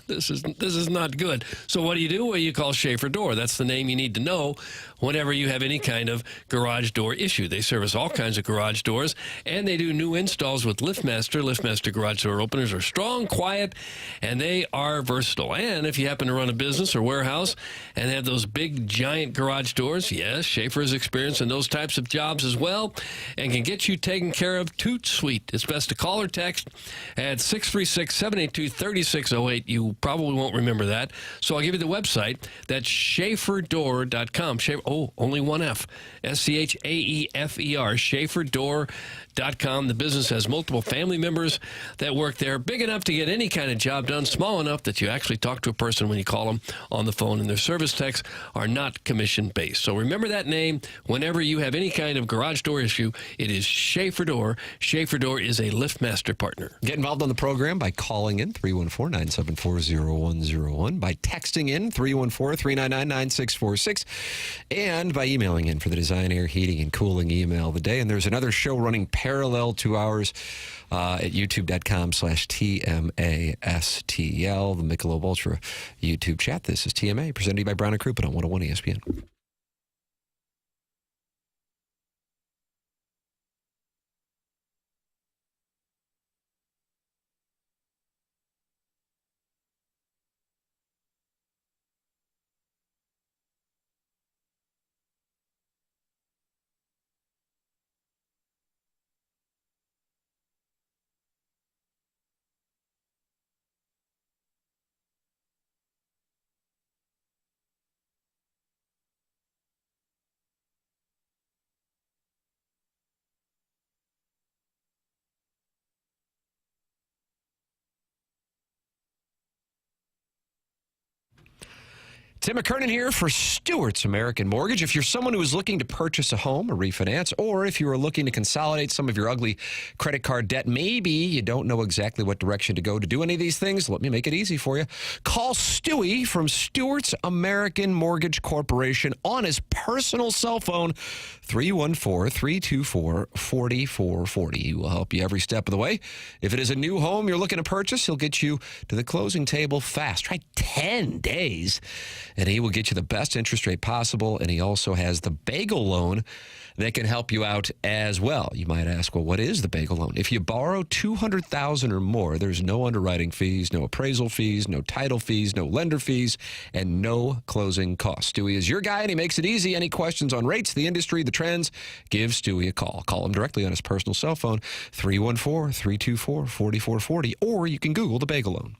this is not good. So what do? Well, you call Schaefer Door. That's the name you need to know whenever you have any kind of garage door issue. They service all kinds of garage doors, and they do new installs with LiftMaster. LiftMaster garage door openers are strong, quiet, and they are versatile. And if you happen to run a business or warehouse and have those big, giant garage doors, yes, Schaefer is experienced in those types of jobs as well and can get you taken care of toot sweet. It's best to call or text at 636-782-3608. You probably won't remember that, so I'll give you the website. That's SchaeferDoor.com. Only one F. SCHAEFER. SchaeferDoor.com. The business has multiple family members that work there, big enough to get any kind of job done, small enough that you actually talk to a person when you call them on the phone, and their service techs are not commission-based. So remember that name whenever you have any kind of garage door issue. It is Schaefer Door. Schaefer Door is a LiftMaster partner. Get involved on the program by calling in 314-974-0101, by texting in 314-399-9646, and by emailing in for the Design, Air, Heating, and Cooling email of the day. And there's another show running parallel 2 hours at youtube.com/TMASTL, the Michelob Ultra YouTube chat. This is TMA, presented to you by Brown & Crouppen on 101 ESPN. Tim McKernan here for Stewart's American Mortgage. If you're someone who is looking to purchase a home or refinance, or if you are looking to consolidate some of your ugly credit card debt, maybe you don't know exactly what direction to go to do any of these things, let me make it easy for you. Call Stewie from Stewart's American Mortgage Corporation on his personal cell phone, 314-324-4440. He will help you every step of the way. If it is a new home you're looking to purchase, he'll get you to the closing table fast. Try 10 days. And he will get you the best interest rate possible. And he also has the bagel loan that can help you out as well. You might ask, well, what is the bagel loan? If you borrow $200,000 or more, there's no underwriting fees, no appraisal fees, no title fees, no lender fees, and no closing costs. Stewie is your guy, and he makes it easy. Any questions on rates, the industry, the trends, give Stewie a call. Call him directly on his personal cell phone, 314-324-4440, or you can Google the bagel loan.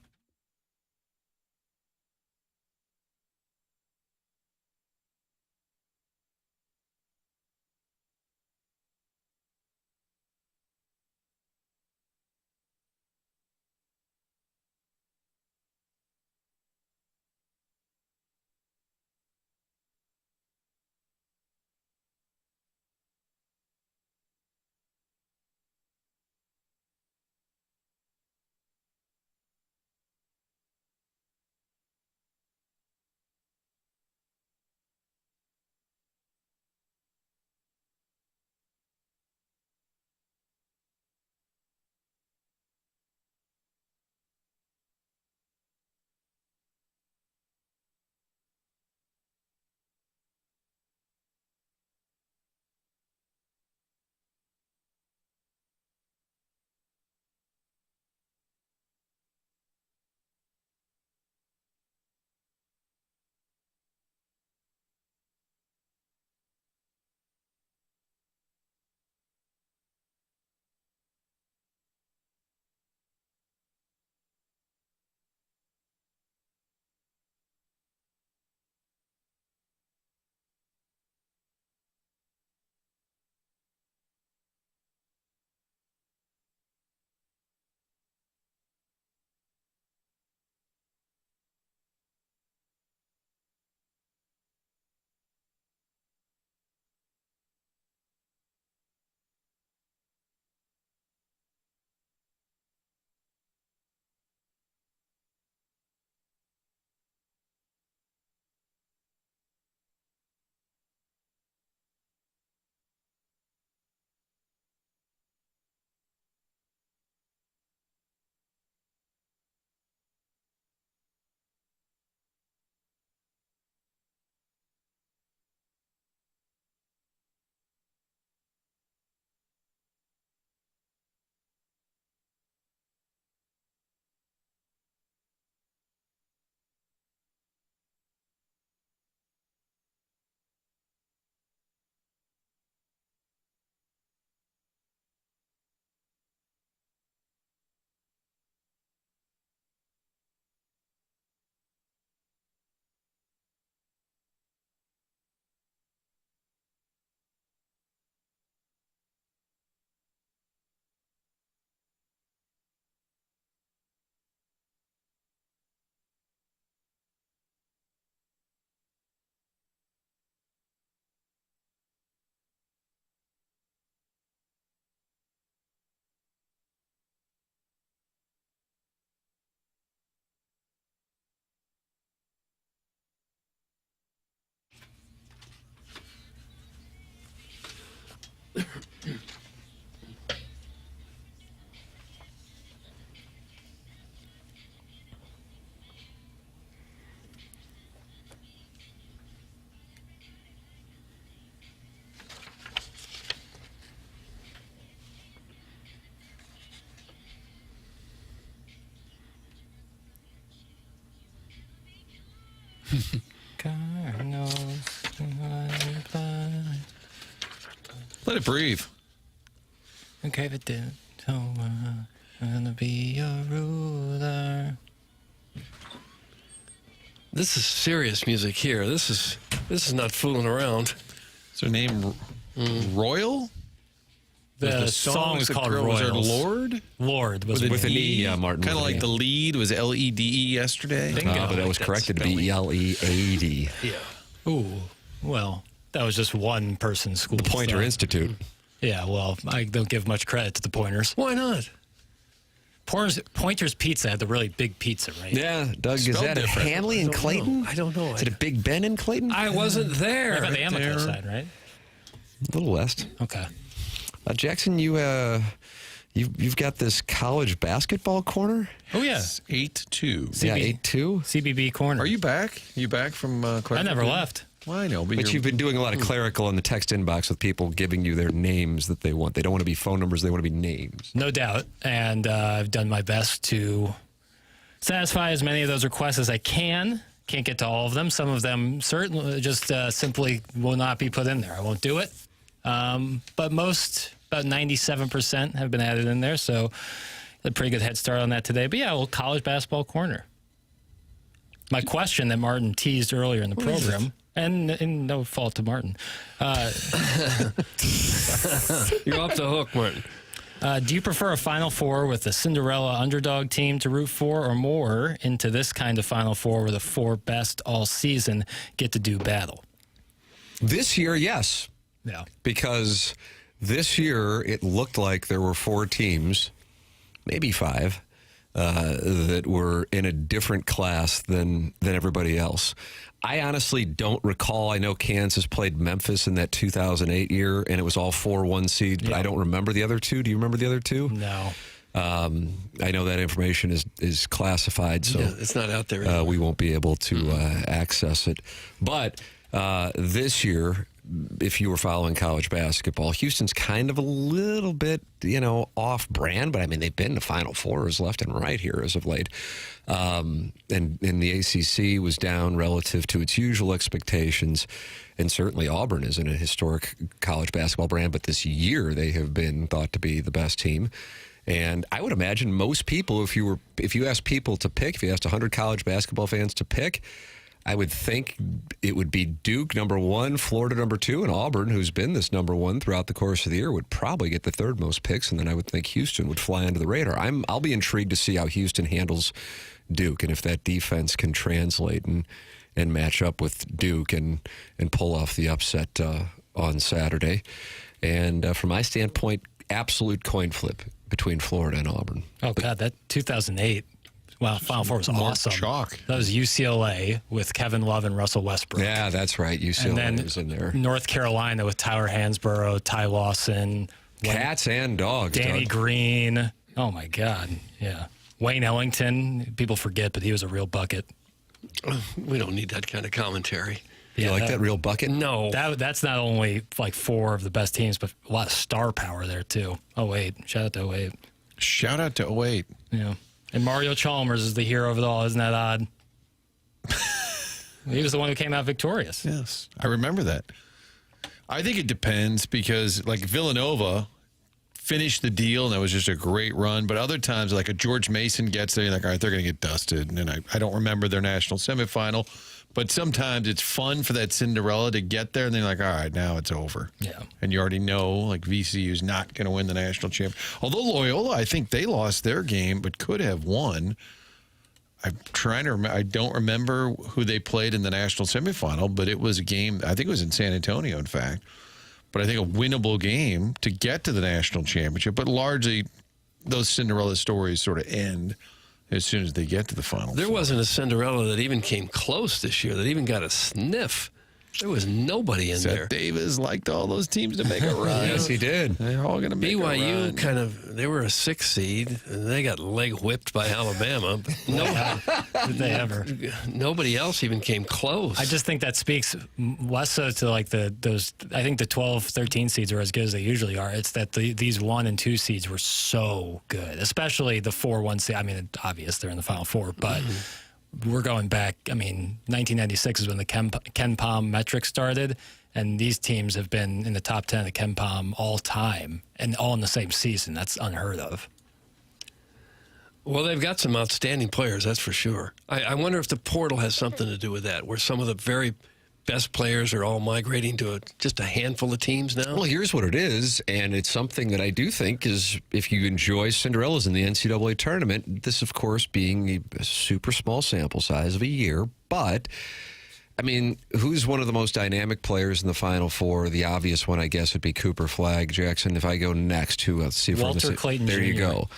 Let it breathe. Okay, but then I'm gonna be your ruler. This is serious music here. This is not fooling around. Is her name Royal? The song is called Royals. Was there Lord? Lord was with an E, Martin. Kind of like the lead was Lede yesterday. But that was corrected to be Lead. Yeah. Ooh, well, that was just one person's school. The Pointer Institute. Yeah, well, I don't give much credit to the Pointers. Why not? Pointer's Pizza had the really big pizza, right? Yeah, Doug, is that a Hanley and Clayton? I don't know. Is it a Big Ben in Clayton? I wasn't there. They're on the Amateur side, right? A little west. Okay. Jackson, you've got this college basketball corner? Oh, yeah. 8-2. Yeah, 8-2? CBB corner. Are you back? You back from I never left. Well, I know, but you've been doing a lot of clerical in the text inbox with people giving you their names that they want. They don't want to be phone numbers. They want to be names. No doubt. And I've done my best to satisfy as many of those requests as I can. Can't get to all of them. Some of them certainly just simply will not be put in there. I won't do it. But most, about 97% have been added in there. So a pretty good head start on that today. But yeah, well, college basketball corner. My question that Martin teased earlier in the program, and no fault to Martin. You're off the hook, Martin. Do you prefer a Final Four with a Cinderella underdog team to root for, or more into this kind of Final Four where the four best all season get to do battle? This year, yes. Yeah. Because this year it looked like there were four teams, maybe five, that were in a different class than everybody else. I honestly don't recall. I know Kansas played Memphis in that 2008 year, and it was all 4-1 seeds, but I don't remember the other two. Do you remember the other two? No. I know that information is classified, so it's not out there. We won't be able to access it. But this year, if you were following college basketball, Houston's kind of a little bit, off-brand, but I mean, they've been to Final Fours left and right here as of late. And the ACC was down relative to its usual expectations, and certainly Auburn isn't a historic college basketball brand, but this year they have been thought to be the best team. And I would imagine most people, if you asked people to pick, if you asked 100 college basketball fans to pick, I would think it would be Duke number one, Florida number two, and Auburn, who's been this number one throughout the course of the year, would probably get the third most picks, and then I would think Houston would fly under the radar. I'll be intrigued to see how Houston handles Duke and if that defense can translate and match up with Duke and pull off the upset on Saturday. And from my standpoint, absolute coin flip between Florida and Auburn. Oh, God, that 2008. Wow, Final Four was awesome. Chalk. That was UCLA with Kevin Love and Russell Westbrook. Yeah, that's right. UCLA was in there. North Carolina with Tyler Hansborough, Ty Lawson. Cats and dogs. Danny Doug. Green. Oh, my God. Yeah. Wayne Ellington. People forget, but he was a real bucket. We don't need that kind of commentary. You like that real bucket? No. That's not only like four of the best teams, but a lot of star power there, too. 08. Shout out to 08. Shout out to 08. Yeah. And Mario Chalmers is the hero of it all. Isn't that odd? He was the one who came out victorious. Yes, I remember that. I think it depends because, like, Villanova finished the deal, and that was just a great run. But other times, like a George Mason gets there, you're like, all right, they're going to get dusted. And then I don't remember their national semifinal. But sometimes it's fun for that Cinderella to get there, and then you're like, all right, now it's over. Yeah. And you already know, like, VCU's not going to win the national championship. Although Loyola, I think they lost their game, but could have won. I'm trying to remember. I don't remember who they played in the national semifinal, but it was a game, I think it was in San Antonio, in fact. But I think a winnable game to get to the national championship. But largely, those Cinderella stories sort of end as soon as they get to the final. There wasn't a Cinderella that even came close this year, that even got a sniff. There was nobody in there. Seth Davis liked all those teams to make a run. Yes, he did. They're all going to make a run. BYU they were a 6th seed, and they got leg whipped by Alabama. But Did they ever? Nobody else even came close. I just think that speaks less so to like those. I think the 12, 13 seeds are as good as they usually are. It's that these 1 and 2 seeds were so good, especially the 4-1 seed. I mean, it's obvious they're in the Final Four, but. We're going back, 1996 is when the Ken Pom metric started, and these teams have been in the top 10 of the Ken Pom all time, and all in the same season. That's unheard of. Well, they've got some outstanding players, that's for sure. I wonder if the portal has something to do with that, where some of the very best players are all migrating to just a handful of teams now? Well, here's what it is, and it's something that I do think is, if you enjoy Cinderellas in the NCAA tournament, this, of course, being a super small sample size of a year, but, I mean, who's one of the most dynamic players in the Final Four? The obvious one, I guess, would be Cooper Flagg. Jackson, if I go next, who else? See if Walter Clayton There Jr. you go.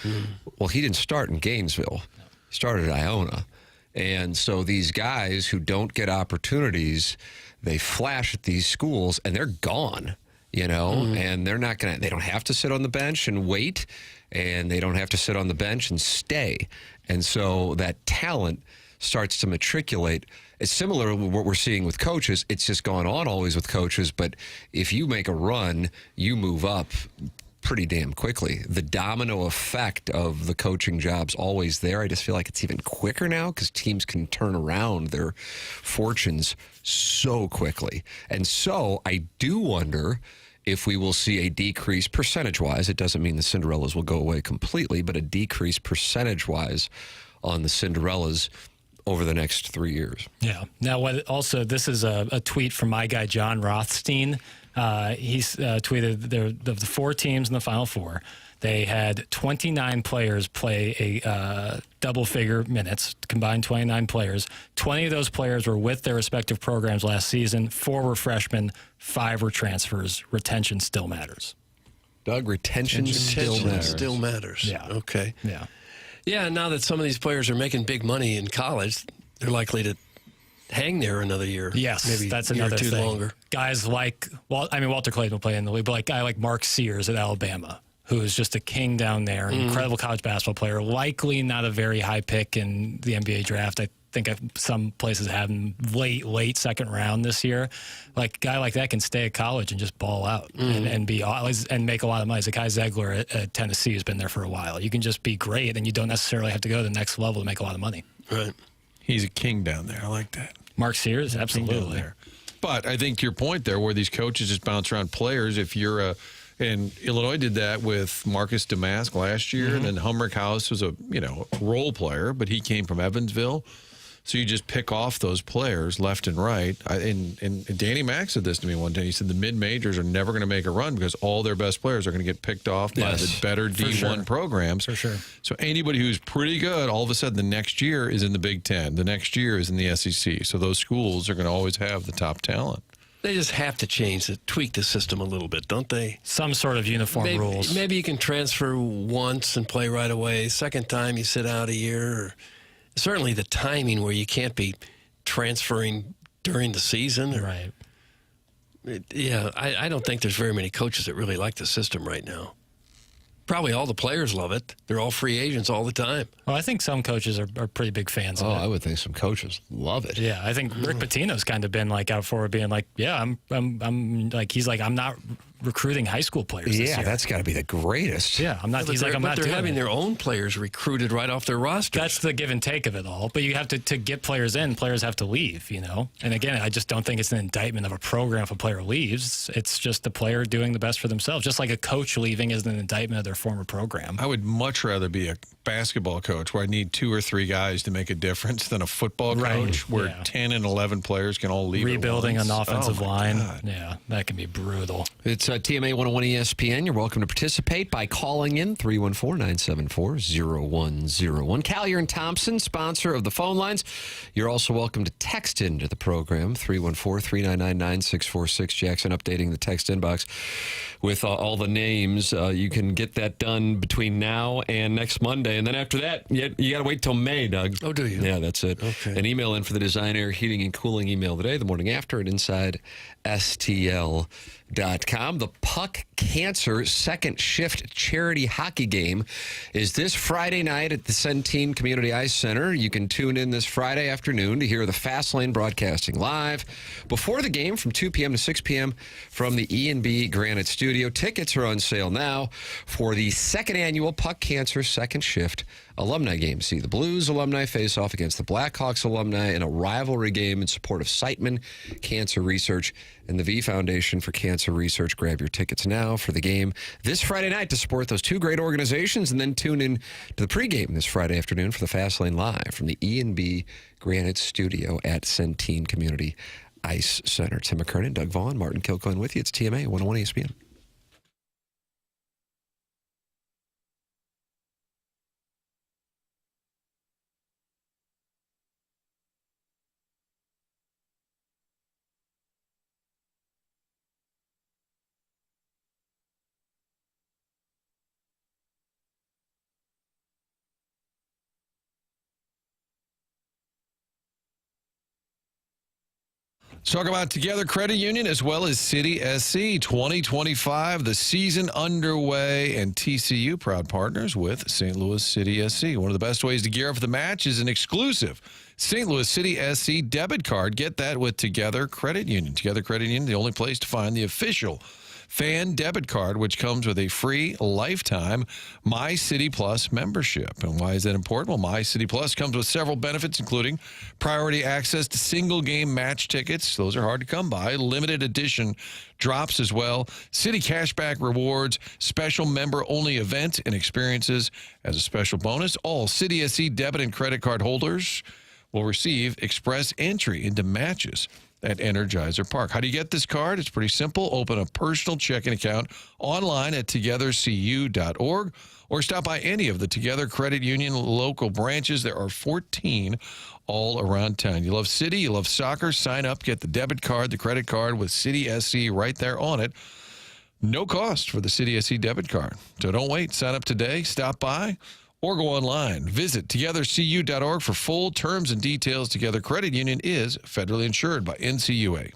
Well, he didn't start in Gainesville. He started at Iona. And so these guys who don't get opportunities, they flash at these schools and they're gone, and they're not going to, they don't have to sit on the bench and wait, and they don't have to sit on the bench and stay. And so that talent starts to matriculate. It's similar to what we're seeing with coaches. It's just gone on always with coaches, but if you make a run, you move up pretty damn quickly. The domino effect of the coaching job's always there. I just feel like it's even quicker now because teams can turn around their fortunes so quickly. And so I do wonder if we will see a decrease percentage-wise. It doesn't mean the Cinderellas will go away completely, but a decrease percentage-wise on the Cinderellas over the next 3 years. Yeah. Now, also, this is a tweet from my guy, John Rothstein. He's tweeted of the 4 teams in the Final Four, they had 29 players play a double-figure minutes, combined 29 players. 20 of those players were with their respective programs last season. 4 were freshmen, 5 were transfers. Retention still matters. Doug, retention still matters. Yeah. Okay. Yeah. Yeah, now that some of these players are making big money in college, they're likely to hang there another year. Yes, maybe that's a year another or two thing. longer. Guys like, Walter Clayton will play in the league, but like a guy like Mark Sears at Alabama, who is just a king down there, an incredible college basketball player, likely not a very high pick in the NBA draft. I think some places have him late second round this year. Like a guy like that can stay at college and just ball out and make a lot of money. It's like Kai Zegler at Tennessee has been there for a while. You can just be great, and you don't necessarily have to go to the next level to make a lot of money. Right. He's a king down there. I like that. Mark Sears, absolutely. But I think your point there, where these coaches just bounce around players, if you're and Illinois did that with Marcus Damask last year, and then Humrick House was a role player, but he came from Evansville. So you just pick off those players left and right. And Danny Mack said this to me one day. He said the mid-majors are never going to make a run because all their best players are going to get picked off by the better D1 programs. For sure. So anybody who's pretty good, all of a sudden the next year is in the Big Ten. The next year is in the SEC. So those schools are going to always have the top talent. They just have to tweak the system a little bit, don't they? Some sort of uniform rules. Maybe you can transfer once and play right away. Second time you sit out a year. Or certainly the timing where you can't be transferring during the season. Right. I don't think there's very many coaches that really like the system right now. Probably all the players love it. They're all free agents all the time. Well, I think some coaches are pretty big fans of it. I would think some coaches love it. Yeah, I think Rick Pitino's kind of been like out forward, being like, yeah, I'm like, he's like, I'm not recruiting high school players this year. That's got to be the greatest. Yeah, I'm not. But he's like, I'm not. They're doing having it. their own players recruited right off their roster. That's the give and take of it all. But you have to get players in. Players have to leave. And again, I just don't think it's an indictment of a program if a player leaves. It's just the player doing the best for themselves. Just like a coach leaving is an indictment of their former program. I would much rather be a basketball coach where I need 2 or 3 guys to make a difference than a football coach where 10 and 11 players can all leave. Rebuilding an offensive line. God. Yeah, that can be brutal. It's TMA 101 ESPN. You're welcome to participate by calling in 314-974-0101. Collier and Thompson, sponsor of the phone lines. You're also welcome to text into the program, 314-399-9646. Jackson updating the text inbox with all the names. You can get that done between now and next Monday. And then after that, you got to wait till May, Doug. Oh, do you? Yeah, that's it. Okay. An email in for the Design Air Heating and Cooling email today, the morning after, at InsideSTL.com. The Puck Cancer second shift charity hockey game is this Friday night at the Centene Community Ice Center. You can tune in this Friday afternoon to hear the Fast Lane broadcasting live before the game from 2 p.m. to 6 p.m. from the E&B Granite Studio. Tickets are on sale now for the second annual Puck Cancer second shift alumni game. See the Blues alumni face off against the Blackhawks alumni in a rivalry game in support of Siteman Cancer Research and the V Foundation for Cancer Research. Grab your tickets now for the game this Friday night to support those two great organizations, and then tune in to the pregame this Friday afternoon for the Fast Lane Live from the E&B Granite Studio at Centene Community Ice Center. Tim McKernan, Doug Vaughn, Martin Kilcoyne with you. It's TMA 101 ESPN. Let's talk about Together Credit Union as well as City SC 2025, the season underway, and TCU proud partners with St. Louis City SC. One of the best ways to gear up for the match is an exclusive St. Louis City SC debit card. Get that with Together Credit Union. Together Credit Union, the only place to find the official fan debit card, which comes with a free lifetime My City Plus membership. And why is that important? Well, My City Plus comes with several benefits, including priority access to single game match tickets. Those are hard to come by. Limited edition drops as well. City cashback rewards, special member-only events and experiences. As a special bonus, all City SC debit and credit card holders will receive express entry into matches at Energizer Park. How do you get this card? It's pretty simple. Open a personal checking account online at togethercu.org or stop by any of the Together Credit Union local branches. There are 14 all around town. You love City, you love soccer, sign up, get the debit card, the credit card with City SC right there on it. No cost for the City SC debit card. So don't wait. Sign up today. Stop by or go online. Visit togethercu.org for full terms and details. Together Credit Union is federally insured by NCUA.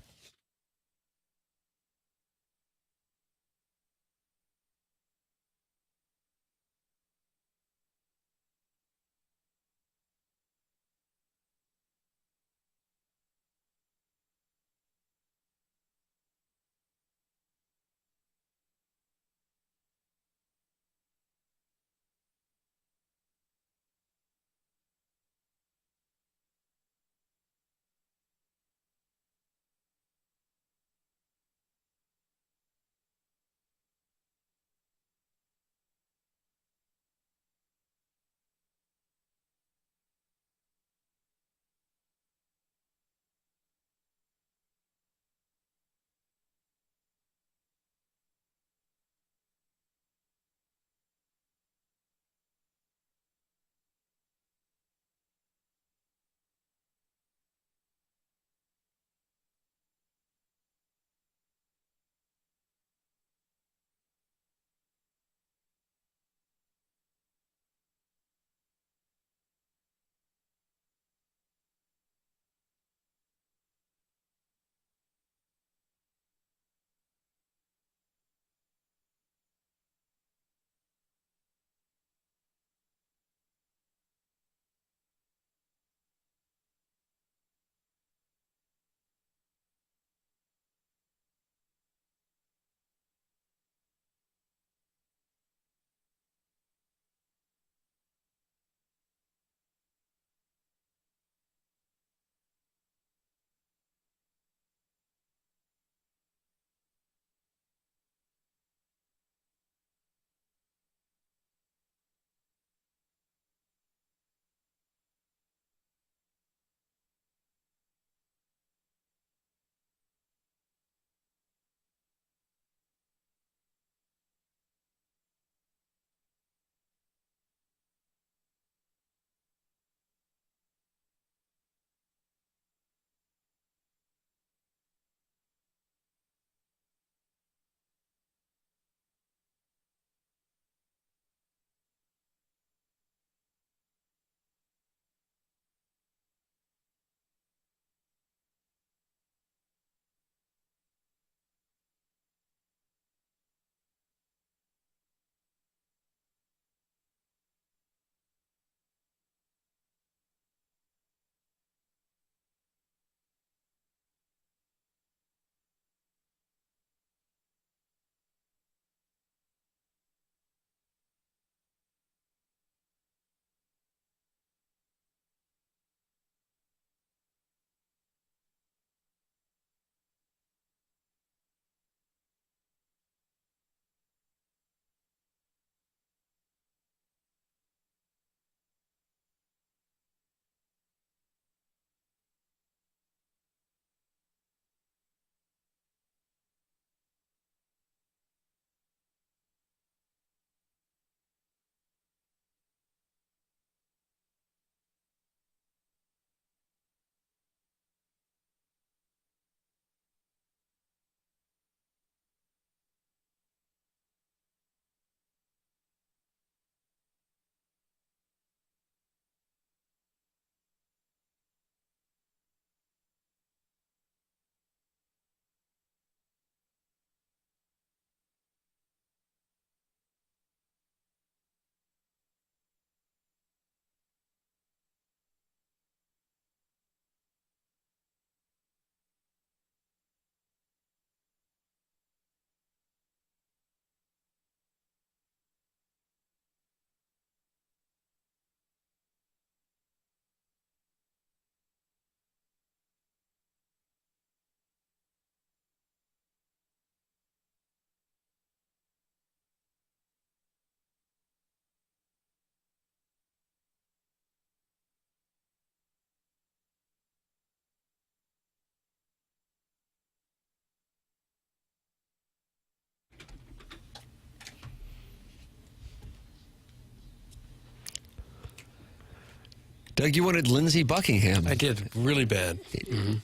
Doug, you wanted Lindsey Buckingham. I did really bad.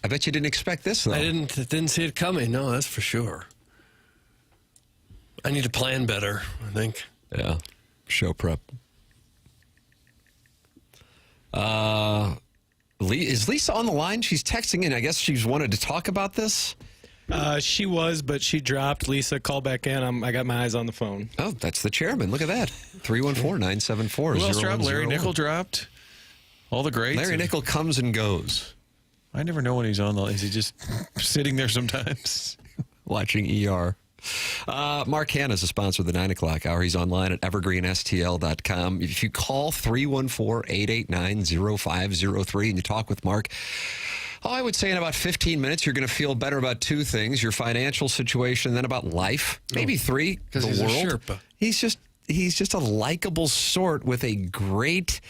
I bet you didn't expect this, though. I didn't see it coming. No, that's for sure. I need to plan better, I think. Yeah. Show prep. Is Lisa on the line? She's texting in. I guess she's wanted to talk about this. She was, but she dropped. Lisa, call back in. I got my eyes on the phone. Oh, that's the chairman. Look at that. 314-974-0101. Who else dropped? Larry Nickel dropped. All the greats. Larry Nickel comes and goes. I never know when he's on. Is he just sitting there sometimes? Watching ER. Mark Hanna is a sponsor of the 9 o'clock hour. He's online at evergreenstl.com. If you call 314-889-0503 and you talk with Mark, I would say in about 15 minutes, you're going to feel better about two things: your financial situation, and then about life. Maybe three, because he's world. a Sherpa. He's just a likable sort with a great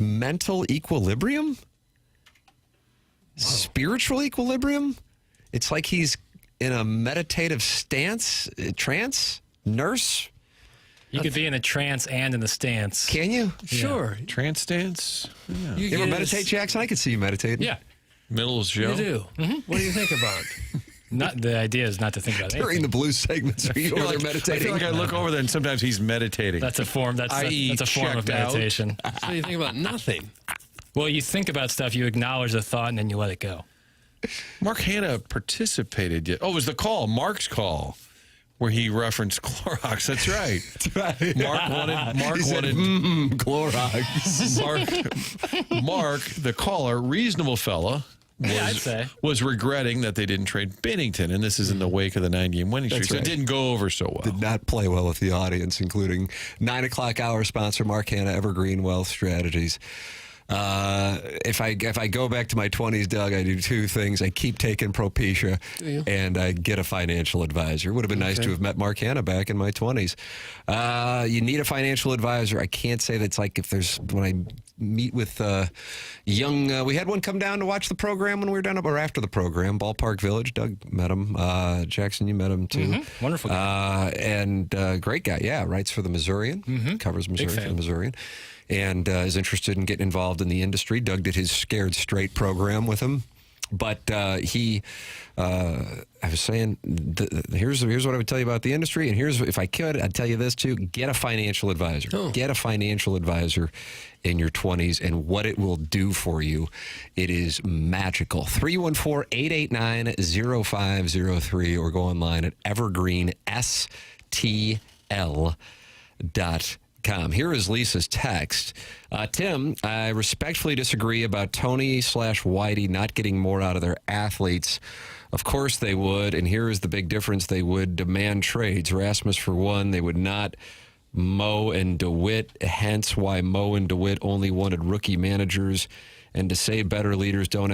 mental equilibrium, spiritual equilibrium. It's like he's in a meditative trance, nurse. You could be in a trance and in the stance. Can you? Yeah. Sure. Trance stance? Yeah. You ever meditate, Jackson? I could see you meditating. Yeah. Middle of the show? You do. What do you think about? The idea is not to think about During anything. the blues segments, are you over there meditating? I feel like I look over there and sometimes he's meditating. That's a form. That's a form of meditation. So you think about nothing. Well, you think about stuff, you acknowledge the thought, and then you let it go. Mark Hanna participated. Oh, it was the call, Mark's call, where he referenced Clorox. That's right. That's right. Mark wanted Clorox. Mark, the caller, reasonable fella, was regretting that they didn't trade Binnington, and this is in the wake of the 9-game winning streak. That's So right. it didn't go over so well. Did not play well with the audience, including 9 o'clock hour sponsor Mark Hanna, Evergreen Wealth Strategies. If I go back to my 20s, Doug, I do two things. I keep taking Propecia, and I get a financial advisor. Would have been nice to have met Mark Hanna back in my 20s. You need a financial advisor. I can't say that's like when I meet with young, we had one come down to watch the program when we were down or after the program, Ballpark Village. Doug met him. Jackson, you met him too. Wonderful guy. And great guy. Yeah, writes for the Missourian, covers Missouri for the Missourian. And is interested in getting involved in the industry. Doug did his Scared Straight program with him. But I was saying, here's what I would tell you about the industry. And here's, if I could, I'd tell you this too. Get a financial advisor. Get a financial advisor in your 20s and what it will do for you. It is magical. 314-889-0503 or go online at evergreenstl.com. Here is Lisa's text. Tim, I respectfully disagree about Tony/Whitey not getting more out of their athletes. Of course they would, and here is the big difference. They would demand trades. Rasmus, for one, they would not. Mo and DeWitt, hence why Mo and DeWitt only wanted rookie managers. And to say better leaders don't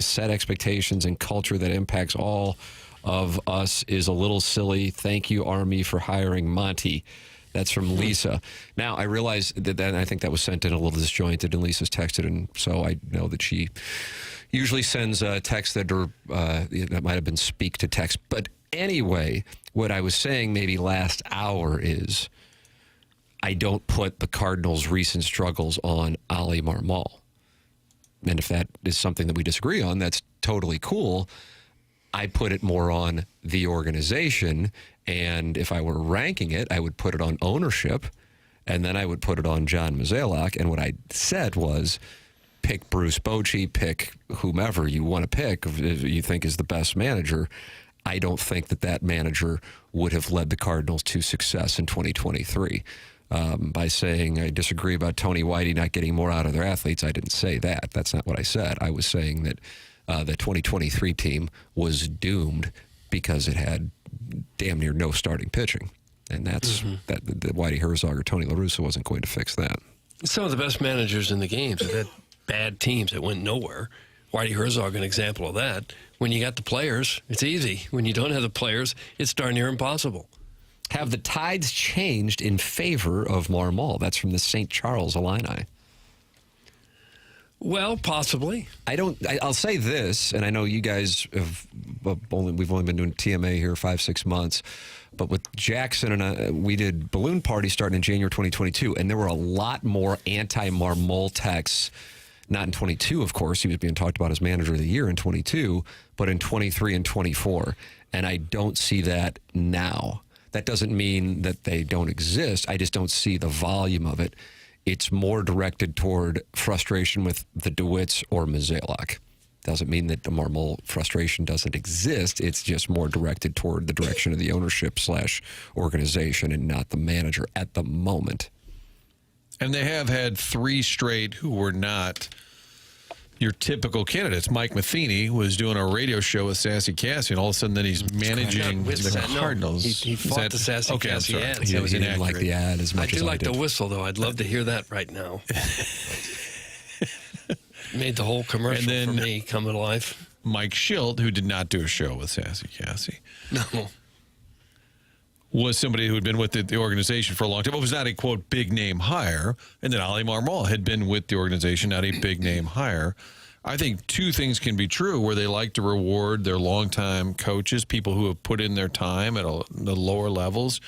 set expectations and culture that impacts all of us is a little silly. Thank you, Army, for hiring Monty. That's from Lisa. Now, I realize that I think that was sent in a little disjointed, and Lisa's texted, and so I know that she usually sends texts that are that might have been speak to text. But anyway, what I was saying maybe last hour is I don't put the Cardinals' recent struggles on Oli Marmol. And if that is something that we disagree on, that's totally cool. I put it more on the organization, and if I were ranking it, I would put it on ownership, and then I would put it on John Mozeliak. And what I said was, pick Bruce Bochy, pick whomever you want to pick, you think is the best manager. I don't think that manager would have led the Cardinals to success in 2023. By saying I disagree about Tony Whitey not getting more out of their athletes, I didn't say that. That's not what I said. I was saying that the 2023 team was doomed because it had damn near no starting pitching. And that's that Whitey Herzog or Tony LaRussa wasn't going to fix that. Some of the best managers in the games have had bad teams that went nowhere. Whitey Herzog, an example of that. When you got the players, it's easy. When you don't have the players, it's darn near impossible. Have the tides changed in favor of Marmol? That's from the St. Charles Illini. Well, possibly. I'll say this, and I know you guys we've only been doing TMA here 5-6 months, but with Jackson and I, we did balloon party starting in January 2022, and there were a lot more anti-Marmol texts. Not in 22, of course. He was being talked about as manager of the year in 22, but in 23 and 24. And I don't see that now. That doesn't mean that they don't exist. I just don't see the volume of it. It's more directed toward frustration with the DeWitts or Mozeliak. Doesn't mean that the Marmol frustration doesn't exist. It's just more directed toward the direction of the ownership / organization and not the manager at the moment. And they have had 3 straight who were not your typical candidates. Mike Matheny was doing a radio show with Sassy Cassie, and all of a sudden then he's managing the Cardinals. He fought the Sassy Cassie ad. He didn't like the ad as much as I like the whistle, though. I'd love to hear that right now. Made the whole commercial for me come to life. Mike Schilt, who did not do a show with Sassy Cassie. No. Was somebody who had been with the organization for a long time. It was not a, quote, big-name hire. And then Oli Marmol had been with the organization, not a big-name hire. I think 2 things can be true where they like to reward their longtime coaches, people who have put in their time at the lower levels.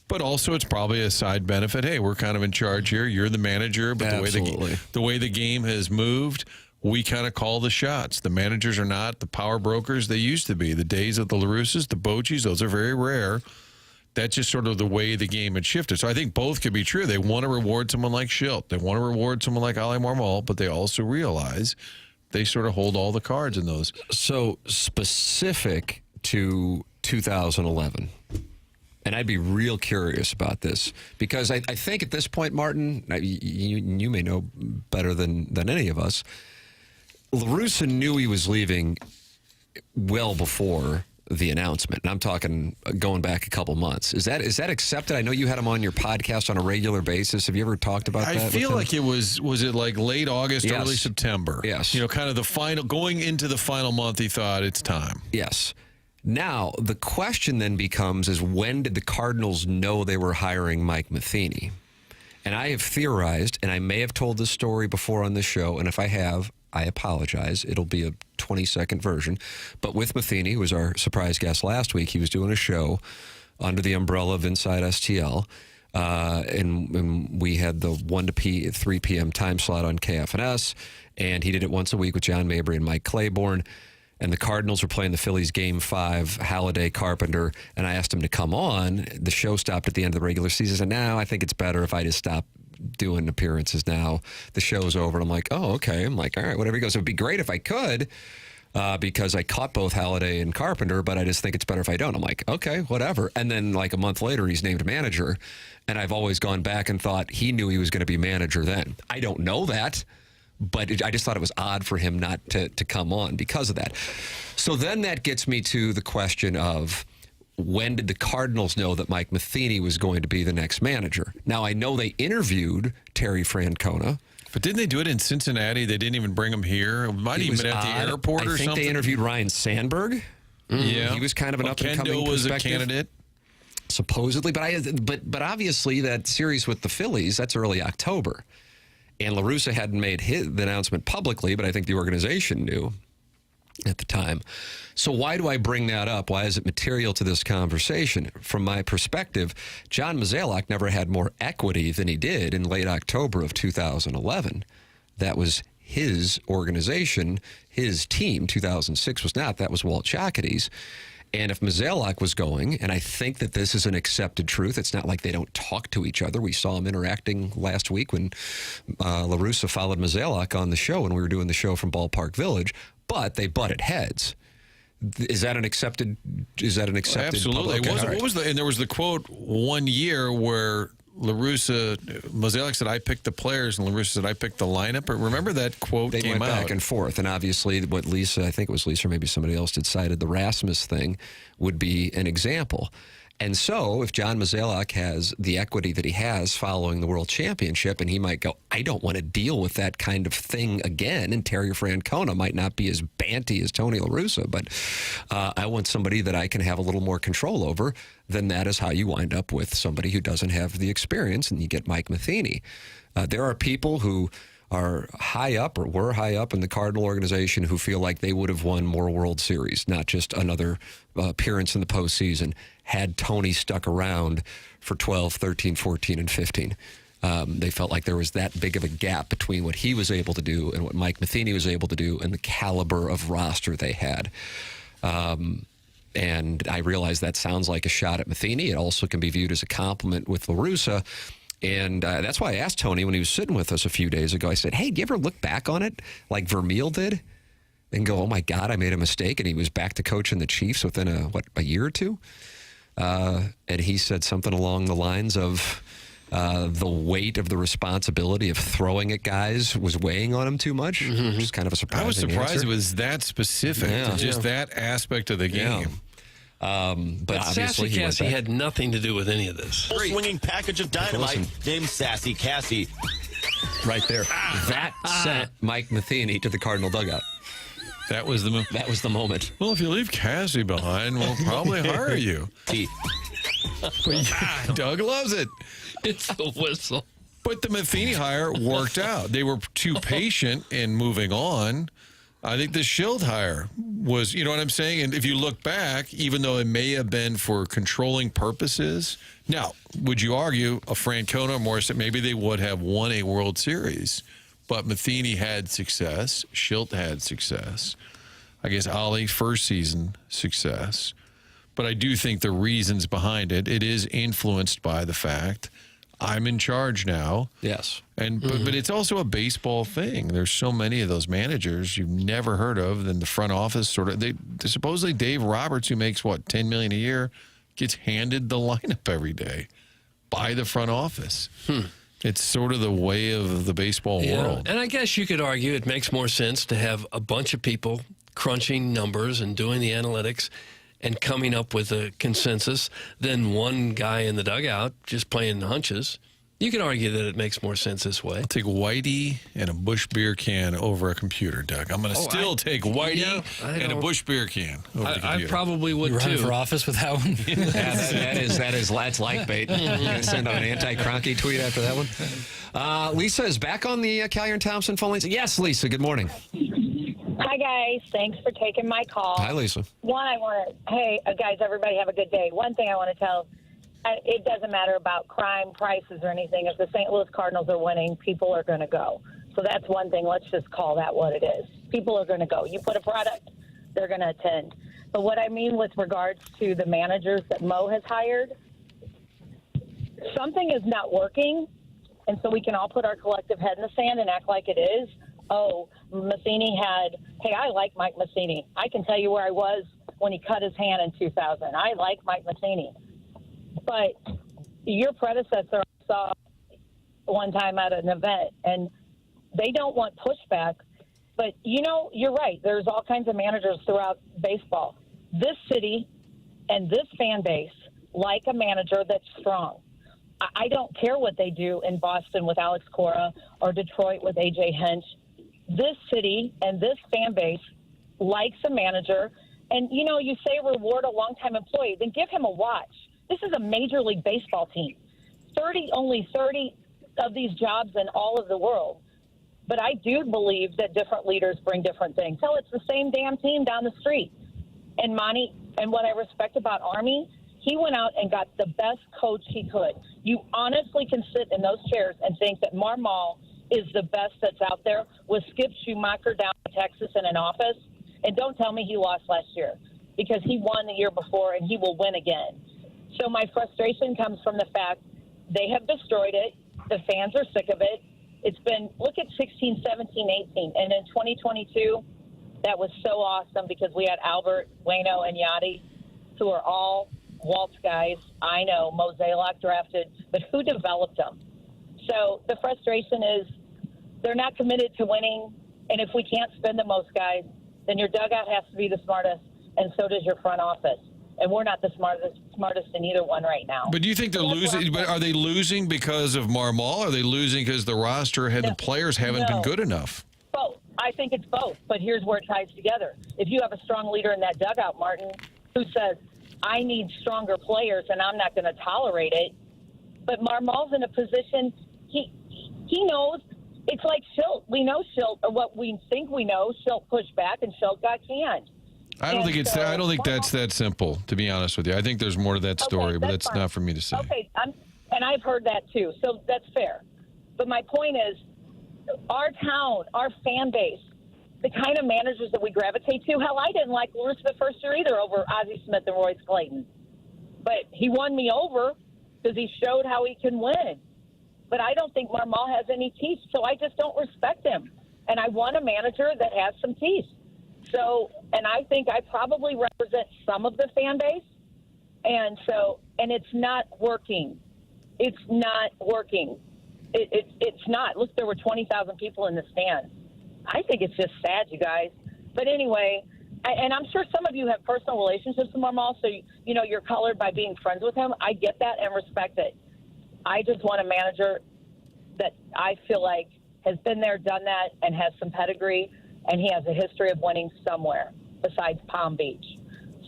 But also it's probably a side benefit. Hey, we're kind of in charge here. You're the manager. But the way the game has moved, we kind of call the shots. The managers are not the power brokers they used to be. The days of the LaRussas, the Bocci's, those are very rare. That's just sort of the way the game had shifted. So I think both could be true. They want to reward someone like Schilt. They want to reward someone like Oli Marmol, but they also realize they sort of hold all the cards in those. So specific to 2011, and I'd be real curious about this because I think at this point, Martin, you may know better than any of us, LaRussa knew he was leaving well before the announcement, and I'm talking going back a couple months. Is that accepted? I know you had him on your podcast on a regular basis. Have you ever talked about that? I feel like it was it like late August, yes. Early September? Yes. You know, kind of the final, going into the final month, he thought it's time. Yes. Now, the question then becomes is when did the Cardinals know they were hiring Mike Matheny? And I have theorized, and I may have told this story before on this show, and if I have, I apologize. It'll be a 20-second version. But with Matheny, who was our surprise guest last week, he was doing a show under the umbrella of Inside STL. And we had the 1 to 3 p.m. time slot on KFNS. And he did it once a week with John Mabry and Mike Claiborne. And the Cardinals were playing the Phillies Game 5, Halladay, Carpenter. And I asked him to come on. The show stopped at the end of the regular season. And now I think it's better if I just stop doing appearances now. The show's over. And I'm like, oh, okay. I'm like, all right, whatever. He goes, it would be great if I could because I caught both Halladay and Carpenter, but I just think it's better if I don't. I'm like, okay, whatever. And then like a month later, he's named manager. And I've always gone back and thought he knew he was going to be manager then. I don't know that, but I just thought it was odd for him not to come on because of that. So then that gets me to the question of, when did the Cardinals know that Mike Matheny was going to be the next manager? Now, I know they interviewed Terry Francona. But didn't they do it in Cincinnati? They didn't even bring him here. It might have even been at the airport or something. I think they interviewed Ryan Sandberg. Yeah. He was kind of an up-and-coming Kendo was a perspective. candidate. Supposedly. But obviously that series with the Phillies, that's early October. And LaRussa hadn't made the announcement publicly, but I think the organization knew at the time. So why do I bring that up? Why is it material to this conversation? From my perspective, John Mozeliak never had more equity than he did in late October of 2011. That was his organization, his team. 2006 was not. That was Walt Chocoty's. And if Mozeliak was going, and I think that this is an accepted truth, it's not like they don't talk to each other. We saw them interacting last week when LaRussa followed Mozeliak on the show when we were doing the show from Ballpark Village, but they butted heads. Is that an accepted? Absolutely. Public? What was and there was the quote one year where Mozeliak said, I picked the players, and LaRussa said, I picked the lineup. But remember that quote they came went out. back and forth. And obviously what Lisa, I think it was Lisa or maybe somebody else decided the Rasmus thing would be an example. And so if John Mozeliak has the equity that he has following the World Championship, and he might go, I don't want to deal with that kind of thing again, and Terry Francona might not be as banty as Tony LaRussa, but I want somebody that I can have a little more control over, then that is how you wind up with somebody who doesn't have the experience, and you get Mike Matheny. There are people who are high up or were high up in the Cardinal organization who feel like they would have won more World Series, not just another appearance in the postseason, had Tony stuck around for 12, 13, 14, and 15. They felt like there was that big of a gap between what he was able to do and what Mike Matheny was able to do and the caliber of roster they had. And I realize that sounds like a shot at Matheny. It also can be viewed as a compliment with LaRussa. And that's why I asked Tony when he was sitting with us a few days ago, I said, hey, do you ever look back on it like Vermeil did and go, oh, my God, I made a mistake? And he was back to coaching the Chiefs within a year or two? And he said something along the lines of the weight of the responsibility of throwing at guys was weighing on him too much, which is kind of a surprising I was surprised answer. it was that specific to just that aspect of the game. But obviously Sassy Cassie had nothing to do with any of this. Full swinging package of dynamite named Sassy Cassie. Right there. That sent Mike Matheny to the Cardinal dugout. That was the That was the moment. Well, if you leave Cassie behind, we'll probably hire you. But Doug loves it. It's the whistle. But the Matheny hire worked out. They were too patient in moving on. I think the Schild hire was, you know what I'm saying? And if you look back, even though it may have been for controlling purposes, now, would you argue a Francona or Morrison, maybe they would have won a World Series, but Matheny had success. Schild had success. I guess Oli, first season success. But I do think the reasons behind it is influenced by the fact I'm in charge now. Yes. And but it's also a baseball thing. There's so many of those managers you've never heard of. Then the front office sort of, they supposedly Dave Roberts, who makes what, $10 million a year, gets handed the lineup every day by the front office. It's sort of the way of the baseball world. And I guess you could argue it makes more sense to have a bunch of people crunching numbers and doing the analytics and coming up with a consensus than one guy in the dugout just playing hunches. You can argue that it makes more sense this way. I'll take Whitey and a Busch beer can over a computer, Doug. I'm going to still take Whitey and a Busch beer can over the computer. I probably would, You're too. running for office with that one? That's like bait. You're going to send out an anti-Kroenke tweet after that one? Lisa is back on the Callier and Thompson phone lines. Yes, Lisa, good morning. Hi, guys. Thanks for taking my call. Hi, Lisa. Hey, guys, everybody have a good day. One thing I want to tell, it doesn't matter about crime, prices, or anything. If the St. Louis Cardinals are winning, people are going to go. So that's one thing. Let's just call that what it is. People are going to go. You put a product, they're going to attend. But what I mean with regards to the managers that Mo has hired, something is not working, and so we can all put our collective head in the sand and act like it is. Oh, Matheny hey, I like Mike Matheny. I can tell you where I was when he cut his hand in 2000. I like Mike Matheny. But your predecessor I saw one time at an event, and they don't want pushback. But, you're right. There's all kinds of managers throughout baseball. This city and this fan base like a manager that's strong. I don't care what they do in Boston with Alex Cora or Detroit with A.J. Hinch. This city and this fan base likes a manager. And, you say reward a longtime employee, then give him a watch. This is a Major League Baseball team. Only 30 of these jobs in all of the world. But I do believe that different leaders bring different things. Hell, it's the same damn team down the street. And Monty, and what I respect about Army, he went out and got the best coach he could. You honestly can sit in those chairs and think that Marmol is the best that's out there with Skip Schumacher down in Texas in an office. And don't tell me he lost last year, because he won the year before and he will win again. So my frustration comes from the fact they have destroyed it. The fans are sick of it. It's been, look at 16, 17, 18. And in 2022, that was so awesome because we had Albert, Waino, and Yachty, who are all Waltz guys. I know Mozeliak drafted, but who developed them? So the frustration is they're not committed to winning. And if we can't spend the most guys, then your dugout has to be the smartest, and so does your front office. And we're not the smartest in either one right now. But do you think they're losing? But are they losing because of Marmol? Or are they losing because the roster and the players haven't been good enough? Both. I think it's both. But here's where it ties together. If you have a strong leader in that dugout, Martin, who says, I need stronger players and I'm not going to tolerate it. But Marmol's in a position, he knows It's like Schilt. We know Schilt, or what we think we know. Schilt pushed back, and Schilt got canned. I don't think that's that simple, to be honest with you. I think there's more to that story, but that's not for me to say. Okay, and I've heard that too, so that's fair. But my point is, our town, our fan base, the kind of managers that we gravitate to. Hell, I didn't like LaRussa the first year either over Ozzie Smith and Royce Clayton, but he won me over because he showed how he can win. But I don't think Marmol has any teeth, so I just don't respect him. And I want a manager that has some teeth. So, and I think I probably represent some of the fan base. And it's not working. It's not working. It's not. Look, there were 20,000 people in the stand. I think it's just sad, you guys. But anyway, and I'm sure some of you have personal relationships with Marmol, so, you're colored by being friends with him. I get that and respect it. I just want a manager that I feel like has been there, done that, and has some pedigree, and he has a history of winning somewhere besides Palm Beach.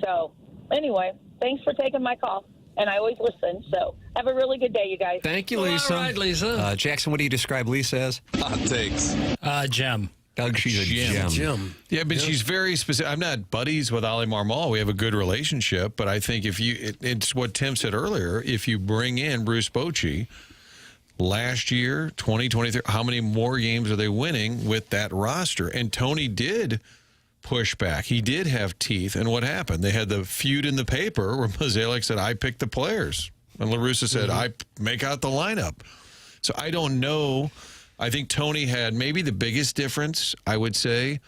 So, anyway, thanks for taking my call, and I always listen. So, have a really good day, you guys. Thank you, Lisa. All right, Lisa. Jackson, what do you describe Lisa as? Hot takes. Gem. Doug, she's a gem. Yeah, but she's very specific. I'm not buddies with Oli Marmol. We have a good relationship, but I think it's what Tim said earlier. If you bring in Bruce Bochy, last year, 2023, how many more games are they winning with that roster? And Tony did push back. He did have teeth. And what happened? They had the feud in the paper where Mozeliak said, I picked the players. And LaRussa said, I make out the lineup. So I don't know. I think Tony had maybe the biggest difference, I would say,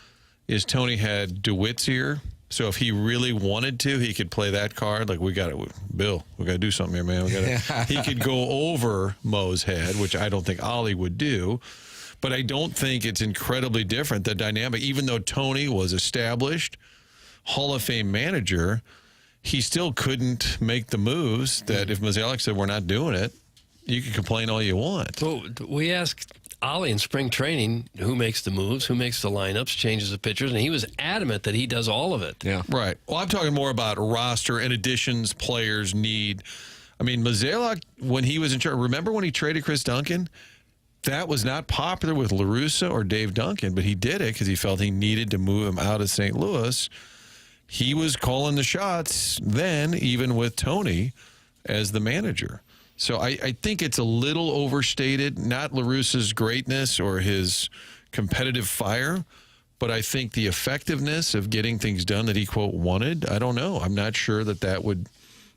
is Tony had DeWitt's ear. So if he really wanted to, he could play that card. Like, Bill, we got to do something here, man. He could go over Mo's head, which I don't think Oli would do. But I don't think it's incredibly different, the dynamic. Even though Tony was established Hall of Fame manager, he still couldn't make the moves that if Mozeliak said, we're not doing it, you can complain all you want. Well, we asked Oli in spring training who makes the moves, who makes the lineups, changes the pitchers, and he was adamant that he does all of it. Yeah. Right. Well, I'm talking more about roster and additions players need. I mean, Mozeliak, when he was in charge, remember when he traded Chris Duncan? That was not popular with LaRussa or Dave Duncan, but he did it because he felt he needed to move him out of St. Louis. He was calling the shots then, even with Tony as the manager. So I think it's a little overstated, not LaRussa's greatness or his competitive fire, but I think the effectiveness of getting things done that he, quote, wanted, I don't know. I'm not sure that would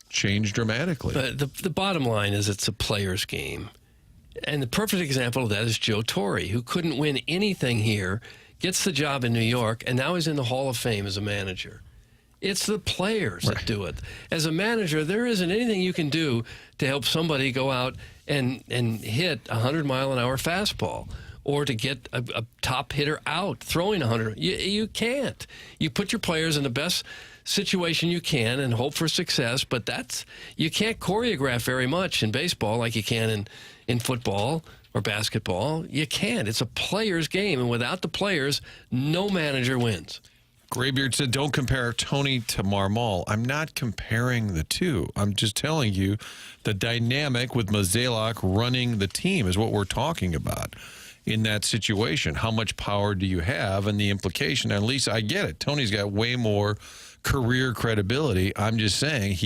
change dramatically. But the bottom line is it's a player's game. And the perfect example of that is Joe Torre, who couldn't win anything here, gets the job in New York, and now he's in the Hall of Fame as a manager. It's the players that do it. As a manager, there isn't anything you can do to help somebody go out and hit a 100-mile-an-hour fastball or to get a top hitter out throwing 100. You can't. You put your players in the best situation you can and hope for success, but you can't choreograph very much in baseball like you can in football or basketball. You can't. It's a player's game, and without the players, no manager wins. Graybeard said, don't compare Tony to Marmol. I'm not comparing the two. I'm just telling you the dynamic with Mozeliak running the team is what we're talking about in that situation. How much power do you have and the implication? And Lisa, I get it. Tony's got way more career credibility. I'm just saying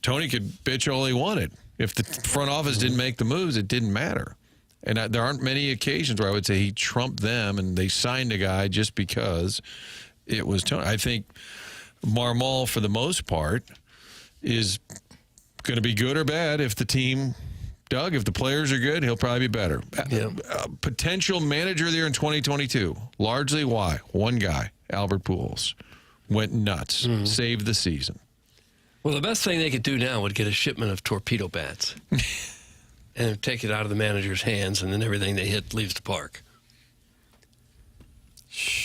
Tony could bitch all he wanted. If the front office didn't make the moves, it didn't matter. And there aren't many occasions where I would say he trumped them and they signed a guy just because it was Tony. I think Marmol, for the most part, is going to be good or bad if the team, Doug, if the players are good, he'll probably be better. Yeah. Potential manager there in 2022. Largely why? One guy, Albert Pujols, went nuts, saved the season. Well, the best thing they could do now would get a shipment of torpedo bats and take it out of the manager's hands, and then everything they hit leaves the park.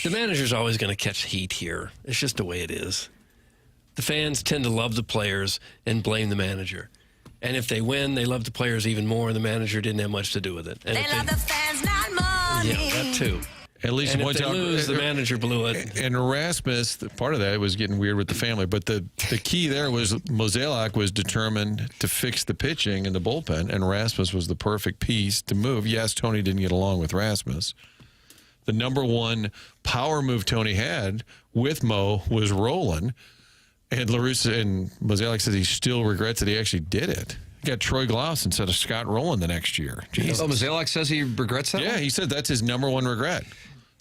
The manager's always going to catch heat here. It's just the way it is. The fans tend to love the players and blame the manager. And if they win, they love the players even more, and the manager didn't have much to do with it. And they love the fans, not money. Yeah, that too. At least And if points they out lose, the manager blew it. And Rasmus, part of that was getting weird with the family, but the key there was Mozeliak was determined to fix the pitching in the bullpen, and Rasmus was the perfect piece to move. Yes, Tony didn't get along with Rasmus. The number one power move Tony had with Mo was Rolen, and LaRussa and Mozeliak says he still regrets that he actually did it. He got Troy Glaus instead of Scott Rolen the next year. Jesus. Oh, Mozeliak says he regrets that? Yeah, he said that's his number one regret.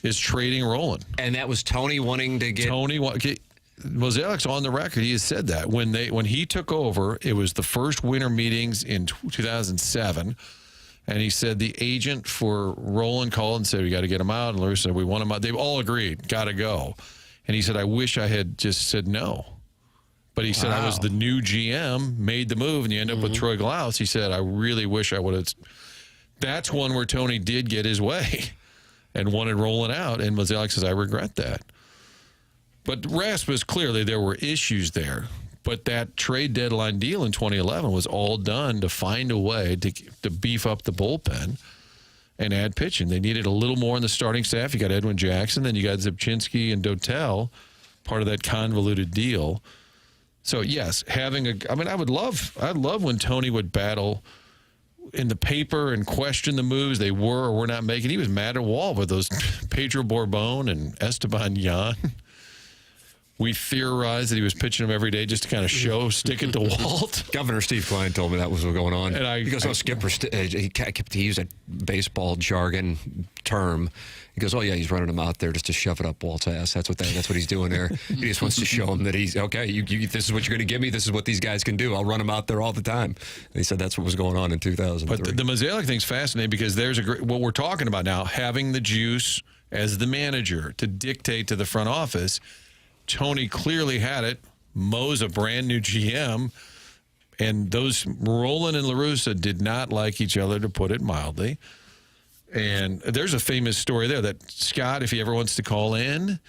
Is trading Rolen. And that was Tony wanting to get... Mozeliak's on the record. He has said that. When he took over, it was the first winter meetings in 2007. And he said the agent for Rolen called and said, we got to get him out. And LaRussa said, we want him out. They've all agreed, got to go. And he said, I wish I had just said no. But he said, I was the new GM, made the move, and you end up with Troy Glaus. He said, I really wish I would have... That's one where Tony did get his way and wanted Rolen out. And Mozeliak says, I regret that. But Rasmus, clearly there were issues there. But that trade deadline deal in 2011 was all done to find a way to beef up the bullpen and add pitching. They needed a little more in the starting staff. You got Edwin Jackson, then you got Zipchinski and Dotel, part of that convoluted deal. So, yes, I'd love when Tony would battle in the paper and question the moves they were or were not making. He was mad at Wall with those Pedro Borbon and Esteban Yan. We theorized that he was pitching them every day just to kind of stick it to Walt. Governor Steve Klein told me that was what was going on. And he goes, Skipper, he used a baseball jargon term. He goes, oh, yeah, he's running him out there just to shove it up Walt's ass. That's what he's doing there. He just wants to show him that he's, okay, this is what you're going to give me. This is what these guys can do. I'll run them out there all the time. And he said that's what was going on in 2003. But the Mozeliak thing's fascinating because there's what we're talking about now, having the juice as the manager to dictate to the front office. Tony clearly had it. Mo's a brand new GM. And those Rolen and LaRussa did not like each other, to put it mildly. And there's a famous story there that Scott, if he ever wants to call in,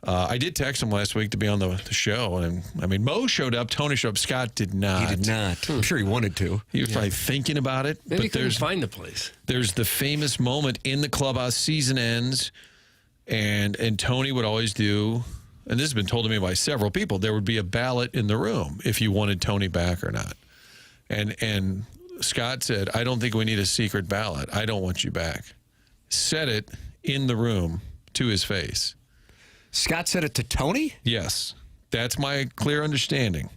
I did text him last week to be on the show. And I mean, Mo showed up, Tony showed up, Scott did not. He did not. I'm sure he wanted to. He was probably thinking about it. Maybe he couldn't find the place. There's the famous moment in the clubhouse, season ends, and Tony would always do, and this has been told to me by several people, there would be a ballot in the room if you wanted Tony back or not. And Scott said, I don't think we need a secret ballot. I don't want you back. Said it in the room to his face. Scott said it to Tony? Yes. That's my clear understanding.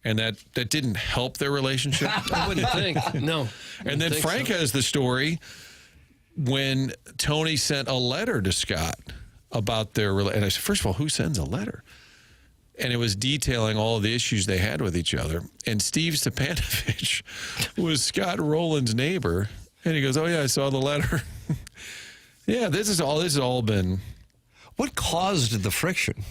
And that didn't help their relationship. I wouldn't think. No. And then Frank has the story when Tony sent a letter to Scott about their relationship. And I said, first of all, who sends a letter? And it was detailing all of the issues they had with each other. And Steve Stepanovich was Scott Rolen's neighbor. And he goes, oh, yeah, I saw the letter. Yeah, this has all been. What caused the friction?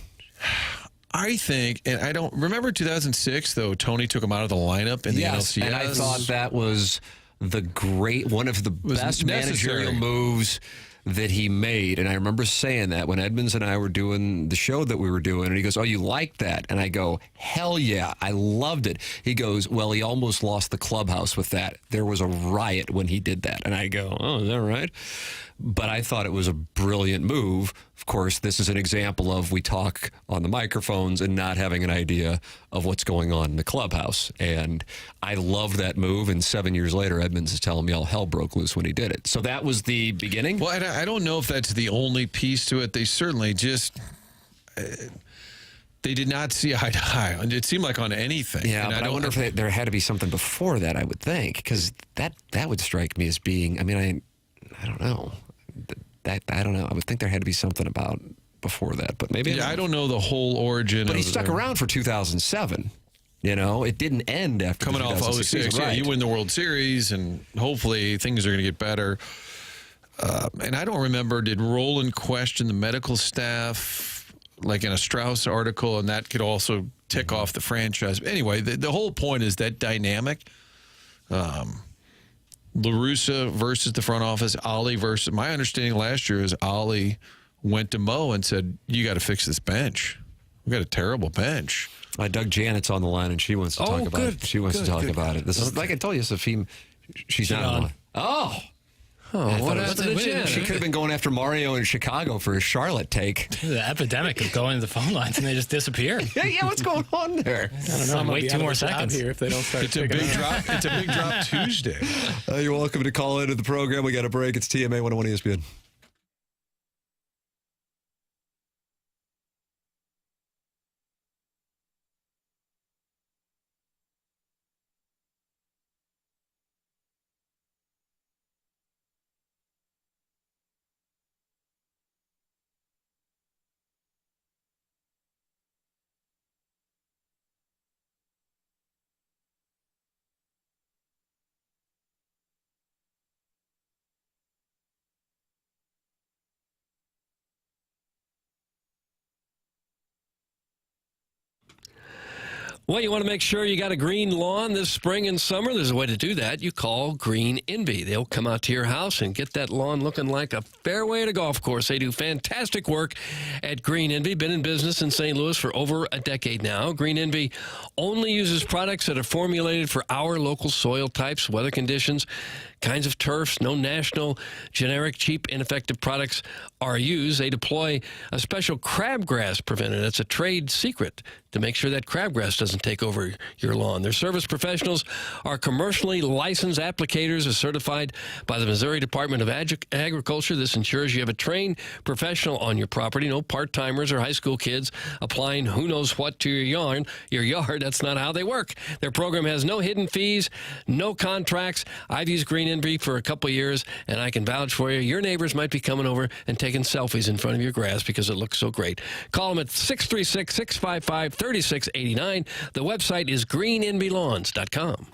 I think, and I don't remember 2006, though, Tony took him out of the lineup in the NLCS. And I thought that was one of the best managerial moves that he made. And I remember saying that when Edmonds and I were doing the show that we were doing, and he goes, oh, you like that? And I go, hell yeah, I loved it. He goes, well, he almost lost the clubhouse with that. There was a riot when he did that. And I go, oh, is that right? But I thought it was a brilliant move. Of course, this is an example of we talk on the microphones and not having an idea of what's going on in the clubhouse. And I loved that move. And 7 years later, Edmonds is telling me all hell broke loose when he did it. So that was the beginning? Well, I don't know if that's the only piece to it. They certainly just... they did not see eye to eye. It seemed like on anything. Yeah, and but I wonder if there had to be something before that, I would think. Because that would strike me as being... I mean, I don't know. I don't know. I would think there had to be something about before that, but maybe I don't know the whole origin. But he stuck around for 2007. You know, it didn't end after coming off 06. Right. Yeah, you win the World Series, and hopefully things are going to get better. And I don't remember. Did Rolen question the medical staff, like in a Strauss article, and that could also tick off the franchise? Anyway, the whole point is that dynamic. LaRussa versus the front office, Oli versus... My understanding last year is Oli went to Mo and said, you got to fix this bench. We got a terrible bench. Doug Janet's on the line, and she wants to talk about it. She wants to talk about it. This is, like I told you, Safim, she's not on. Oh! Oh, what happened to Jen? She could have been going after Mario in Chicago for a Charlotte take. The epidemic of going to the phone lines and they just disappear. Yeah, what's going on there? I don't know. I'm Wait 2 more seconds here if they don't start. It's a big drop. It's a big drop Tuesday. You're welcome to call into the program. We got a break. It's TMA 101 ESPN. Well, you want to make sure you got a green lawn this spring and summer. There's a way to do that. You call Green Envy. They'll come out to your house and get that lawn looking like a fairway at a golf course. They do fantastic work at Green Envy. Been in business in St. Louis for over a decade now. Green Envy only uses products that are formulated for our local soil types, weather conditions, kinds of turfs. No national, generic, cheap, ineffective products are used. They deploy a special crabgrass preventer. That's a trade secret to make sure that crabgrass doesn't take over your lawn. Their service professionals are commercially licensed applicators, are certified by the Missouri Department of Agriculture. This ensures you have a trained professional on your property, no part-timers or high school kids applying who knows what to your yard. That's not how they work. Their program has no hidden fees, no contracts. I've used Green Envy for a couple years, and I can vouch for you. Your neighbors might be coming over and taking selfies in front of your grass because it looks so great. Call them at 636-655-3689. The website is greenenvylawns.com.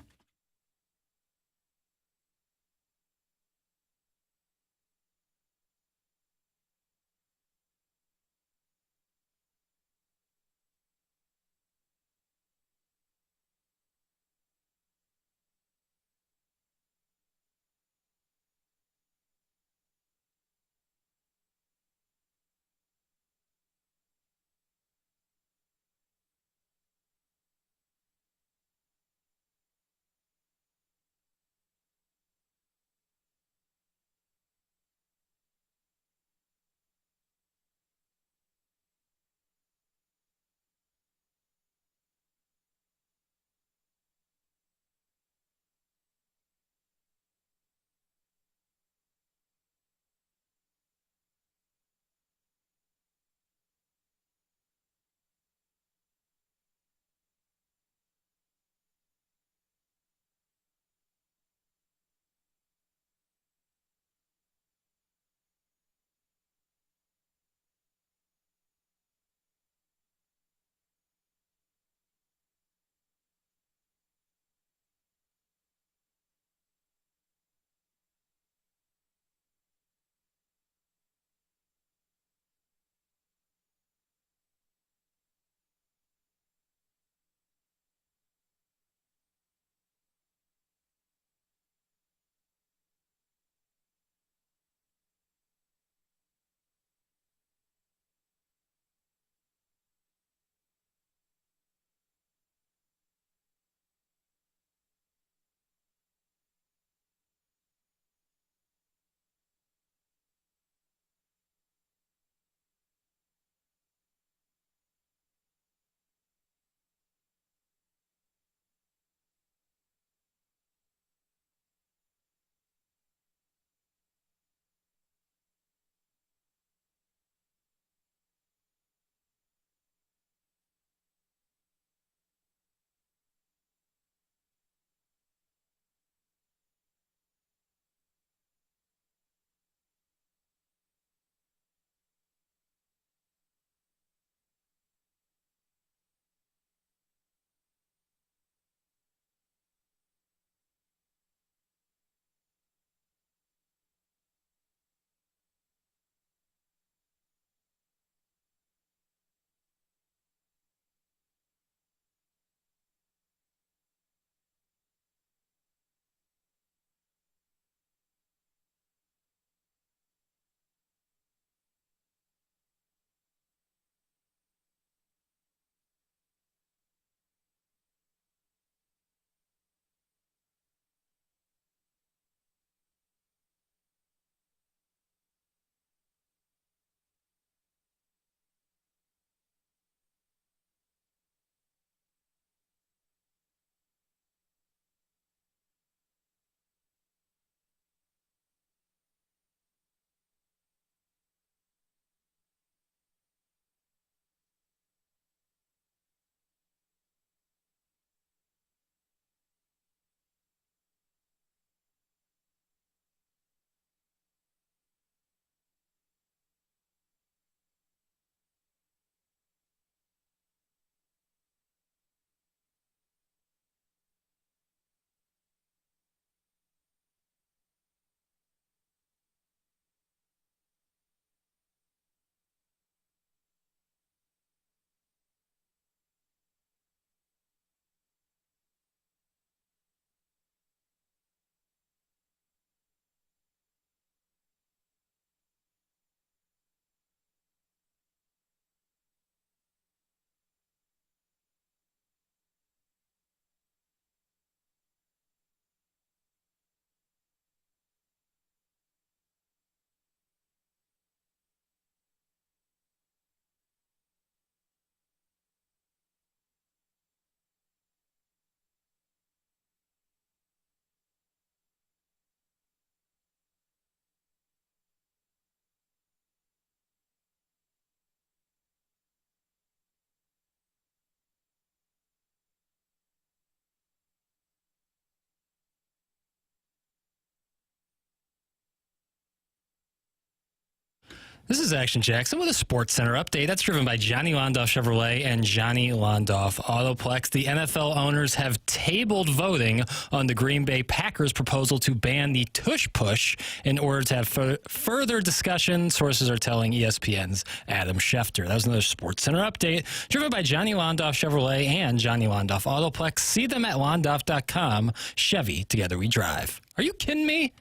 This is Action Jackson with a Sports Center update. That's driven by Johnny Londoff Chevrolet and Johnny Londoff Autoplex. The NFL owners have tabled voting on the Green Bay Packers' proposal to ban the tush push in order to have further discussion, sources are telling ESPN's Adam Schefter. That was another Sports Center update driven by Johnny Londoff Chevrolet and Johnny Londoff Autoplex. See them at londoff.com. Chevy, together we drive. Are you kidding me?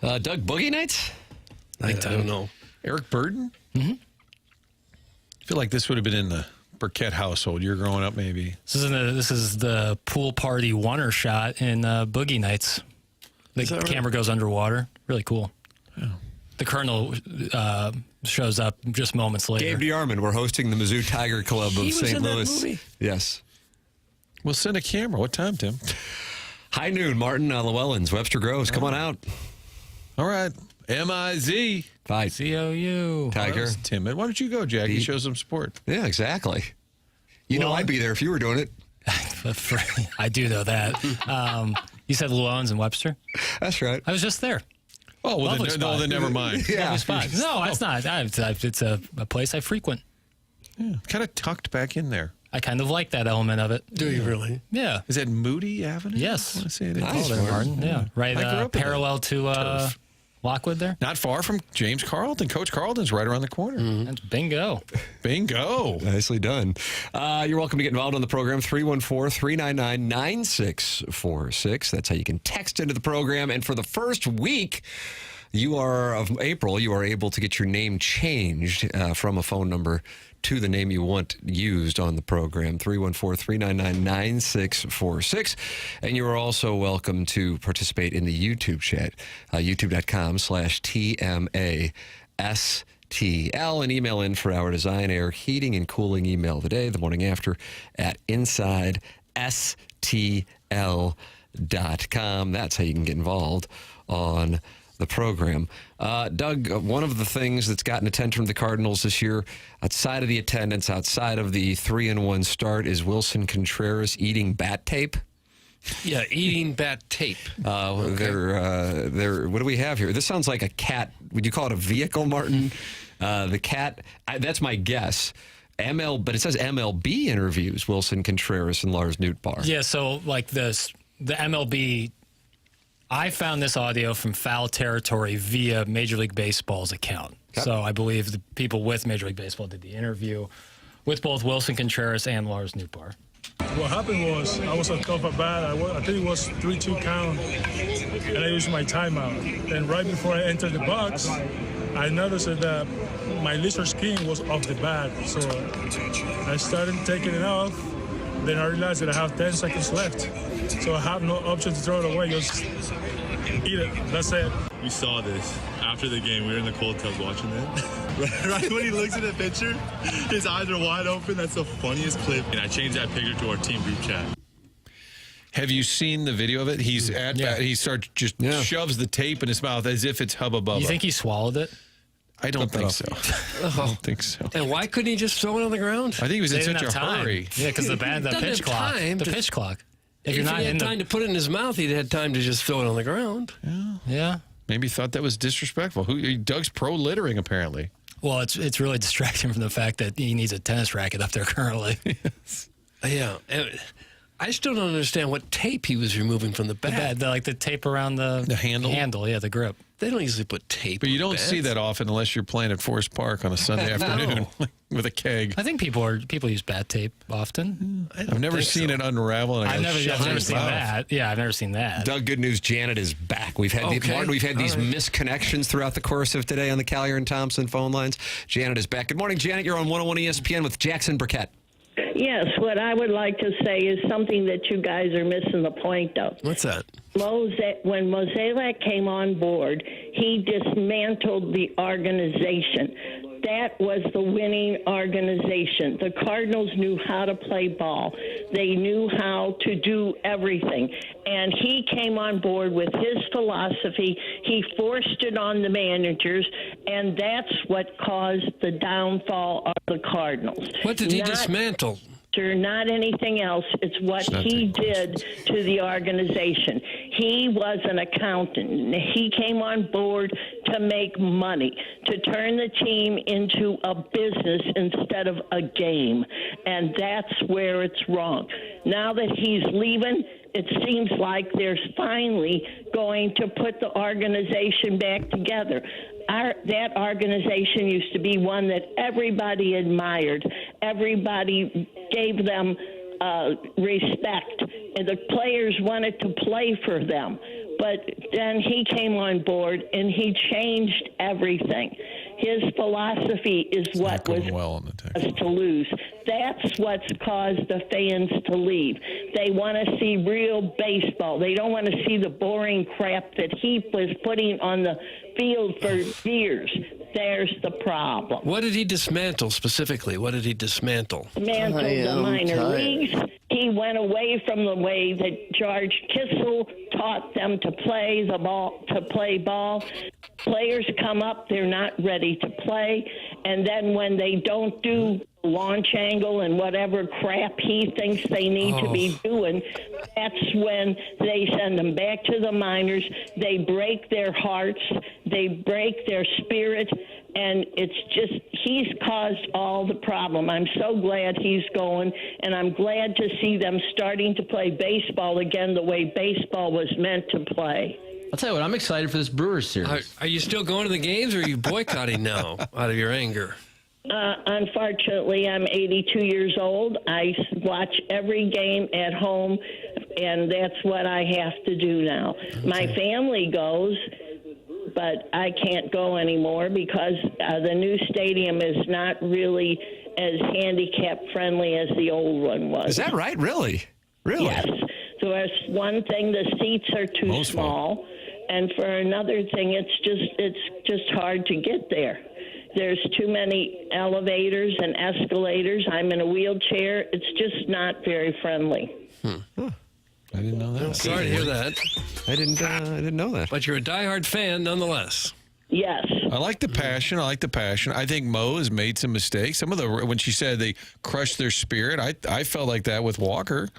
Doug, Boogie Nights? I don't know. Eric Burden? Mm-hmm. I feel like this would have been in the Burkett household. You're growing up, maybe. This is the pool party oneer shot in Boogie Nights. The camera goes underwater. Really cool. Yeah. The Colonel shows up just moments later. Gabe DeArmond, we're hosting the Mizzou Tiger Club of St. Louis. That movie? Yes. We'll send a camera. What time, Tim? High noon, Martin, Llewellyn's, Webster Groves. Come on out. All right. M-I-Z. Bye. C-O-U. Tiger. Well, timid. Why don't you go, Jackie? Show some support. Yeah, exactly. You know I'd be there if you were doing it. I do know that. You said Llewellyn's and Webster? That's right. I was just there. Oh, well, then never mind. Yeah. Spot. No, it's not. It's a place I frequent. Yeah. Kind of tucked back in there. I kind of like that element of it. Do you really? Yeah. Is that Moody Avenue? Yes. I want to say it is. Nice, Martin. Yeah. Right. Parallel to Lockwood there. Not far from James Carlton. Coach Carlton's right around the corner. Mm-hmm. That's bingo. Bingo. Nicely done. You're welcome to get involved on the program. 314-399-9646. That's how you can text into the program. And for the first week of April, you are able to get your name changed from a phone number to the name you want used on the program, 314-399-9646. And you are also welcome to participate in the YouTube chat, youtube.com/TMASTL, and email in for our design, air, heating, and cooling email today, the morning after, at InsideSTL.com. That's how you can get involved on the program. Doug, one of the things that's gotten attention from the Cardinals this year, outside of the attendance, outside of the 3-1 start, is Wilson Contreras eating bat tape. Yeah, eating bat tape. What do we have here? This sounds like a cat. Would you call it a vehicle, Martin? The cat, that's my guess. But it says MLB interviews Wilson Contreras and Lars Nootbaar. Yeah, so like the MLB, I found this audio from Foul Territory via Major League Baseball's account. Okay. So I believe the people with Major League Baseball did the interview with both Wilson Contreras and Lars Nootbaar. What happened was I was on top of bat. I think it was 3-2 count, and I used my timeout. And right before I entered the box, I noticed that my lizard skin was off the bat. So I started taking it off. Then I realized that I have 10 seconds left. So I have no option to throw it away. Just eat it. That's it. We saw this after the game. We were in the cold tub watching it. Right when he looks at the picture, his eyes are wide open. That's the funniest clip. And I changed that picture to our team group chat. Have you seen the video of it? He's at bat. He starts shoves the tape in his mouth as if it's Hubba Bubba. You think he swallowed it? I don't think so. I don't think so. And why couldn't he just throw it on the ground? I think he was in such a hurry. Yeah, because the pitch clock. The pitch clock. If he had time to put it in his mouth, he'd had time to just throw it on the ground. Yeah. Maybe thought that was disrespectful. Doug's pro littering, apparently. Well, it's really distracting from the fact that he needs a tennis racket up there currently. Yes. Yeah. I still don't understand what tape he was removing from the bat. The tape around the handle, yeah, the grip. They don't usually put tape. But you don't bats. see that often unless you're playing at Forest Park on a Sunday afternoon with a keg. I think people use bat tape often. I've never seen it unravel. And I've never seen that. Yeah, I've never seen that. Doug, good news. Janet is back. We've had these misconnections throughout the course of today on the Callier and Thompson phone lines. Janet is back. Good morning, Janet. You're on 101 ESPN with Jackson Burkett. Yes, what I would like to say is something that you guys are missing the point of. What's that? When Mozeliak came on board, he dismantled the organization. That was the winning organization. The Cardinals knew how to play ball. They knew how to do everything. And he came on board with his philosophy. He forced it on the managers, and that's what caused the downfall of the Cardinals. What did he dismantle? not anything else. It's what he did to the organization. He was an accountant. He came on board to make money, to turn the team into a business instead of a game. And that's where it's wrong. Now that he's leaving, it seems like they're finally going to put the organization back together. That organization used to be one that everybody admired. Everybody gave them respect, and the players wanted to play for them. But then he came on board, and he changed everything. His philosophy is what was us to lose. That's what's caused the fans to leave. They want to see real baseball. They don't want to see the boring crap that he was putting on the field for years. There's the problem. What did he dismantle specifically? What did he dismantle? Dismantled the minor leagues. He went away from the way that George Kissel taught them to play ball. Players come up, they're not ready to play, and then when they don't do launch angle and whatever crap he thinks they need to be doing, that's when they send them back to the minors. They break their hearts, they break their spirit, and it's just, he's caused all the problem. I'm so glad he's going, and I'm glad to see them starting to play baseball again the way baseball was meant to play. I'll tell you what, I'm excited for this Brewers series. Are you still going to the games, or are you boycotting now out of your anger? Unfortunately, I'm 82 years old. I watch every game at home, and that's what I have to do now. Okay. My family goes, but I can't go anymore because the new stadium is not really as handicap-friendly as the old one was. Is that right? Really? Really? Yes. So there's one thing, the seats are too small, and for another thing, it's just hard to get there. There's too many elevators and escalators. I'm in a wheelchair. It's just not very friendly. I didn't know that. Sorry to hear that. I didn't know that. But you're a diehard fan nonetheless. Yes. I like the passion. I think Mo has made some mistakes. Some of when she said they crushed their spirit, I felt like that with Walker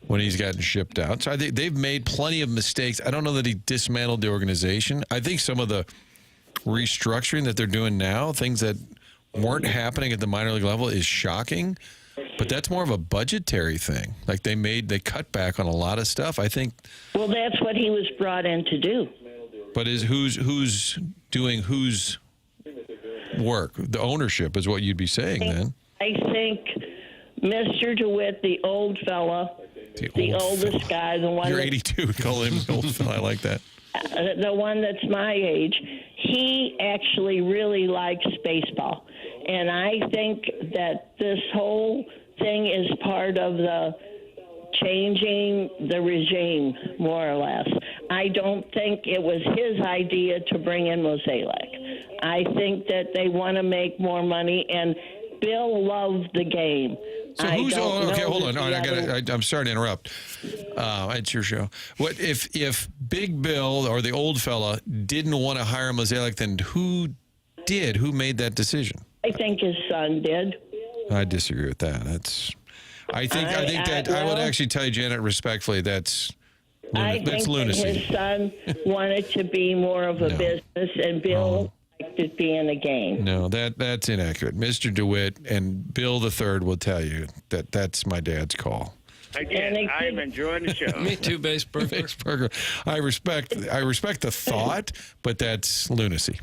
when he's gotten shipped out. So I think they've made plenty of mistakes. I don't know that he dismantled the organization. I think some of the restructuring that they're doing now, things that weren't happening at the minor league level, is shocking. But that's more of a budgetary thing. Like they cut back on a lot of stuff. I think. Well, that's what he was brought in to do. But who's doing whose work? The ownership is what you'd be saying then. I think Mr. DeWitt, the old fella, the oldest guy, the one. You're 82. Call him the old fella. I like that. The one that's my age, he actually really likes baseball. And I think that this whole thing is part of the changing the regime, more or less. I don't think it was his idea to bring in Mozeliak. I think that they want to make more money, and Bill loved the game. So who's okay? Hold on. I'm sorry to interrupt. It's your show. What if Big Bill or the old fella didn't want to hire Mozeliak? Then who did? Who made that decision? I think his son did. I disagree with that. I would actually tell you, Janet, respectfully, that's lunacy. That his son wanted to be more of a business, and Bill liked it being a game. No, that's inaccurate. Mr. DeWitt and Bill III will tell you that's my dad's call. Again, I'm enjoying the show. Me too, Base Burger. I respect the thought, but that's lunacy.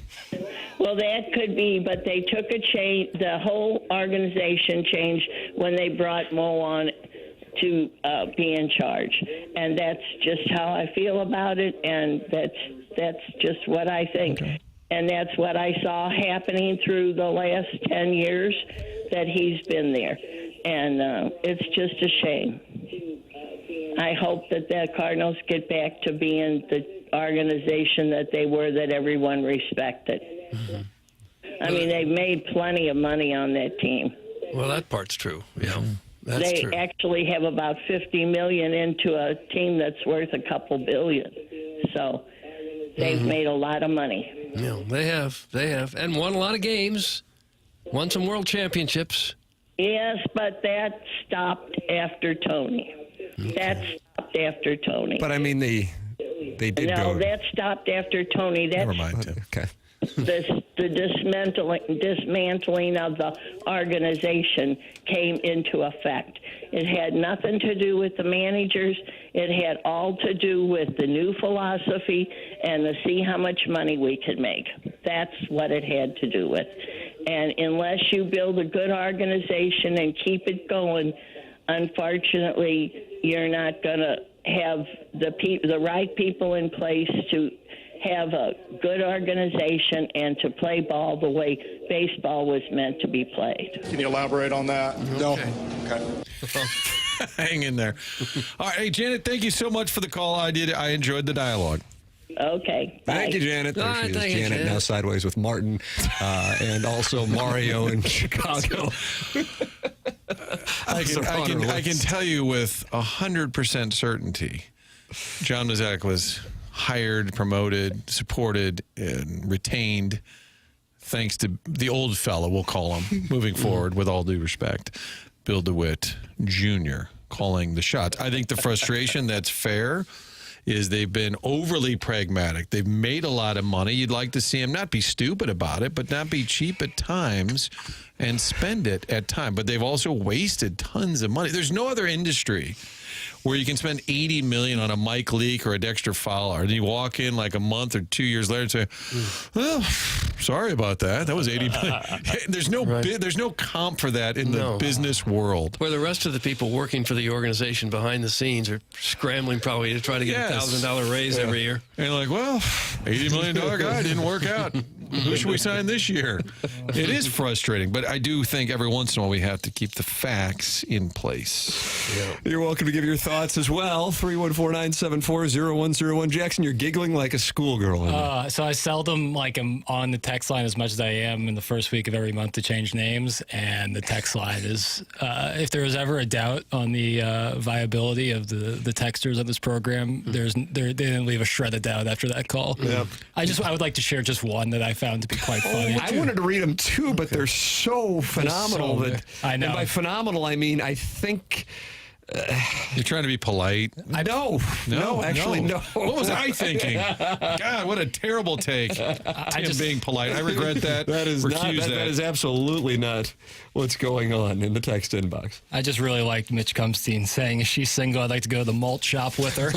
Well, that could be, but they took a change. The whole organization changed when they brought Mo on to be in charge, and that's just how I feel about it, and that's just what I think. Okay. And that's what I saw happening through the last 10 years that he's been there. And it's just a shame. I hope that the Cardinals get back to being the organization that they were, that everyone respected. Mm-hmm. I mean, they've made plenty of money on that team. Well, that part's true. Yeah, that's they true. actually have about $50 million into a team that's worth a couple billion. So they've made a lot of money. Yeah, they have, and won a lot of games, won some world championships. Yes, but that stopped after Tony. That stopped after Tony. But I mean, they did go. No, that stopped after Tony. Never mind, Tim. Okay. The dismantling of the organization came into effect. It had nothing to do with the managers. It had all to do with the new philosophy and to see how much money we could make. That's what it had to do with. And unless you build a good organization and keep it going, unfortunately, you're not going to have the right people in place to have a good organization and to play ball the way baseball was meant to be played. Can you elaborate on that? No. Okay. Hang in there. All right, hey, Janet, thank you so much for the call. I enjoyed the dialogue. Okay. Bye. Thank you, Janet. There she is, Janet, now sideways with Martin and also Mario in Chicago. I can tell you with 100% certainty, John Mazak was hired, promoted, supported, and retained thanks to the old fella, we'll call him, moving forward, with all due respect, Bill DeWitt Jr. calling the shots. I think the frustration that's fair is they've been overly pragmatic. They've made a lot of money. You'd like to see them not be stupid about it, but not be cheap at times and spend it at times. But they've also wasted tons of money. There's no other industry where you can spend $80 million on a Mike Leake or a Dexter Fowler, and you walk in like a month or 2 years later and say, "Well, sorry about that. That was $80 million." There's no comp for that in the business world. Where the rest of the people working for the organization behind the scenes are scrambling probably to try to get a $1,000 raise every year. And you're like, well, $80 million guy didn't work out. Who should we sign this year? It is frustrating, but I do think every once in a while we have to keep the facts in place. Yeah. You're welcome to give your thoughts as well. 314-974-0101. Jackson, you're giggling like a schoolgirl. So I seldom am on the text line as much as I am in the first week of every month to change names. And the text line is, if there was ever a doubt on the viability of the texters of this program, they didn't leave a shred of doubt after that call. Yep. I would like to share just one that I found to be quite funny. I wanted to read them too, but they're so phenomenal. I know. And by phenomenal, I mean, I think... You're trying to be polite. No, actually, no. What was I thinking? God, what a terrible take. Tim being polite. I regret that. That is absolutely not what's going on in the text inbox. I just really liked Mitch Cumstein saying, if she's single, I'd like to go to the malt shop with her.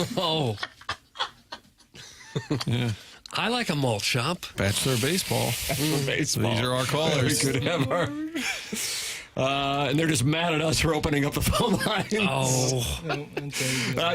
Yeah. I like a malt shop. Bachelor baseball. These are our callers. We could have our... and they're just mad at us for opening up the phone lines.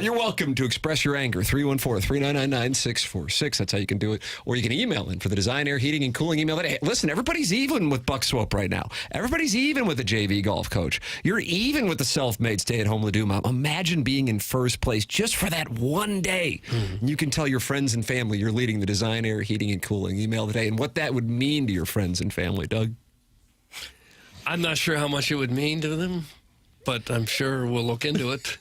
You're welcome to express your anger. 314-399-9646. That's how you can do it. Or you can email in for the Design, Air, Heating, and Cooling email. Hey, listen, everybody's even with Buck Swope right now. Everybody's even with the JV golf coach. You're even with the self-made stay-at-home Ladue mom. Imagine being in first place just for that one day. You can tell your friends and family you're leading the Design, Air, Heating, and Cooling email today and what that would mean to your friends and family. Doug? I'm not sure how much it would mean to them, but I'm sure we'll look into it.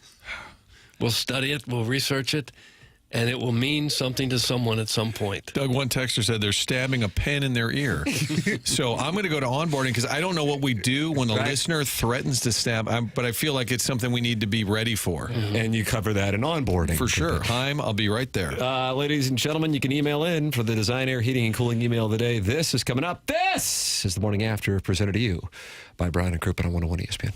We'll study it. We'll research it. And it will mean something to someone at some point. Doug, one texter said they're stabbing a pen in their ear. So I'm going to go to onboarding because I don't know what we do when the listener threatens to stab, but I feel like it's something we need to be ready for. And you cover that in onboarding. For sure. I'll be right there. Ladies and gentlemen, you can email in for the Design, Air, Heating, and Cooling email of the day. This is coming up. This is the Morning After, presented to you by Brian and Crouppen on 101 ESPN.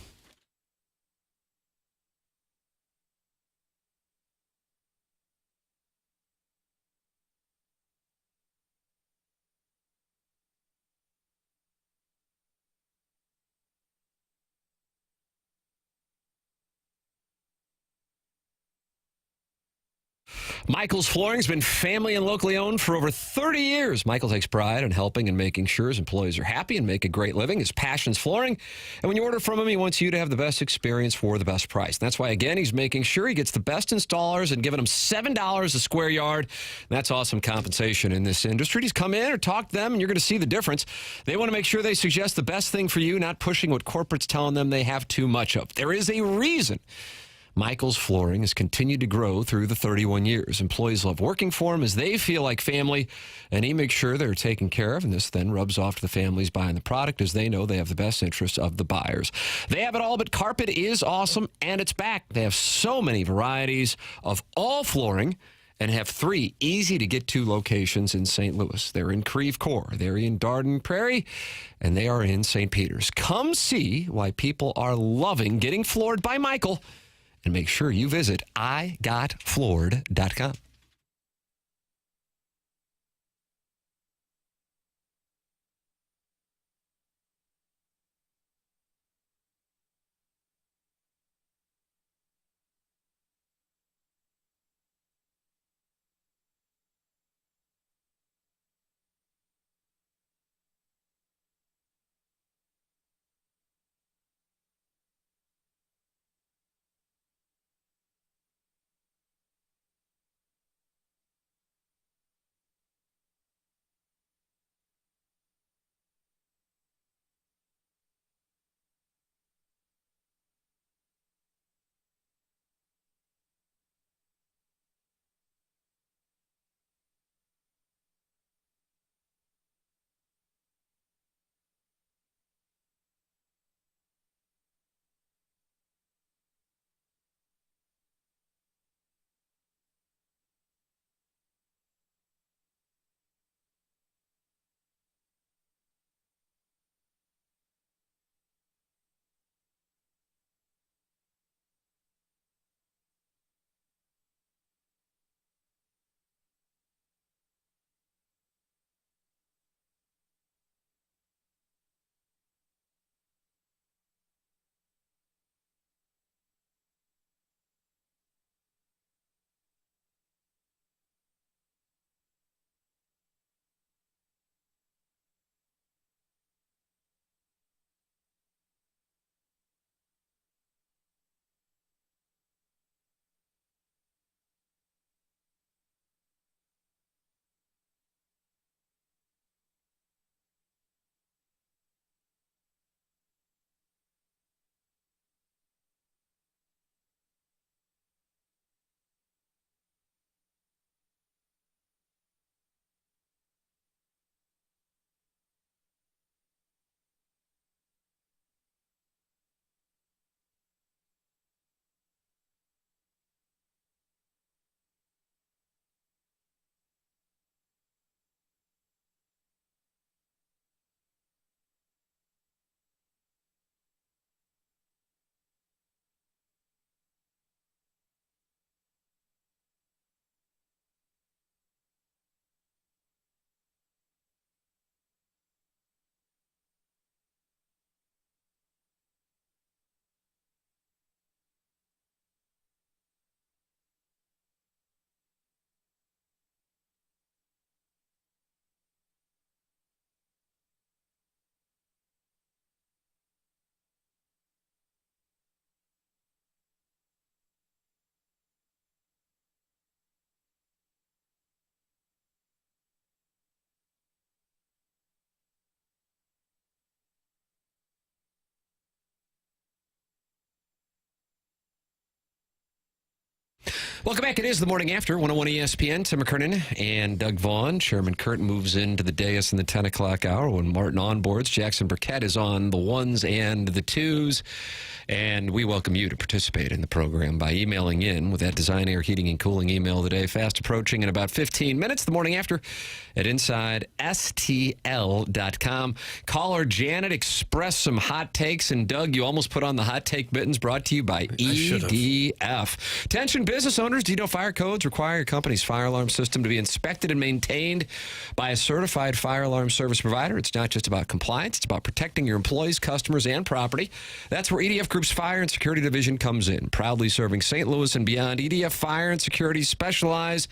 Michael's Flooring has been family and locally owned for over 30 years. Michael takes pride in helping and making sure his employees are happy and make a great living. His passion's flooring. And when you order from him, he wants you to have the best experience for the best price. And that's why, again, he's making sure he gets the best installers and giving them $7 a square yard. That's awesome compensation in this industry. Just come in or talk to them, and you're going to see the difference. They want to make sure they suggest the best thing for you, not pushing what corporate's telling them they have too much of. There is a reason Michael's Flooring has continued to grow through the 31 years. Employees love working for him as they feel like family, and he makes sure they're taken care of, and this then rubs off to the families buying the product as they know they have the best interests of the buyers. They have it all, but carpet is awesome, and it's back. They have so many varieties of all flooring and have 3 easy-to-get-to locations in St. Louis. They're in Creve Coeur, they're in Darden Prairie, and they are in St. Peter's. Come see why people are loving getting floored by Michael, and make sure you visit igotfloored.com. Welcome back. It is the morning after 101 ESPN. Tim McKernan and Doug Vaughn. Chairman Kurt moves into the dais in the 10 o'clock hour when Martin onboards. Jackson Burkett is on the ones and the twos. And we welcome you to participate in the program by emailing in with that Design Air Heating and Cooling email today. Fast approaching in about 15 minutes. The morning after at InsideSTL.com. Caller Janet expressed some hot takes. And Doug, you almost put on the hot take mittens, brought to you by EDF. Attention business owners, do you know fire codes require your company's fire alarm system to be inspected and maintained by a certified fire alarm service provider? It's not just about compliance. It's about protecting your employees, customers, and property. That's where EDF Group's Fire and Security Division comes in. Proudly serving St. Louis and beyond, EDF Fire and Security specialize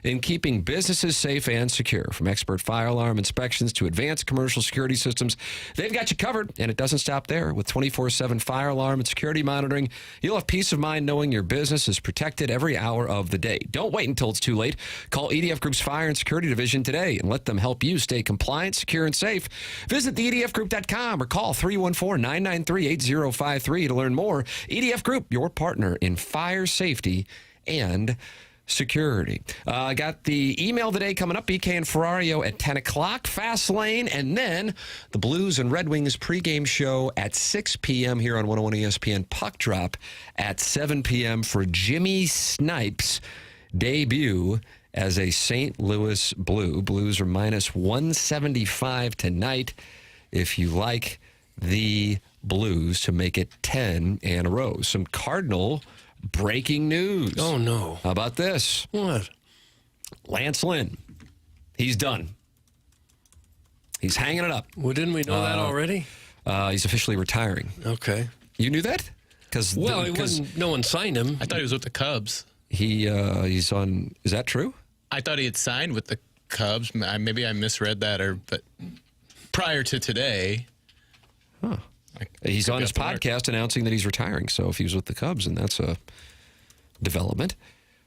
in keeping businesses safe and secure. From expert fire alarm inspections to advanced commercial security systems, they've got you covered, and it doesn't stop there. With 24/7 fire alarm and security monitoring, you'll have peace of mind knowing your business is protected every hour of the day. Don't wait until it's too late. Call EDF Group's Fire and Security Division today and let them help you stay compliant, secure, and safe. Visit theedfgroup.com or call 314-993-8053 to learn more. EDF Group, your partner in fire safety and security. I got the email today coming up. BK and Ferrario at 10 o'clock. Fast Lane, and then the Blues and Red Wings pregame show at 6 p.m. here on 101 ESPN. Puck drop at 7 p.m. for Jimmy Snipes' debut as a St. Louis Blue. Blues are minus 175 tonight. If you like the Blues to make it 10 in a row. Some Cardinal breaking news. Oh, no. How about this? What? Lance Lynn. He's done. He's hanging it up. Well, didn't we know that already? He's officially retiring. Okay. You knew that? No one signed him. I thought he was with the Cubs. He's on. Is that true? I thought he had signed with the Cubs. Maybe I misread that, but prior to today. Huh. He's on his podcast announcing that he's retiring. So if he was with the Cubs, and that's a development.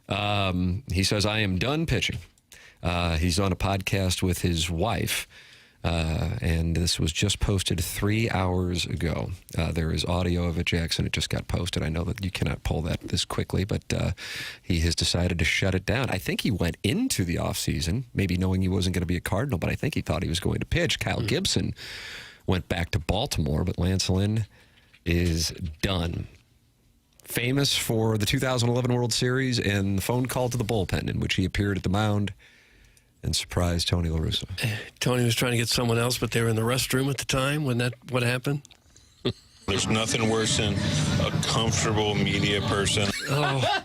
He says, I am done pitching. He's on a podcast with his wife, and this was just posted 3 hours ago. There is audio of it, Jackson. It just got posted. I know that you cannot pull that this quickly, but he has decided to shut it down. I think he went into the offseason, maybe knowing he wasn't going to be a Cardinal, but I think he thought he was going to pitch. Kyle Gibson went back to Baltimore, but Lance Lynn is done. Famous for the 2011 World Series and the phone call to the bullpen in which he appeared at the mound and surprised Tony LaRussa. Tony was trying to get someone else, but they were in the restroom at the time when that what happened. There's nothing worse than a comfortable media person. Oh.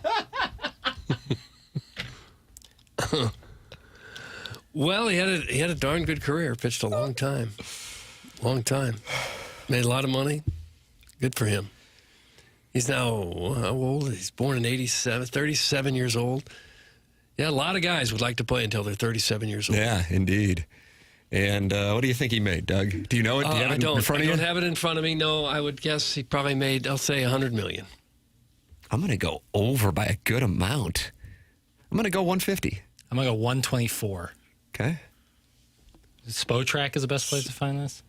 Well, he had a darn good career. Pitched a long time. Made a lot of money. Good for him. He's now, how old? He's born in 87, 37 years old. Yeah, a lot of guys would like to play until they're 37 years old. Yeah, indeed. And what do you think he made, Doug? Do you know it? Do you have it in front of you? I don't have it in front of me. No, I would guess he probably made, I'll say, $100 million. I'm going to go over by a good amount. I'm going to go 150. I'm going to go 124. Okay. Spotrac is the best place to find this?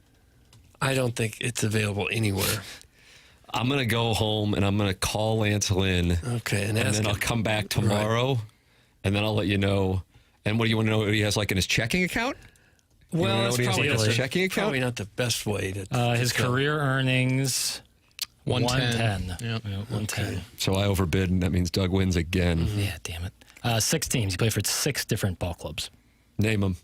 I don't think it's available anywhere. I'm going to go home and I'm going to call Lance Lynn. Okay. And then I'll come back tomorrow and then I'll let you know. And what do you want to know what he has like in his checking account? Well, it's probably probably not the best way to. His career earnings, 110. Yep. 110. Okay. So I overbid, and that means Doug wins again. Mm-hmm. Yeah, damn it. 6 teams. He played for 6 different ball clubs. Name them.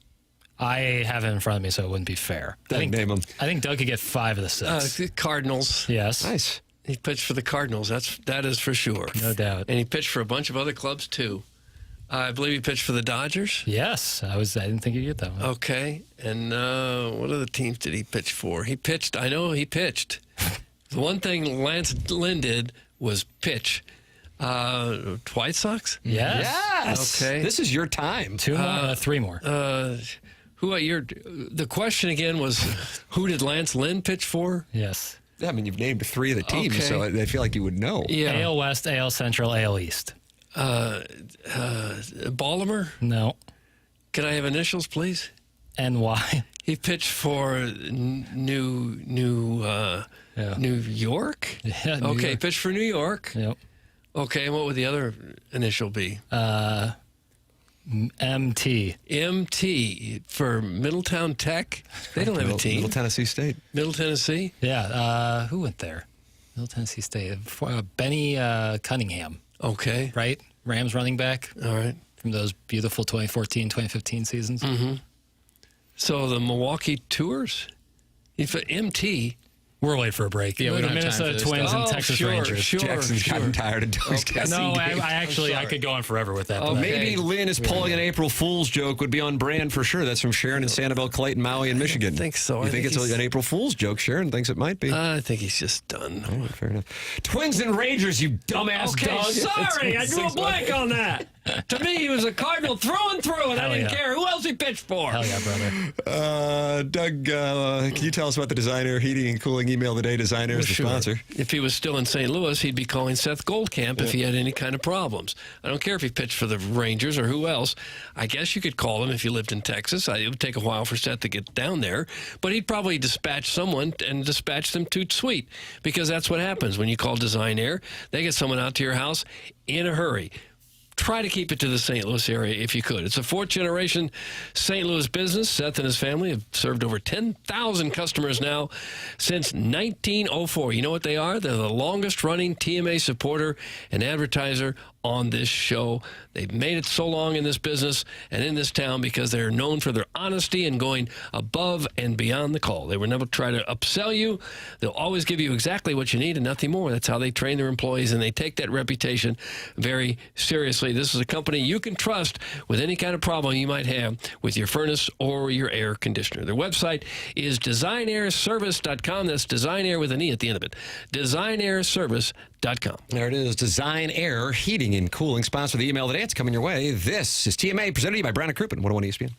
I have it in front of me, so it wouldn't be fair. Name them. I think Doug could get 5 of the 6. Cardinals. Yes. Nice. He pitched for the Cardinals. That is for sure. No doubt. And he pitched for a bunch of other clubs too. I believe he pitched for the Dodgers. Yes, I didn't think you'd get that one. Okay, and what other teams did he pitch for? I know he pitched. The one thing Lance Lynn did was pitch. White Sox? Yes. Okay. This is your time. 2 more, 3 more. The question again was, who did Lance Lynn pitch for? Yes. Yeah, I mean, you've named 3 of the teams, Okay. so I feel like you would know. Yeah. AL West, AL Central, AL East. Ballimer? No. Can I have initials, please? NY. He pitched for New York? Yeah, New okay, York. pitched for New York. Yep. Okay, and what would the other initial be? MT. MT for Middletown Tech. They don't have a team. Middle Tennessee State. Middle Tennessee? Yeah. Who went there? Middle Tennessee State. Benny Cunningham. Okay. Right? Rams running back. All right. From those beautiful 2014, 2015 seasons. Mm-hmm. So the Milwaukee Tours? MT. We're waiting for a break. Yeah, we the don't have time Minnesota for this Twins stuff. and Texas Rangers. Jackson's gotten tired of Doug's guessing No, game. I could go on forever with that. Okay. Maybe Lynn is pulling an April Fool's joke would be on brand for sure. That's from Sharon and Sanibel, Clayton, Maui, and Michigan. I think so. You think it's an April Fool's joke? Sharon thinks it might be. I think he's just done. All right, fair enough. Twins and Rangers, you dumbass Okay, dog. sorry, I drew a blank on that. To me, he was a Cardinal through and through, and I didn't care who else he pitched for. Hell yeah, brother. Doug, can you tell us about the Design Air Heating and Cooling email today? Design Air is the sponsor. If he was still in St. Louis, he'd be calling Seth Goldcamp if he had any kind of problems. I don't care if he pitched for the Rangers or who else. I guess you could call him if you lived in Texas. It would take a while for Seth to get down there, but he'd probably dispatch someone and dispatch them toot sweet, because that's what happens when you call Design Air. They get someone out to your house in a hurry. Try to keep it to the St. Louis area if you could. It's a fourth-generation St. Louis business. Seth and his family have served over 10,000 customers now since 1904. You know what they are? They're the longest-running TMA supporter and advertiser on this show. They've made it so long in this business and in this town because they're known for their honesty and going above and beyond the call. They will never try to upsell you. They'll always give you exactly what you need and nothing more. That's how they train their employees, and they take that reputation very seriously. This is a company you can trust with any kind of problem you might have with your furnace or your air conditioner. Their website is designairservice.com. That's Design Air with an E at the end of it. Designairservice.com. There it is. Design Air Heating and Cooling. Sponsor the email today. It's coming your way. This is TMA, presented to you by Brown and Crouppen, 101 ESPN.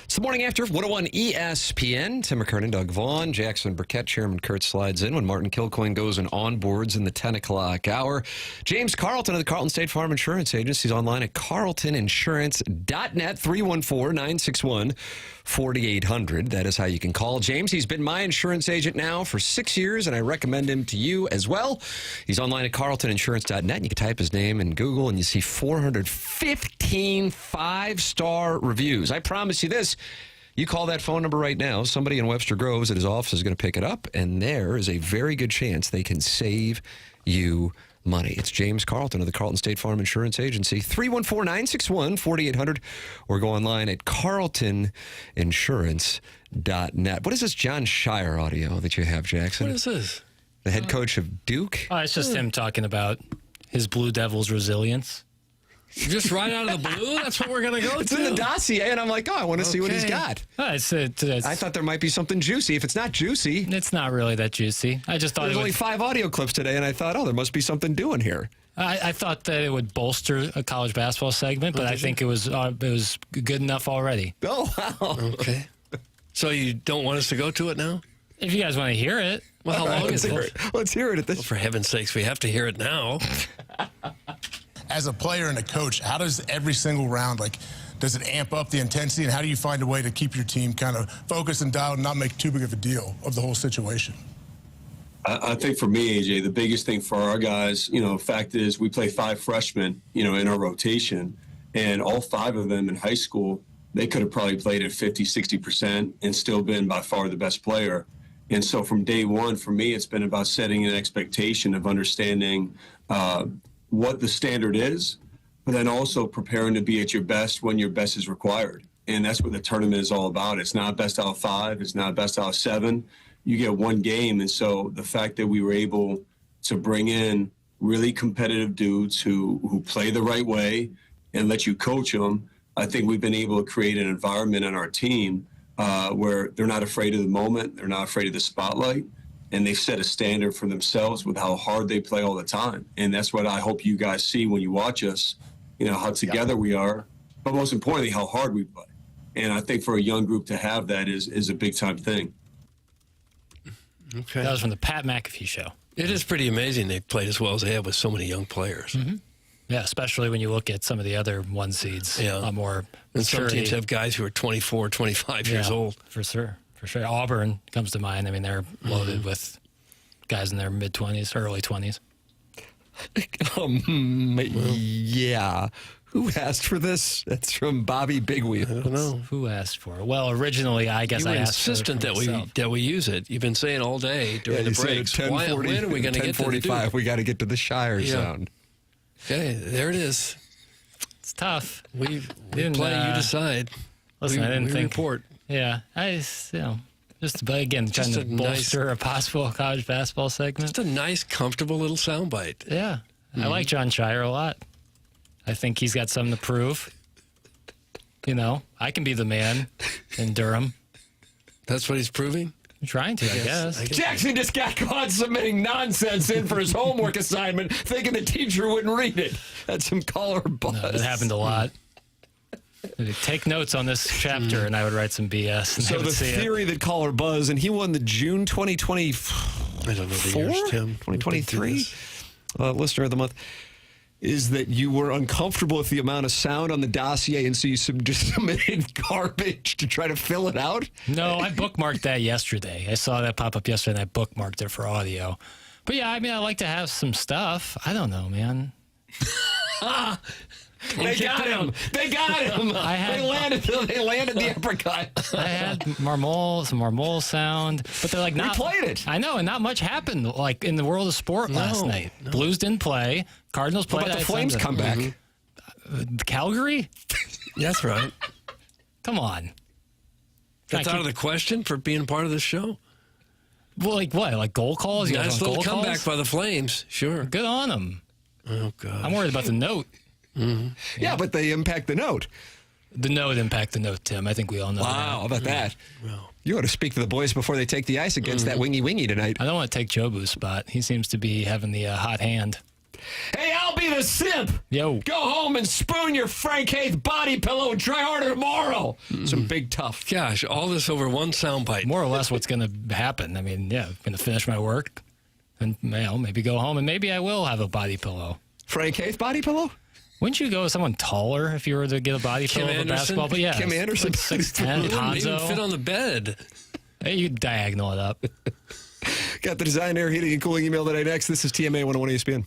It's the morning after 101 ESPN. Tim McKernan, Doug Vaughn, Jackson Burkett, Chairman Kurt slides in when Martin Kilcoyne goes and onboards in the 10 o'clock hour. James Carlton of the Carlton State Farm Insurance Agency is online at carltoninsurance.net, 314-961-4800. That is how you can call James. He's been my insurance agent now for 6 years, and I recommend him to you as well. He's online at carltoninsurance.net. You can type his name in Google, and you see 415 five-star reviews. I promise you this. You call that phone number right now. Somebody in Webster Groves at his office is going to pick it up, and there is a very good chance they can save you money. It's James Carlton of the Carlton State Farm Insurance Agency, 314-961-4800, or go online at carltoninsurance.net. What is this Jon Scheyer audio that you have, Jackson? What is this? The head coach of Duke? Oh, it's just him talking about his Blue Devils' resilience. Just right out of the blue? That's what we're going to go It's to? in the dossier, and I'm like, I want to see what he's got. I thought there might be something juicy. If it's not juicy... It's not really that juicy. I just thought There's only 5 audio clips today, and I thought, there must be something doing here. I thought that it would bolster a college basketball segment, but I think it was good enough already. Oh, wow. Okay. So you don't want us to go to it now? If you guys want to hear it. Well, how long is it? Let's hear it at this. Well, for heaven's sakes, we have to hear it now. As a player and a coach, how does every single round, does it amp up the intensity, and how do you find a way to keep your team kind of focused and dialed and not make too big of a deal of the whole situation? I think for me, AJ, the biggest thing for our guys, fact is we play 5 freshmen, in our rotation, and all 5 of them in high school, they could have probably played at 50, 60% and still been by far the best player. And so from day one, for me, it's been about setting an expectation of understanding what the standard is, but then also preparing to be at your best when your best is required. And that's what the tournament is all about. It's not best out of 5. It's not best out of 7. You get one game. And so the fact that we were able to bring in really competitive dudes who play the right way and let you coach them, I think we've been able to create an environment on our team where they're not afraid of the moment. They're not afraid of the spotlight. And they've set a standard for themselves with how hard they play all the time. And that's what I hope you guys see when you watch us, how together we are, but most importantly, how hard we play. And I think for a young group to have that is a big-time thing. Okay. That was from the Pat McAfee show. It is pretty amazing they played as well as they have with so many young players. Mm-hmm. Yeah, especially when you look at some of the other 1 seeds. Yeah. More and some teams have guys who are 24, 25 years old. For sure. For sure. Auburn comes to mind. I mean, they're loaded with guys in their mid-20s, early 20s. Yeah. Who asked for this? That's from Bobby Bigwheel. I don't know. Who asked for it? Well, originally, I guess I asked insistent for it that we use it. You've been saying all day during the breaks. When are we going to get to the Duke? We got to get to the Scheyer sound. Okay, there it is. It's tough. We play, you decide. Listen, I didn't think. Report. Yeah, but again, trying to bolster a possible college basketball segment. Just a nice, comfortable little soundbite. Yeah. I like Jon Scheyer a lot. I think he's got something to prove. I can be the man in Durham. That's what he's proving? I'm trying to, I guess. Jackson just got caught submitting nonsense in for his homework assignment, thinking the teacher wouldn't read it. That's some caller buzz. No, that happened a lot. Take notes on this chapter, and I would write some BS. So the theory that caller buzz, and he won the June 2024, I don't know the years, Tim. 2023 listener of the month, is that you were uncomfortable with the amount of sound on the dossier, and so you just submitted garbage to try to fill it out? No, I bookmarked that yesterday. I saw that pop up yesterday, and I bookmarked it for audio. But yeah, I mean, I like to have some stuff. I don't know, man. They got him. They got him. They landed the uppercut. I had some Marmol sound, but they're like not. We played it. I know, and not much happened in the world of sport last night. No. Blues didn't play. Cardinals played. How about the Flames come back? Calgary? That's right. Come on. That's out of the question for being part of the show? Well, like what? Like goal calls? You nice little comeback by the Flames. Sure. Good on them. Oh, God. I'm worried about the note. Mm-hmm. Yeah, but they impact the note. The note impact the note, Tim. I think we all know that. Wow, how about that? Well, you ought to speak to the boys before they take the ice against that wingy tonight. I don't want to take Jobu's spot. He seems to be having the hot hand. Hey, I'll be a sip. Yo. Go home and spoon your Frank Haith body pillow and try harder tomorrow. Some big tough. Gosh, all this over one soundbite. More or less what's going to happen. I mean, yeah, I'm going to finish my work and maybe go home, and maybe I will have a body pillow. Frank Haith body pillow? Wouldn't you go with someone taller if you were to get a body pillow of a basketball? But yeah, Kim Anderson. like 6'10", Wouldn't even fit Ponzo. on the bed. Hey, you diagonal it up. Got the Design, Air, Heating, and Cooling email today next. This is TMA 101 ESPN.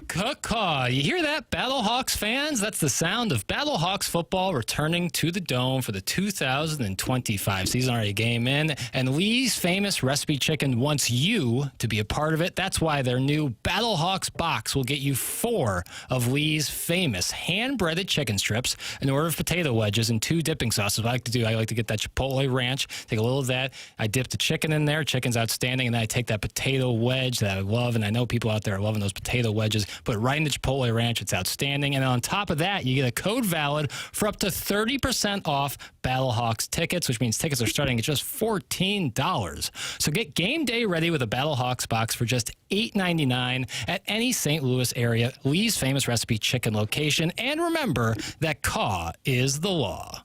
Caw-caw. You hear that, Battlehawks fans? That's the sound of Battlehawks football returning to the Dome for the 2025 season. Already a game in. And Lee's Famous Recipe Chicken wants you to be a part of it. That's why their new Battlehawks box will get you 4 of Lee's famous hand-breaded chicken strips, an order of potato wedges, and 2 dipping sauces. What I like to do, I like to get that Chipotle ranch, take a little of that. I dip the chicken in there. Chicken's outstanding. And then I take that potato wedge that I love, and I know people out there are loving those potato wedges. Put it right into Chipotle ranch. It's outstanding. And on top of that, you get a code valid for up to 30% off Battlehawks tickets, which means tickets are starting at just $14. So get game day ready with a Battlehawks box for just $8.99 at any St. Louis area Lee's Famous Recipe Chicken location. And remember that CAW is the law.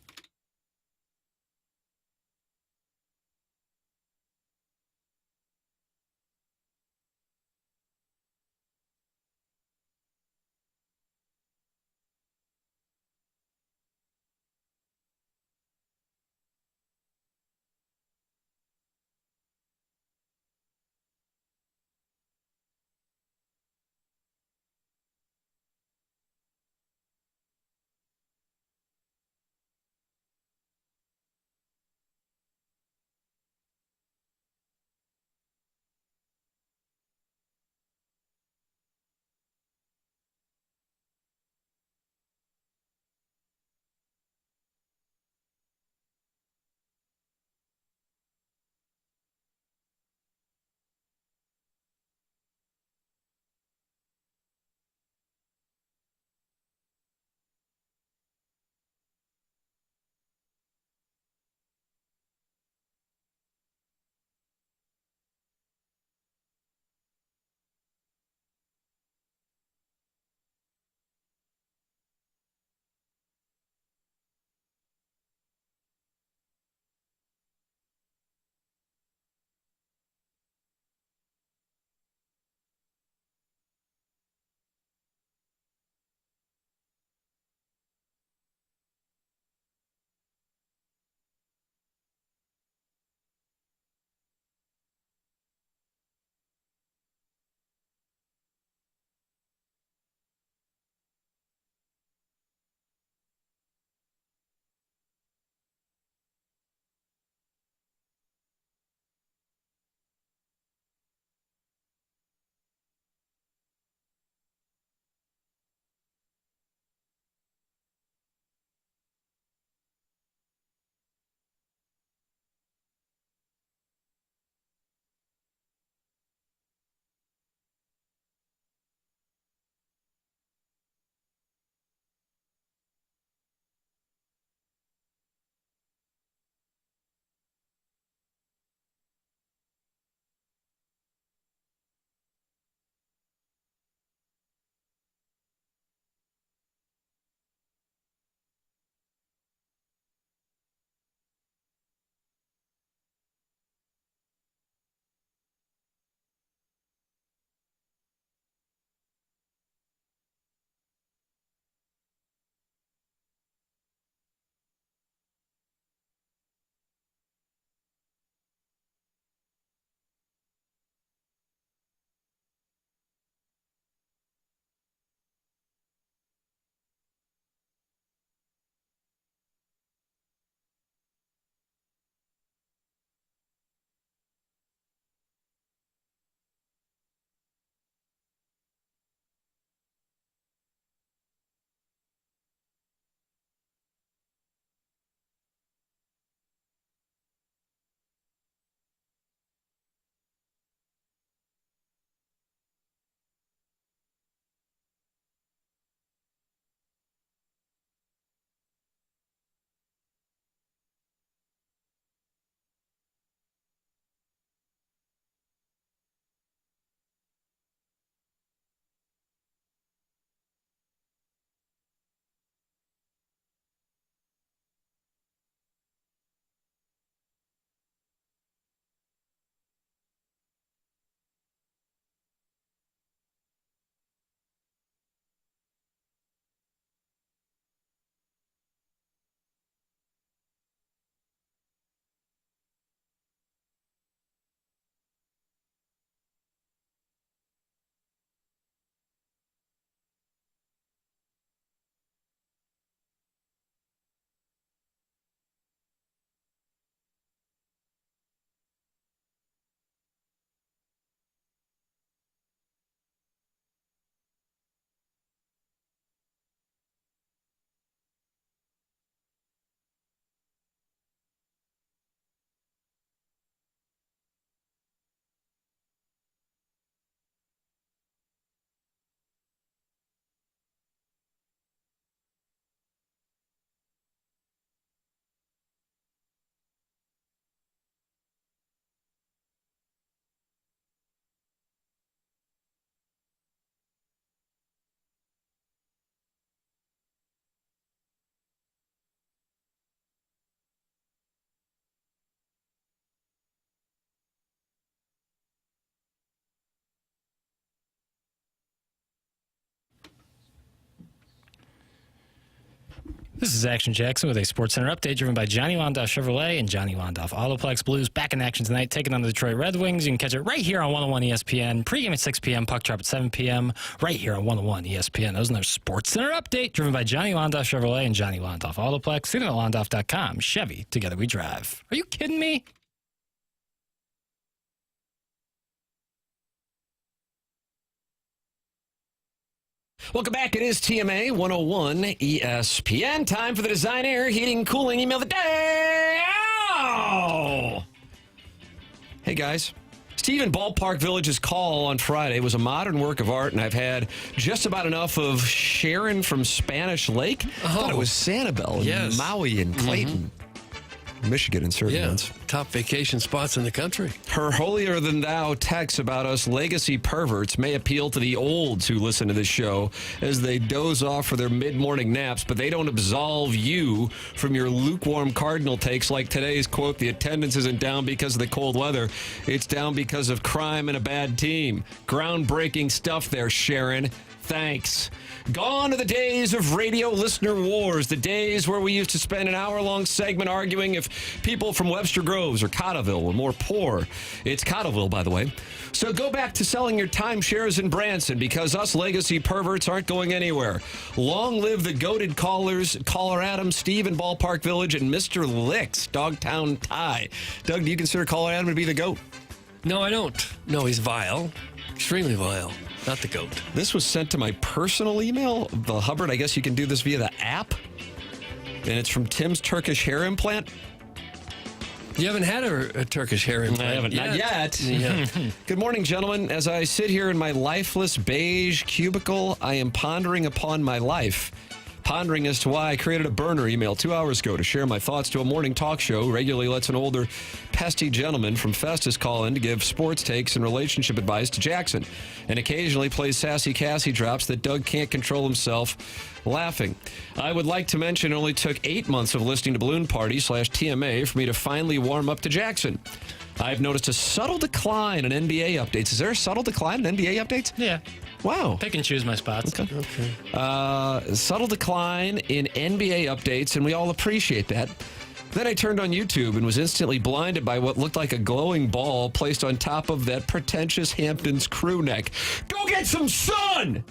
This is Action Jackson with a Sports Center update driven by Johnny Wandoff Chevrolet and Johnny Wandoff Autoplex. Blues back in action tonight, taking on the Detroit Red Wings. You can catch it right here on 101 ESPN. Pregame at 6 p.m., puck drop at 7 p.m., right here on 101 ESPN. That was another Sports Center update driven by Johnny Wandoff Chevrolet and Johnny Wandoff Autoplex. See them at Wandoff.com. Chevy, together we drive. Are you kidding me? Welcome back. It is TMA 101 ESPN. Time for the Design Air Heating Cooling Email of the Day. Ow! Hey, guys. Steve in Ballpark Village's call on Friday was a modern work of art, and I've had just about enough of Sharon from Spanish Lake. I thought it was Sanibel and Maui and Clayton. Michigan in certain months. Top vacation spots in the country. Her holier-than-thou texts about us legacy perverts may appeal to the olds who listen to this show as they doze off for their mid-morning naps, but they don't absolve you from your lukewarm Cardinal takes like today's quote, the attendance isn't down because of the cold weather. It's down because of crime and a bad team. Groundbreaking stuff there, Sharon. Thanks. Gone are the days of radio listener wars, the days where we used to spend an hour-long segment arguing if people from Webster Groves or Cotterville were more poor. It's Cotterville, by the way. So go back to selling your timeshares in Branson because us legacy perverts aren't going anywhere. Long live the goated callers, Caller Adam, Steve in Ballpark Village, and Mr. Licks, Dogtown Ty. Doug, do you consider Caller Adam to be the goat? No, I don't. No, he's vile. Extremely vile. Not the goat. This was sent to my personal email, the Hubbard. I guess you can do this via the app. And it's from Tim's Turkish hair implant. You haven't had a Turkish hair implant. I haven't. Not yet. Good morning, gentlemen. As I sit here in my lifeless beige cubicle, I am pondering upon my life. Pondering as to why I created a burner email 2 hours ago to share my thoughts to a morning talk show. Regularly lets an older, pesty gentleman from Festus call in to give sports takes and relationship advice to Jackson, and occasionally plays sassy Cassie drops that Doug can't control himself laughing. I would like to mention it only took 8 months of listening to Balloon Party /TMA for me to finally warm up to Jackson. I've noticed a subtle decline in NBA updates. Is there a subtle decline in NBA updates? Yeah. Wow. Pick and choose my spots. Okay. Subtle decline in NBA updates, and we all appreciate that. Then I turned on YouTube and was instantly blinded by what looked like a glowing ball placed on top of that pretentious Hamptons crew neck. Go get some sun!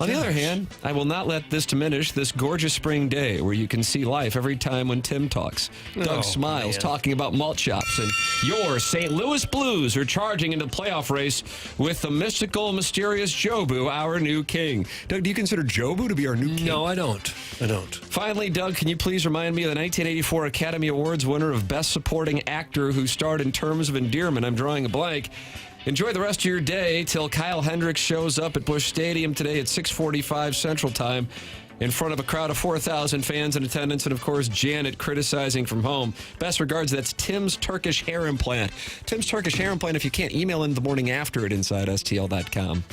On the other hand, I will not let this diminish this gorgeous spring day where you can see life every time when Tim talks. Doug smiles talking about malt shops, and your St. Louis Blues are charging into the playoff race with the mystical, mysterious Jobu, our new king. Doug, do you consider Jobu to be our new king? No, I don't. Finally, Doug, can you please remind me of the 1984 Academy Awards winner of Best Supporting Actor who starred in Terms of Endearment? I'm drawing a blank. Enjoy the rest of your day till Kyle Hendricks shows up at Busch Stadium today at 6:45 Central Time in front of a crowd of 4,000 fans in attendance, and, of course, Janet criticizing from home. Best regards, that's Tim's Turkish hair implant. Tim's Turkish hair implant, if you can't, email in the morning after at InsideSTL.com.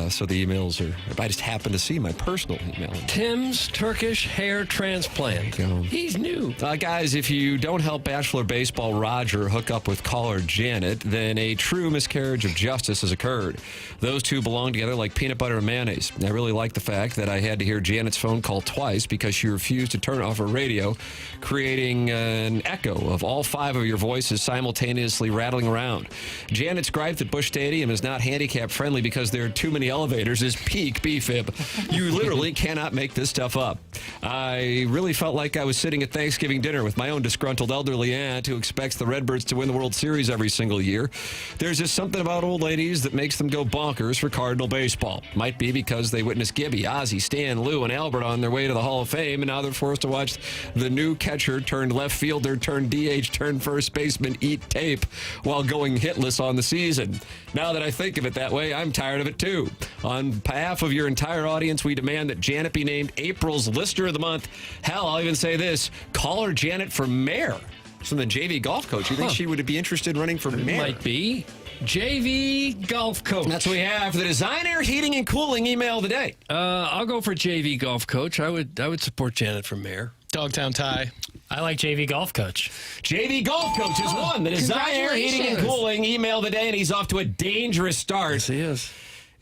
So the emails are, I just happen to see my personal email. Tim's Turkish hair transplant. He's new. Guys, if you don't help Bachelor Baseball Roger hook up with caller Janet, then a true miscarriage of justice has occurred. Those two belong together like peanut butter and mayonnaise. I really like the fact that I had to hear Janet's phone call twice because she refused to turn off her radio, creating an echo of all 5 of your voices simultaneously rattling around. Janet's gripe that Busch Stadium is not handicap friendly because there are too many elevators is peak BFib. You literally cannot make this stuff up. I really felt like I was sitting at Thanksgiving dinner with my own disgruntled elderly aunt who expects the Redbirds to win the World Series every single year. There's just something about old ladies that makes them go bonkers for Cardinal baseball. Might be because they witnessed Gibby, Ozzie, Stan, Lou, and Albert on their way to the Hall of Fame, and now they're forced to watch the new catcher turned left fielder turned DH turned first baseman eat tape while going hitless on the season. Now that I think of it that way, I'm tired of it too. On behalf of your entire audience, we demand that Janet be named April's Listener of the Month. Hell, I'll even say this. Call her Janet for mayor. From the JV golf coach. You think she would be interested in running for mayor? Might be. JV golf coach. That's what we have for the Design Air Heating and Cooling email of the day. I'll go for JV golf coach. I would support Janet for mayor. Dogtown Ty. I like JV golf coach. JV golf coach has won the Design Air Heating and Cooling email of the day, and he's off to a dangerous start. Yes, he is.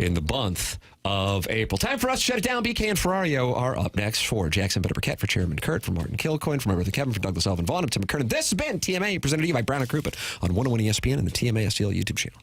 in the month of April. Time for us to shut it down. BK and Ferrario are up next. For Jackson Burkett, for Chairman Kurt, for Martin Kilcoyne, for my brother Kevin, for Douglas Elvin Vaughn, and Tim McKernan. This has been TMA, presented to you by Brown and Crouppen on 101 ESPN and the TMA STL YouTube channel.